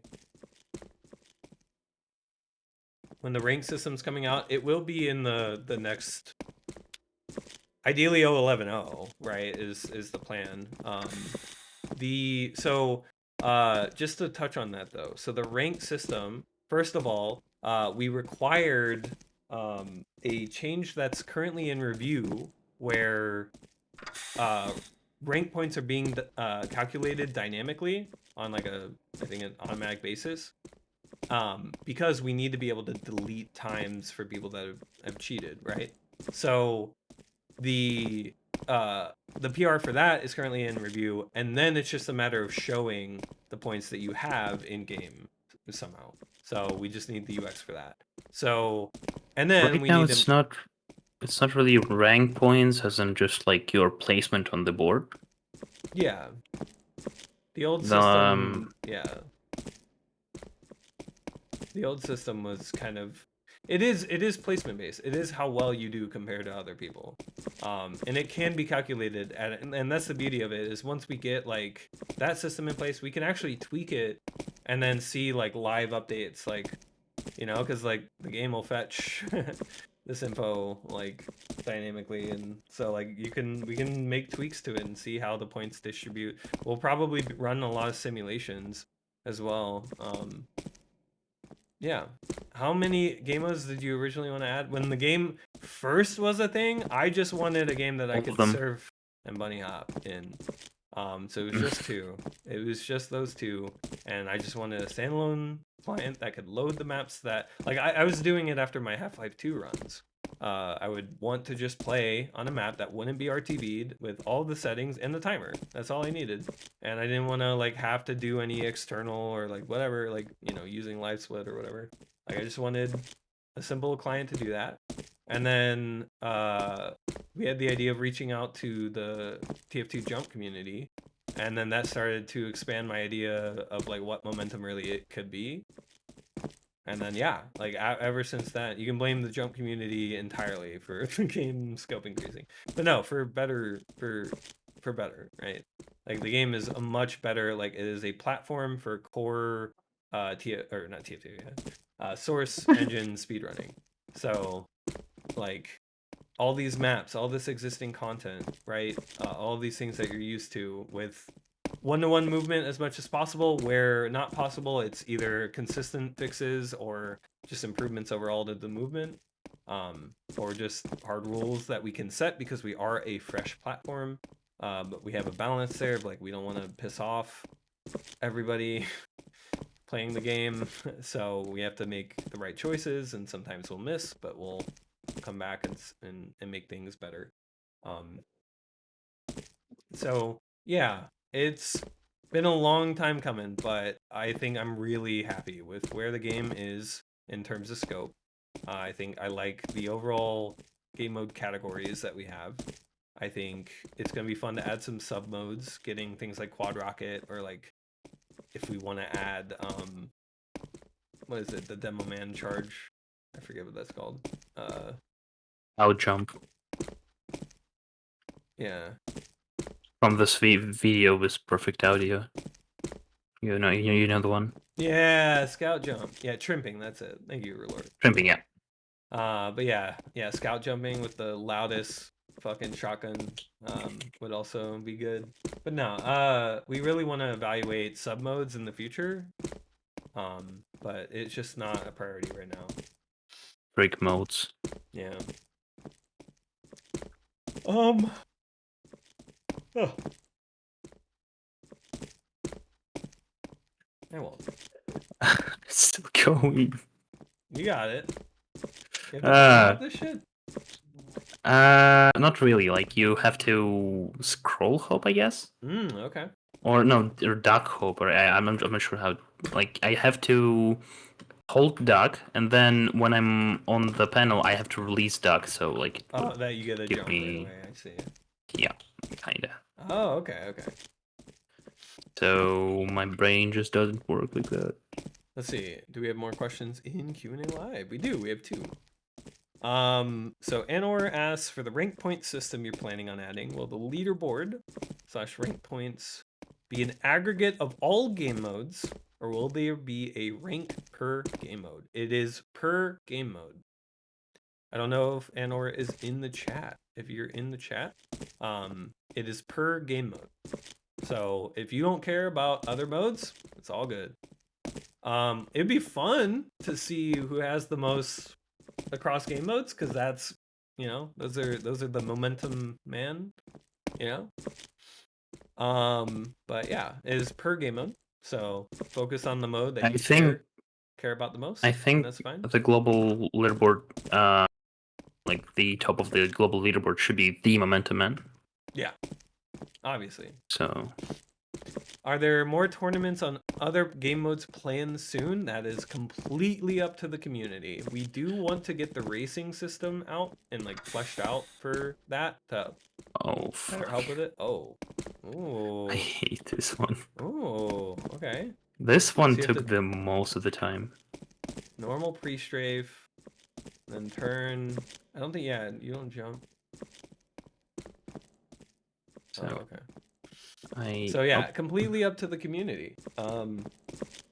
When the rank system's coming out, it will be in the next, ideally 0.11.0, right? Is the plan. Just to touch on that though. So the rank system, first of all, we required a change that's currently in review where rank points are being calculated dynamically on like I think an automatic basis, because we need to be able to delete times for people that have cheated, right? So the PR for that is currently in review, and then it's just a matter of showing the points that you have in game somehow. So we just need the UX for that. So, and then right we now need it's not really rank points, as in just like your placement on the board. Yeah. The old system, yeah. The old system was kind of, it is placement based. It is how well you do compared to other people, and it can be calculated and that's the beauty of it, is once we get like that system in place, we can actually tweak it and then see like live updates, like, you know, because like the game will fetch this info like dynamically, and so like we can make tweaks to it and see how the points distribute. We'll probably run a lot of simulations as well. Yeah. How many game modes did you originally want to add? When the game first was a thing, I just wanted a game that I could serve and Bunny Hop in. So it was just two. It was just those two, and I just wanted a standalone client that could load the maps that, like, I was doing it after my Half-Life 2 runs. I would want to just play on a map that wouldn't be RTB'd with all the settings and the timer. That's all I needed. And I didn't want to like have to do any external or like whatever, like, you know, using LiveSplit or whatever. Like I just wanted a simple client to do that. And then we had the idea of reaching out to the TF2 Jump community. And then that started to expand my idea of like what Momentum really it could be. And then yeah, like ever since that, you can blame the Jump community entirely for the game scope increasing. But no, for better, right? Like the game is a much better, like it is a platform for core not TF2, yeah. Source engine speedrunning. So like all these maps, all this existing content, right? All these things that you're used to with one-to-one movement as much as possible. Where not possible, it's either consistent fixes or just improvements overall to the movement, or just hard rules that we can set because we are a fresh platform. But we have a balance there. Like we don't want to piss off everybody playing the game, so we have to make the right choices, and sometimes we'll miss, but we'll come back and make things better. So yeah, it's been a long time coming, but I think I'm really happy with where the game is in terms of scope. I think I like the overall game mode categories that we have. I think it's gonna be fun to add some sub modes, getting things like Quad Rocket, or like if we want to add what is it, the Demo Man charge? I forget what that's called. I'll jump Yeah. from this video with perfect audio. You know the one. Yeah, Scout Jump. Yeah, Trimping, that's it. Thank you, Lord. Trimping, yeah. But yeah, Scout Jumping with the loudest fucking shotgun would also be good. But no, we really want to evaluate sub modes in the future. But it's just not a priority right now. Break modes. Yeah. Oh. I won't. It's still going. You got it. You have to this shit? Not really. Like you have to scroll hop, I guess. Okay. Or no, or duck hop, or I'm not sure how. Like I have to hold duck, and then when I'm on the panel, I have to release duck. So like. Oh, that you get a jump right away. I see. Yeah, kinda. Oh, okay. So my brain just doesn't work like that. Let's see. Do we have more questions in Q&A Live? We do. We have 2. So Anor asks, for the rank point system you're planning on adding, will the leaderboard / rank points be an aggregate of all game modes, or will there be a rank per game mode? It is per game mode. I don't know if Anor is in the chat. If you're in the chat, it is per game mode. So if you don't care about other modes, it's all good. It'd be fun to see who has the most across game modes, because that's, you know, those are the momentum man, you know. But yeah, it is per game mode, so focus on the mode that you care about the most. I think that's fine. The global leaderboard, like the top of the global leaderboard, should be the momentum man. Yeah, obviously. So are there more tournaments on other game modes planned soon? That is completely up to the community. We do want to get the racing system out and like fleshed out for that to better help with it. Oh. I hate this one. Oh, okay. This one took the most of the time. Normal pre-strafe, then turn. I don't think, yeah, you don't jump. So, okay. So yeah, completely up to the community.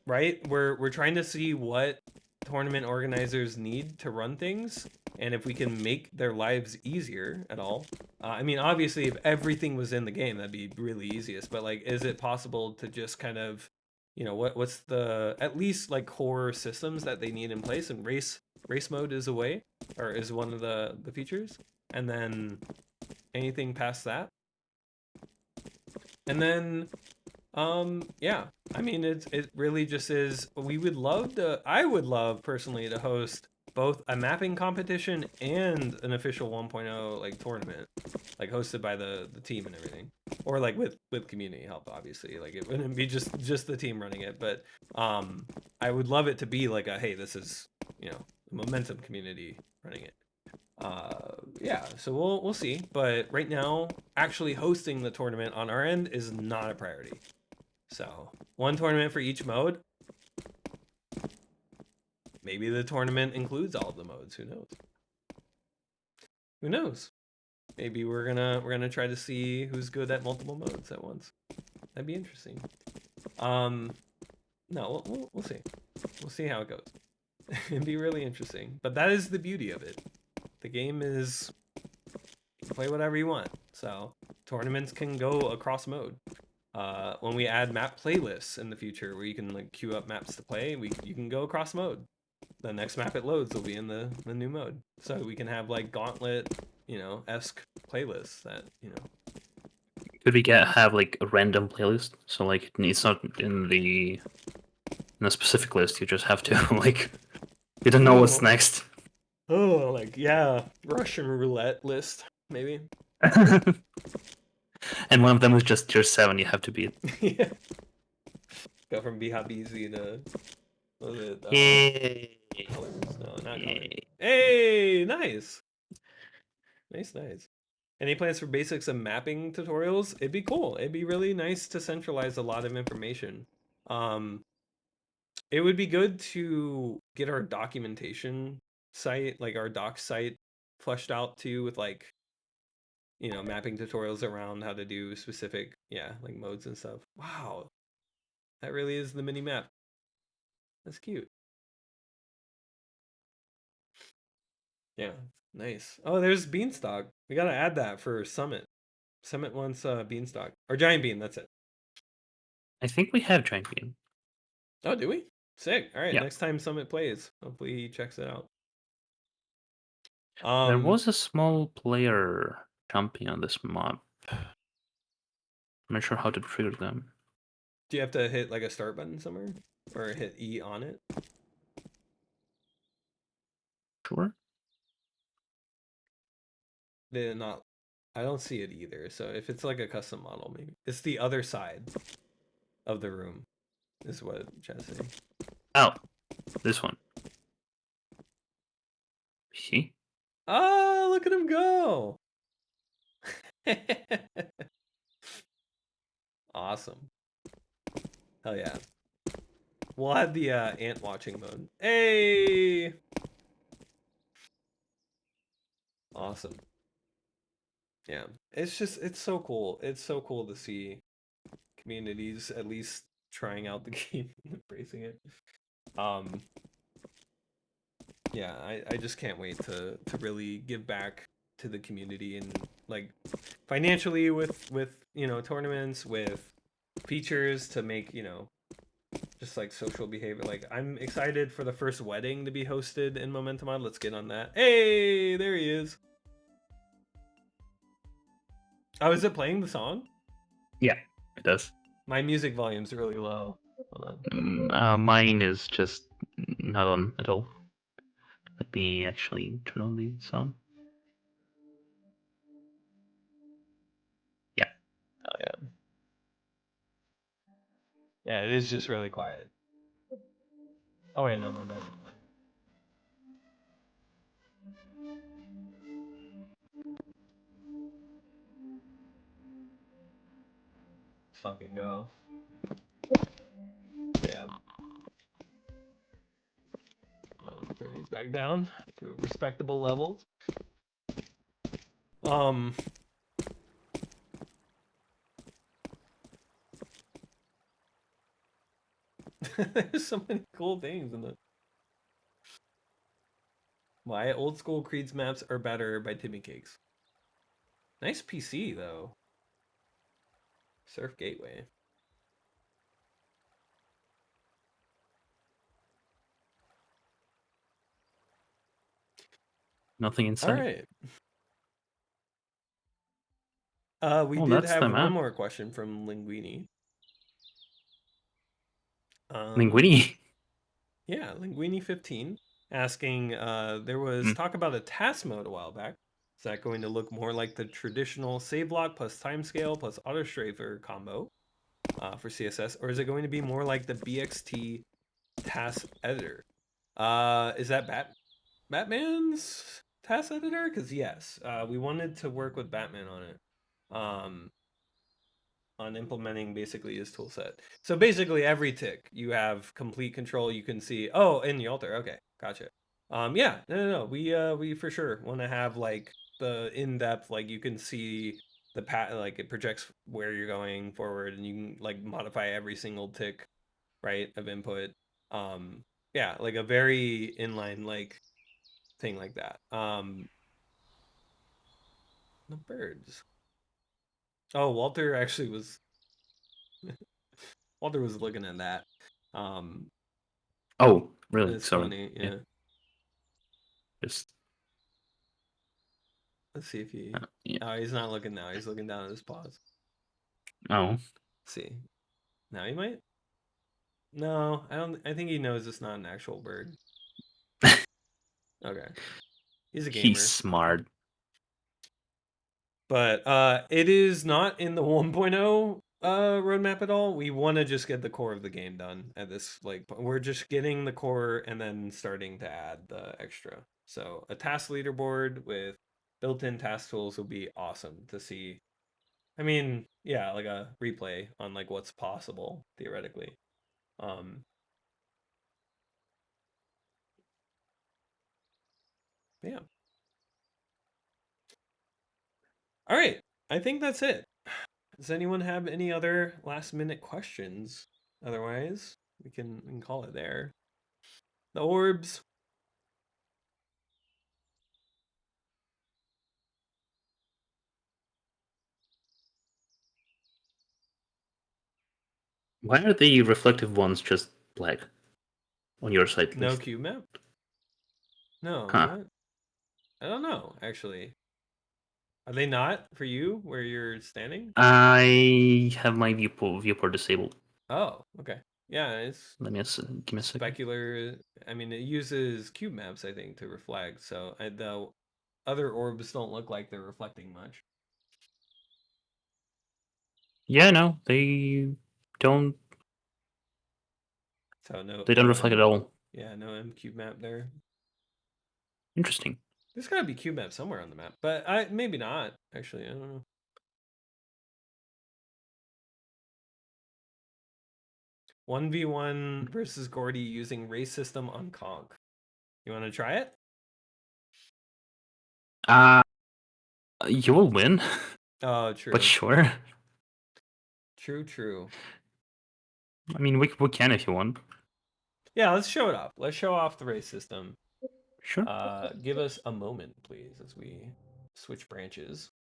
Right? We're trying to see what tournament organizers need to run things, and if we can make their lives easier at all. I mean, obviously, if everything was in the game, that'd be really easiest. But like, is it possible to just kind of, you know, what's the at least like core systems that they need in place? And race mode is a way, or is one of the features, and then anything past that, And then yeah, I mean it really just is. I would love personally to host both a mapping competition and an official 1.0 like tournament, like hosted by the team and everything, or like with community help. Obviously, like it wouldn't be just the team running it, but I would love it to be like a, hey, this is, you know, the Momentum community running it. Yeah, so we'll see, but right now actually hosting the tournament on our end is not a priority. So one tournament for each mode. Maybe the tournament includes all of the modes. Who knows? Who knows? Maybe we're gonna try to see who's good at multiple modes at once. That'd be interesting. No, we'll see. We'll see how it goes. It'd be really interesting. But that is the beauty of it. The game is, you can play whatever you want. So tournaments can go across mode. When we add map playlists in the future, where you can like queue up maps to play, you can go across mode. The next map it loads will be in the new mode, so we can have like Gauntlet, you know, esque playlists that, you know. Could we have like a random playlist? So like it's not in a specific list. You just have to like you don't know what's next. Oh, like, yeah, Russian roulette list maybe. And one of them is just tier 7. You have to beat. Yeah. Go from Bihabizi to, what was it? Yay! Colors. No, not colors. Yay. Hey, nice. Nice. Any plans for basics of mapping tutorials? It'd be cool. It'd be really nice to centralize a lot of information. It would be good to get our documentation site, like our doc site, fleshed out too, with like, you know, mapping tutorials around how to do specific, yeah, like modes and stuff. Wow, that really is the mini map. That's cute. Yeah, nice. Oh, there's Beanstalk. We gotta add that for Summit. Summit wants Beanstalk or Giant Bean. That's it. I think we have Giant Bean. Oh, do we? Sick. All right, Yeah. next time Summit plays, hopefully he checks it out. There was a small player jumping on this map. I'm not sure how to trigger them. Do you have to hit like a start button somewhere or hit E on it? Sure. They're not. I don't see it either. So if it's like a custom model, maybe it's the other side of the room, is what chat's saying. Oh, this one. See? Oh, look at him go! Awesome. Hell yeah. We'll add the ant watching mode. Hey! Awesome. Yeah, it's so cool. It's so cool to see communities at least trying out the game and embracing it. Yeah, I just can't wait to really give back to the community and like financially with you know, tournaments, with features to make, you know, just like social behavior. Like I'm excited for the first wedding to be hosted in Momentum Mod. Let's get on that. Hey, there he is. Oh, is it playing the song? Yeah, it does. My music volume's really low. Hold on. Mine is just not on at all. Let me actually turn on the sound. Yeah. Oh yeah. Yeah, it is just really quiet. Oh wait, no. Fucking go. Yeah. Turn these back down to a respectable level. There's so many cool things in the. Why Old School Creed's maps are better by Timmy Cakes. Nice PC though. Surf Gateway. Nothing inside. All right. We Oh, did that's have the one map. more question from Linguini. Linguini. Yeah, Linguini15 asking, there was talk about a task mode a while back. Is that going to look more like the traditional save block plus timescale plus auto strafer combo for CSS, or is it going to be more like the BXT task editor? Is that Batman's task editor? Because yes, we wanted to work with Batman on it. On implementing basically his tool set. So basically every tick you have complete control. You can see, oh, in the altar. Okay, gotcha. Yeah, no. We for sure want to have like the in-depth, like you can see the path, like it projects where you're going forward, and you can like modify every single tick, right, of input. Yeah, like a very inline like thing like that. The birds. Oh, Walter actually was Walter was looking at that. Oh, really? It's Sorry. funny, yeah. Just Let's see if he. yeah. Oh, he's not looking now. He's looking down at his paws. Oh. Let's see. Now he might. No, I don't. I think he knows it's not an actual bird. Okay, he's a gamer. He's smart. But it is not in the 1.0 roadmap at all. We want to just get the core of the game done at this like we're just getting the core and then starting to add the extra. So a task leaderboard with built-in task tools would be awesome to see. I mean, yeah, like a replay on like what's possible theoretically. Yeah. All right. I think that's it. Does anyone have any other last minute questions? Otherwise, we can call it there. The orbs. Why are the reflective ones just black on your side? No cube map? No, Huh. what? I don't know, actually. Are they not for you where you're standing? I have my viewport disabled. Oh, okay. Yeah, it's Let me give me a second. specular. I mean, it uses cube maps, I think, to reflect. So the other orbs don't look like they're reflecting much. Yeah, no, they don't. So no, They don't no reflect at all. Yeah, no M cube map there. Interesting. There's gotta be cube map somewhere on the map, but maybe not. Actually, I don't know. 1v1 versus Gordy using race system on Conk. You want to try it? You will win. Oh, true. But sure. True. I mean, we can if you want. Yeah, let's show it off. Let's show off the race system. Sure. Give us a moment, please, as we switch branches.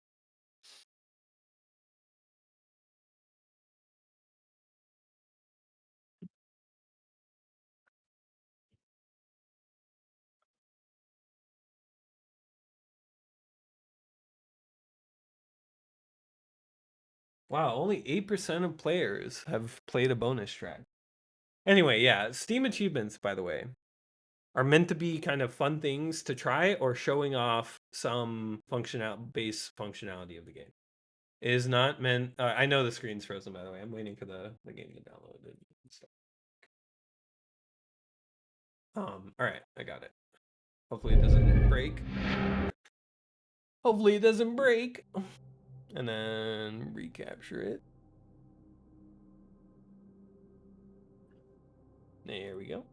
Wow, only 8% of players have played a bonus track. Anyway, yeah, Steam achievements, by the way, are meant to be kind of fun things to try or showing off some base functionality of the game. It is not meant. I know the screen's frozen, by the way. I'm waiting for the game to download it and stuff. All right, I got it. Hopefully it doesn't break. Hopefully it doesn't break. And then recapture it. There we go.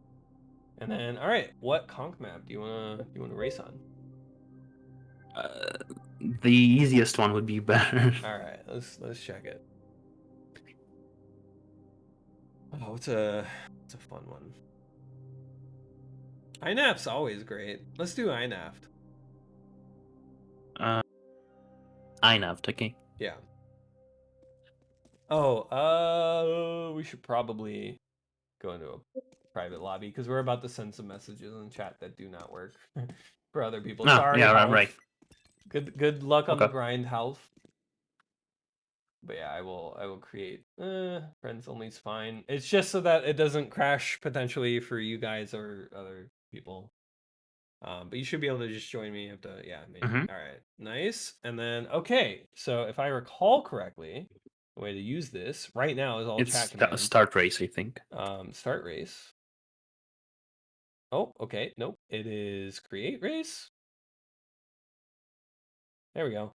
And then, all right, what conch map do you wanna race on? The easiest one would be better. All right, let's check it. Oh, it's a fun one. INAF's always great. Let's do INAFT. INAFT, okay. Yeah. Oh, we should probably go into a private lobby because we're about to send some messages in the chat that do not work for other people. Sorry, yeah, Half. right. Good luck on the Okay. grind, Half. But yeah, I will create friends only is fine. It's just so that it doesn't crash potentially for you guys or other people. But you should be able to just join me. You have to, yeah, maybe. Mhm. All right, nice. And then, okay, so if I recall correctly, the way to use this right now is all It's chat commands. start race, I think. Start race. Oh, okay, nope. It is create race. There we go.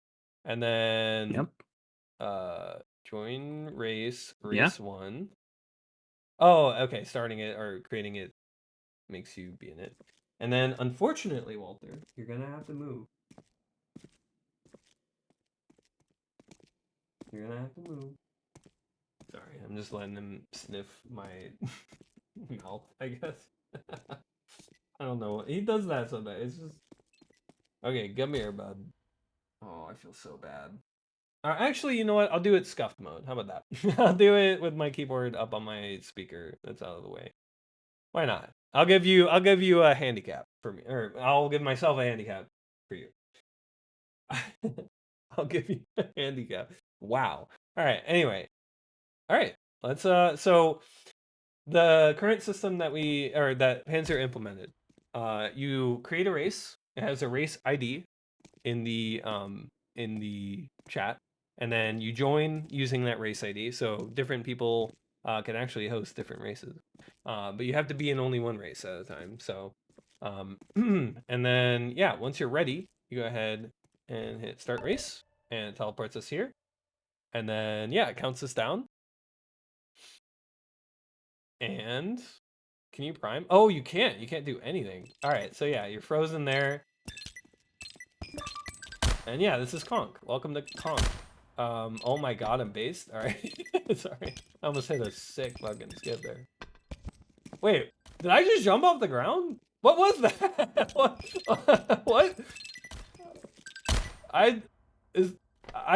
And then, join race, Yeah. race 1. Oh, okay, starting it or creating it makes you be in it. And then, unfortunately, Walter, you're gonna have to move. You're gonna have to move. Sorry, I'm just letting him sniff my mouth, I guess. I don't know. He does that sometimes. It's just... Okay, come here, bud. Oh, I feel so bad. Actually, you know what? I'll do it scuffed mode. How about that? I'll do it with my keyboard up on my speaker. That's out of the way. Why not? I'll give you a handicap for me, or I'll give myself a handicap for you. I'll give you a handicap. Wow. All right. Anyway. All right. Let's so the current system that that Panzer implemented, you create a race. It has a race ID in the chat, and then you join using that race ID. So different people can actually host different races, but you have to be in only one race at a time. So, and then yeah, once you're ready, you go ahead and hit start race, and it teleports us here, and then yeah, it counts us down. And can you prime? Oh, you can't. You can't do anything. All right, so yeah, you're frozen there. And yeah, this is Conk. Welcome to Conk. Oh my god, I'm based. All right, sorry. I almost hit a sick fucking skip there. Wait, did I just jump off the ground? What was that? What? I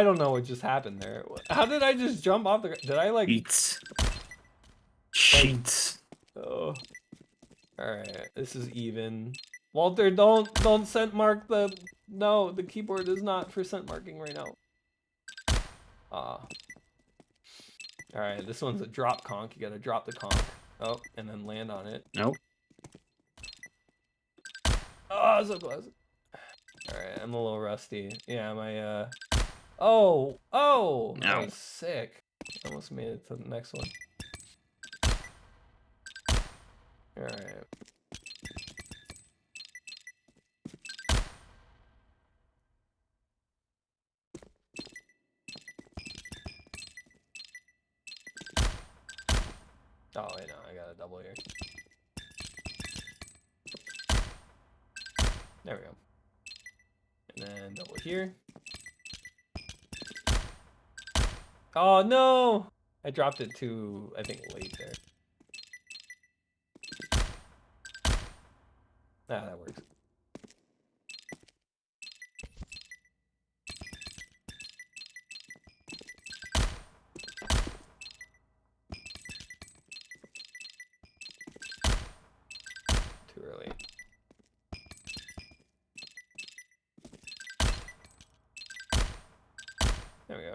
don't know what just happened there. How did I just jump off the ground? Did I like... Cheats. Oh. Alright, this is even. Walter, don't scent mark the... No, the keyboard is not for scent marking right now. Alright, this one's a drop conk. You gotta drop the conk. Oh, and then land on it. Nope. Oh, so close. Alright, I'm a little rusty. Yeah, my Oh! Oh! That was sick. Almost made it to the next one. Alright. Oh, wait, no, I got a double here. There we go. And then double here. Oh, no! I dropped it too, I think, late there. Ah, that works. Too early. There we go.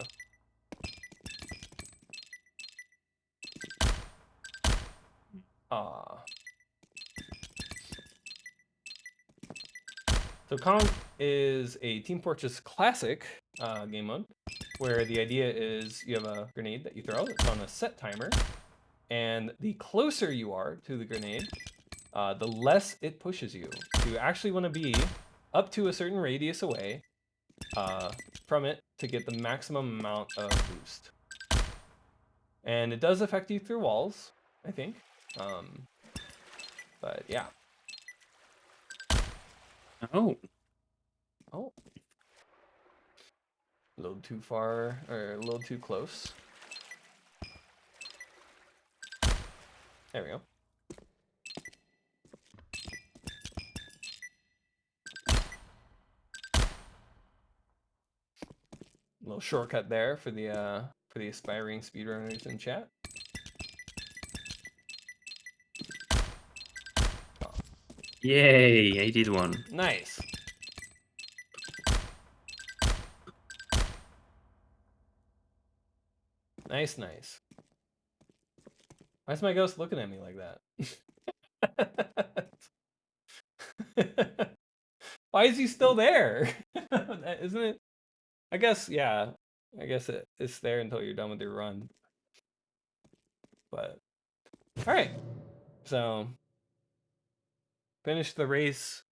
Ah. So Conk is a Team Fortress Classic game mode, where the idea is you have a grenade that you throw. It's on a set timer, and the closer you are to the grenade, the less it pushes you. So you actually want to be up to a certain radius away from it to get the maximum amount of boost. And it does affect you through walls, I think. But yeah. Oh. Oh. A little too far, or a little too close. There we go. A little shortcut there for the aspiring speedrunners in chat. Oh. Yay, I did one. Nice. Nice, nice. Why's my ghost looking at me like that? Why is he still there? Isn't it? I guess, yeah. I guess it's there until you're done with your run. But, all right. So, finished the race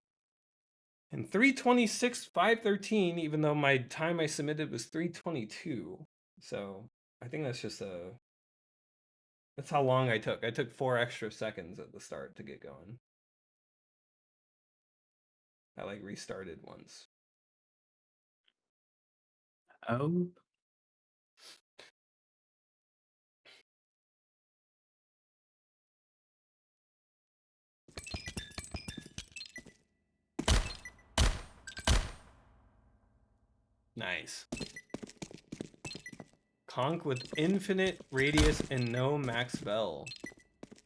in 3:26.513, even though my time I submitted was 3:22. So, I think that's just that's how long I took. I took 4 extra seconds at the start to get going. I like restarted once. Oh. Nice. Conk with infinite radius and no max bell.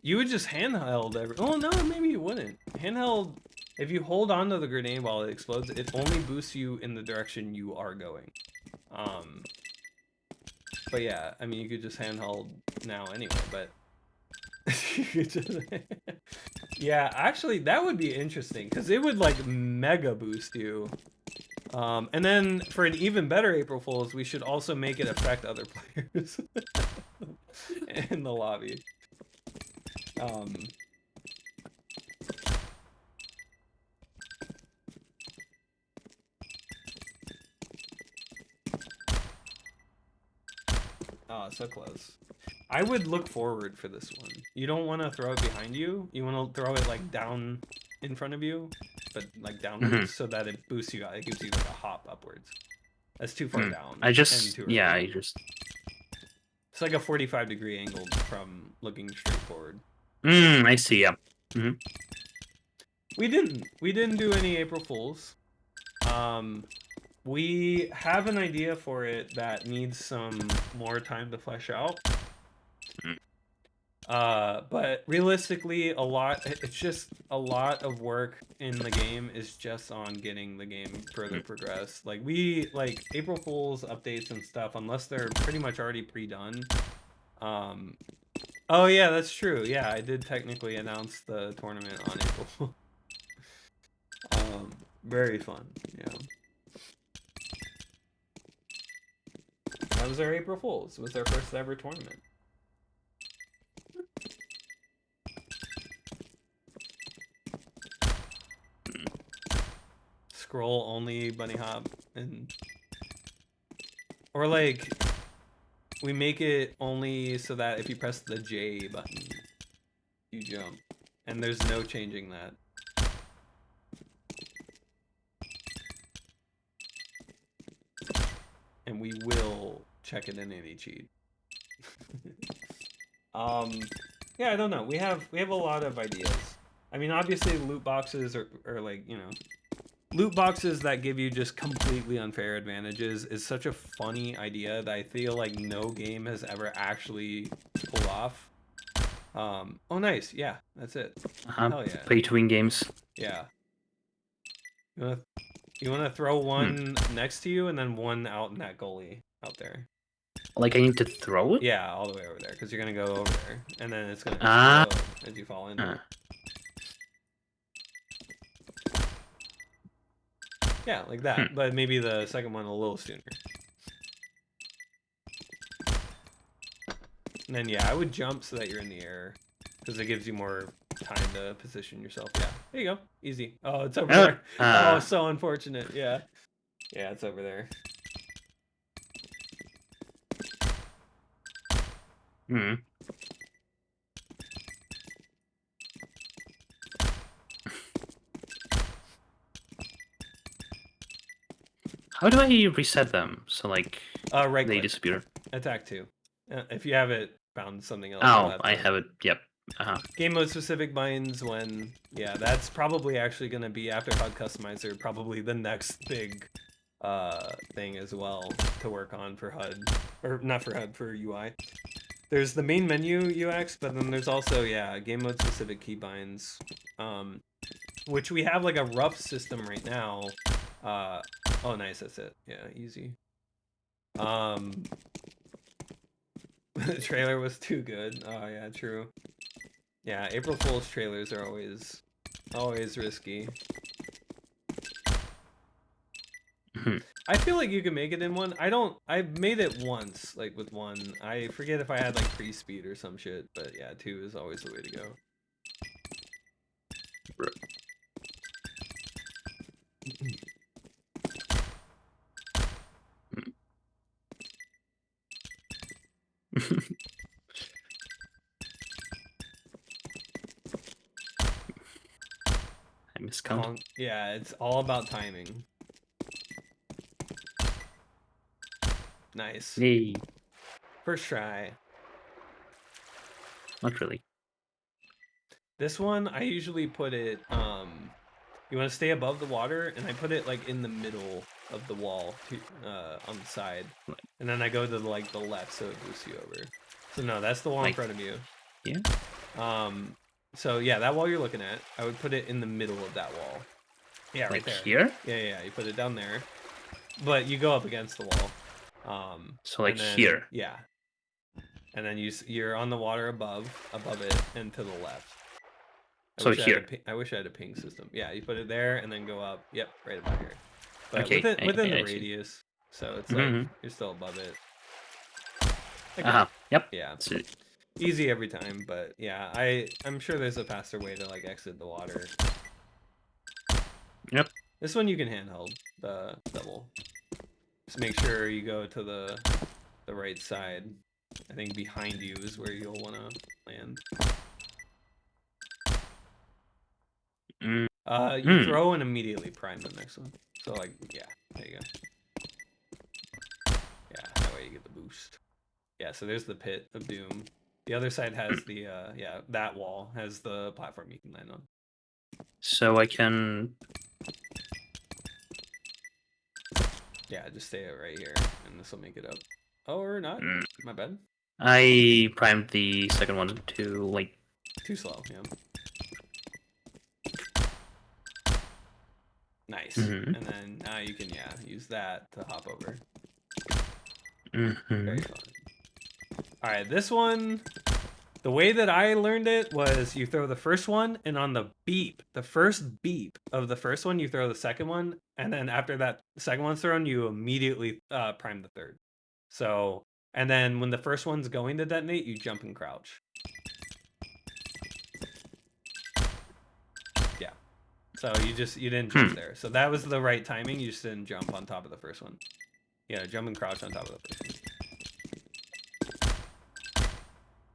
You would just handheld oh no, maybe you wouldn't. Handheld, if you hold on to the grenade while it explodes, it only boosts you in the direction you are going. But yeah, I mean, you could just handheld now anyway, but you could just yeah, actually that would be interesting because it would like mega boost you. And then for an even better April Fool's, we should also make it affect other players in the lobby. Oh, so close. I would look forward for this one. You don't want to throw it behind you. You want to throw it like down in front of you, but like downwards so that it boosts you out. It gives you like a hop upwards. That's too far down. Yeah, It's like a 45-degree angle from looking straight forward. I see, yeah. We didn't do any April Fools. We have an idea for it that needs some more time to flesh out. But realistically, it's just a lot of work in the game is just on getting the game further progressed. Like April Fools updates and stuff, unless they're pretty much already pre-done. Oh yeah, that's true. Yeah, I did technically announce the tournament on April Fool. Very fun, yeah. That was our April Fools. It was our first ever tournament. Scroll only bunny hop or like we make it only so that if you press the J button you jump, and there's no changing that. And we will check it in any cheat. Yeah, I don't know. We have a lot of ideas. I mean, obviously loot boxes are like, you know, loot boxes that give you just completely unfair advantages is such a funny idea that I feel like no game has ever actually pulled off. Oh nice, yeah, that's it. Hell yeah. Pay to win games. Yeah. You wanna throw one next to you and then one out in that goalie out there. Like I need to throw it? Yeah, all the way over there, because you're gonna go over there, and then it's gonna explode as you fall into it. Yeah, like that, but maybe the second one a little sooner. And then yeah, I would jump so that you're in the air, because it gives you more time to position yourself. Yeah, there you go, easy. Oh, it's over there. Oh, so unfortunate. Yeah, yeah, it's over there. How do I reset them? So like right they click. disappear. Attack 2. If you have it found something else. Oh, I have it. Yep. Game mode specific binds when that's probably actually going to be after HUD Customizer, probably the next big thing as well to work on for HUD, or not for HUD, for UI. There's the main menu UX, but then there's also game mode specific keybinds, which we have like a rough system right now. Oh nice, that's it. Yeah, easy. The trailer was too good. Oh yeah, true. Yeah, April Fool's trailers are always risky. I feel like you can make it in one. I've made it once, like with one. I forget if I had like pre-speed or some shit, but yeah, 2 is always the way to go. I miscount. Yeah, it's all about timing. Nice. Yay. First try. Not really. This one, I usually put it, you want to stay above the water, and I put it like in the middle of the wall, on the side, and then I go to like the left, so it boosts you over. So no, that's the wall in front of you. Yeah. So yeah, that wall you're looking at, I would put it in the middle of that wall. Yeah, right Like there. here? Yeah, you put it down there, but you go up against the wall. So like then, here. Yeah. And then you're on the water above it and to the left. So here. I wish I had a ping system. Yeah, you put it there and then go up. Yep, right about here. But Okay, within the I see. radius, so it's like Mhm. you're still above it. Uh-huh. Yep. Yeah. So, Easy every time, but yeah, I'm sure there's a faster way to like exit the water. Yep. This one you can handheld the double. Just make sure you go to the right side. I think behind you is where you'll want to land. You throw and immediately prime the next one. So like, yeah, there you go. Yeah, that way you get the boost. Yeah, so there's the pit of doom. The other side has the that wall has the platform you can land on. so I can. Yeah, just stay right here, and this will make it up. Oh, or not? My bad. I primed the second one to like. Too slow. Yeah. Nice. Mhm. And then now you can use that to hop over. Mhm. Very fun. All right, this one. The way that I learned it was you throw the first one, and on the first beep of the first one, you throw the second one, and then after that second one's thrown, you immediately prime the third. So, and then when the first one's going to detonate, you jump and crouch. Yeah. So you didn't jump there. So that was the right timing. You just didn't jump on top of the first one. Yeah, jump and crouch on top of the first one.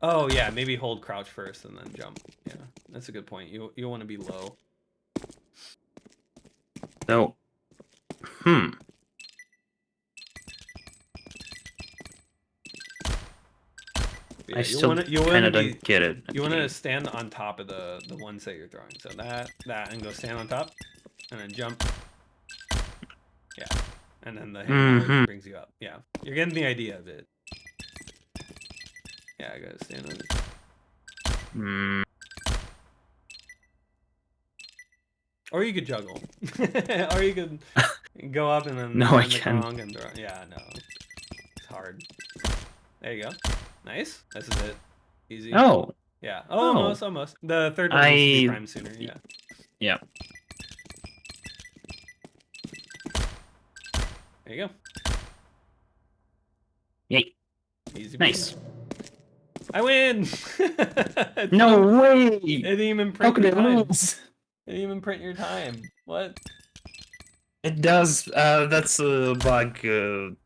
Oh yeah, maybe hold crouch first and then jump. Yeah, that's a good point. You want to be low. So. Yeah, I still kind of don't get it. You want to stand on top of the ones that you're throwing. So that and go stand on top, and then jump. Yeah, and then the hammer brings you up. Yeah, you're getting the idea of it. Yeah, I gotta stand on it. Or you could juggle. Or you could go up and then No, I can't. and throw. Yeah, no. It's hard. There you go. Nice. This is it. Easy. Oh. Yeah. Oh, almost. The third one needs to be prime sooner. Yeah. Yeah. There you go. Yay. Easy. Nice. Beat. I win! No way! It didn't even print How could your it time. lose? It didn't even print your time. What? It does. That's a bug. The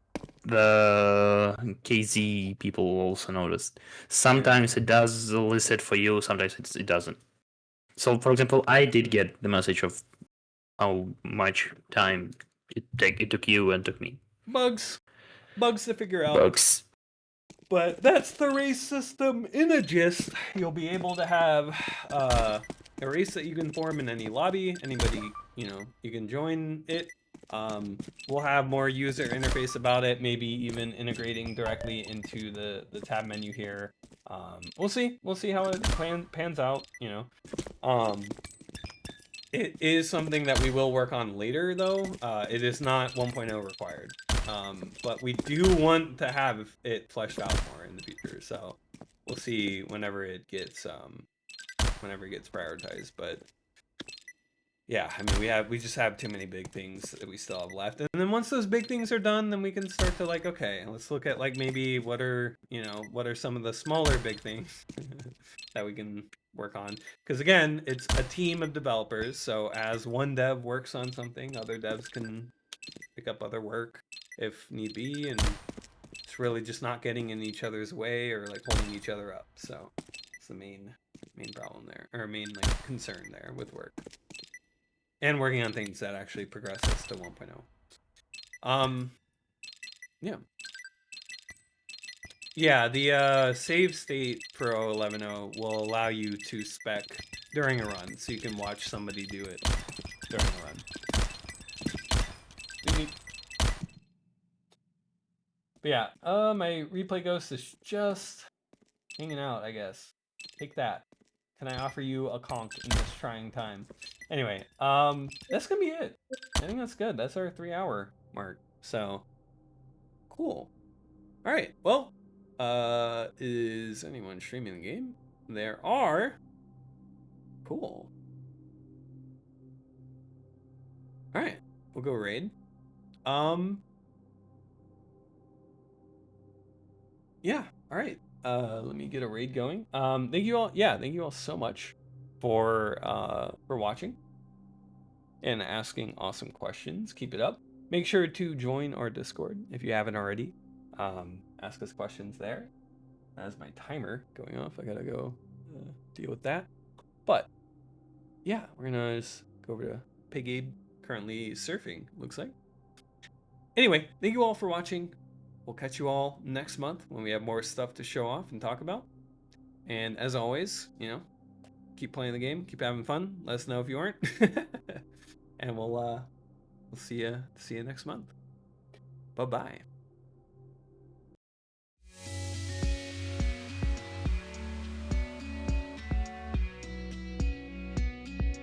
KZ people also noticed. Sometimes it does elicit for you. Sometimes it doesn't. So, for example, I did get the message of how much time it took you and took me. Bugs to figure out. Bugs. But that's the race system in a gist. You'll be able to have a race that you can form in any lobby. Anybody, you can join it. We'll have more user interface about it, maybe even integrating directly into the tab menu here. We'll see how it pans out, It is something that we will work on later, though. It is not 1.0 required. but we do want to have it fleshed out more in the future. So we'll see whenever it gets prioritized. But yeah, I mean, we just have too many big things that we still have left. And then once those big things are done, then we can start to like, okay, let's look at like maybe what are some of the smaller big things that we can work on. Because again, it's a team of developers. So as one dev works on something, other devs can pick up other work if need be. And it's really just not getting in each other's way or like holding each other up. So it's the main problem there, or main like concern there with work. And working on things that actually progress us to 1.0. Yeah. Yeah, the save state for 0.11.0 will allow you to spec during a run, so you can watch somebody do it during a run. But yeah, my replay ghost is just hanging out, I guess. Take that. Can I offer you a conch in this trying time? Anyway, that's gonna be it. I think that's good. That's our 3-hour mark. So, cool. All right. Well, is anyone streaming the game? There are. Cool. All right. We'll go raid. Yeah. All right. Let me get a raid going. Thank you all. Yeah. Thank you all so much for watching and asking awesome questions. Keep it up. Make sure to join our Discord if you haven't already. Ask us questions there. That's my timer going off. I gotta go deal with that. But yeah, we're gonna just go over to Pig Abe, currently surfing, looks like. Anyway, thank you all for watching. We'll catch you all next month when we have more stuff to show off and talk about. And as always, keep playing the game, keep having fun. Let us know if you aren't. And we'll see you next month. Bye-bye.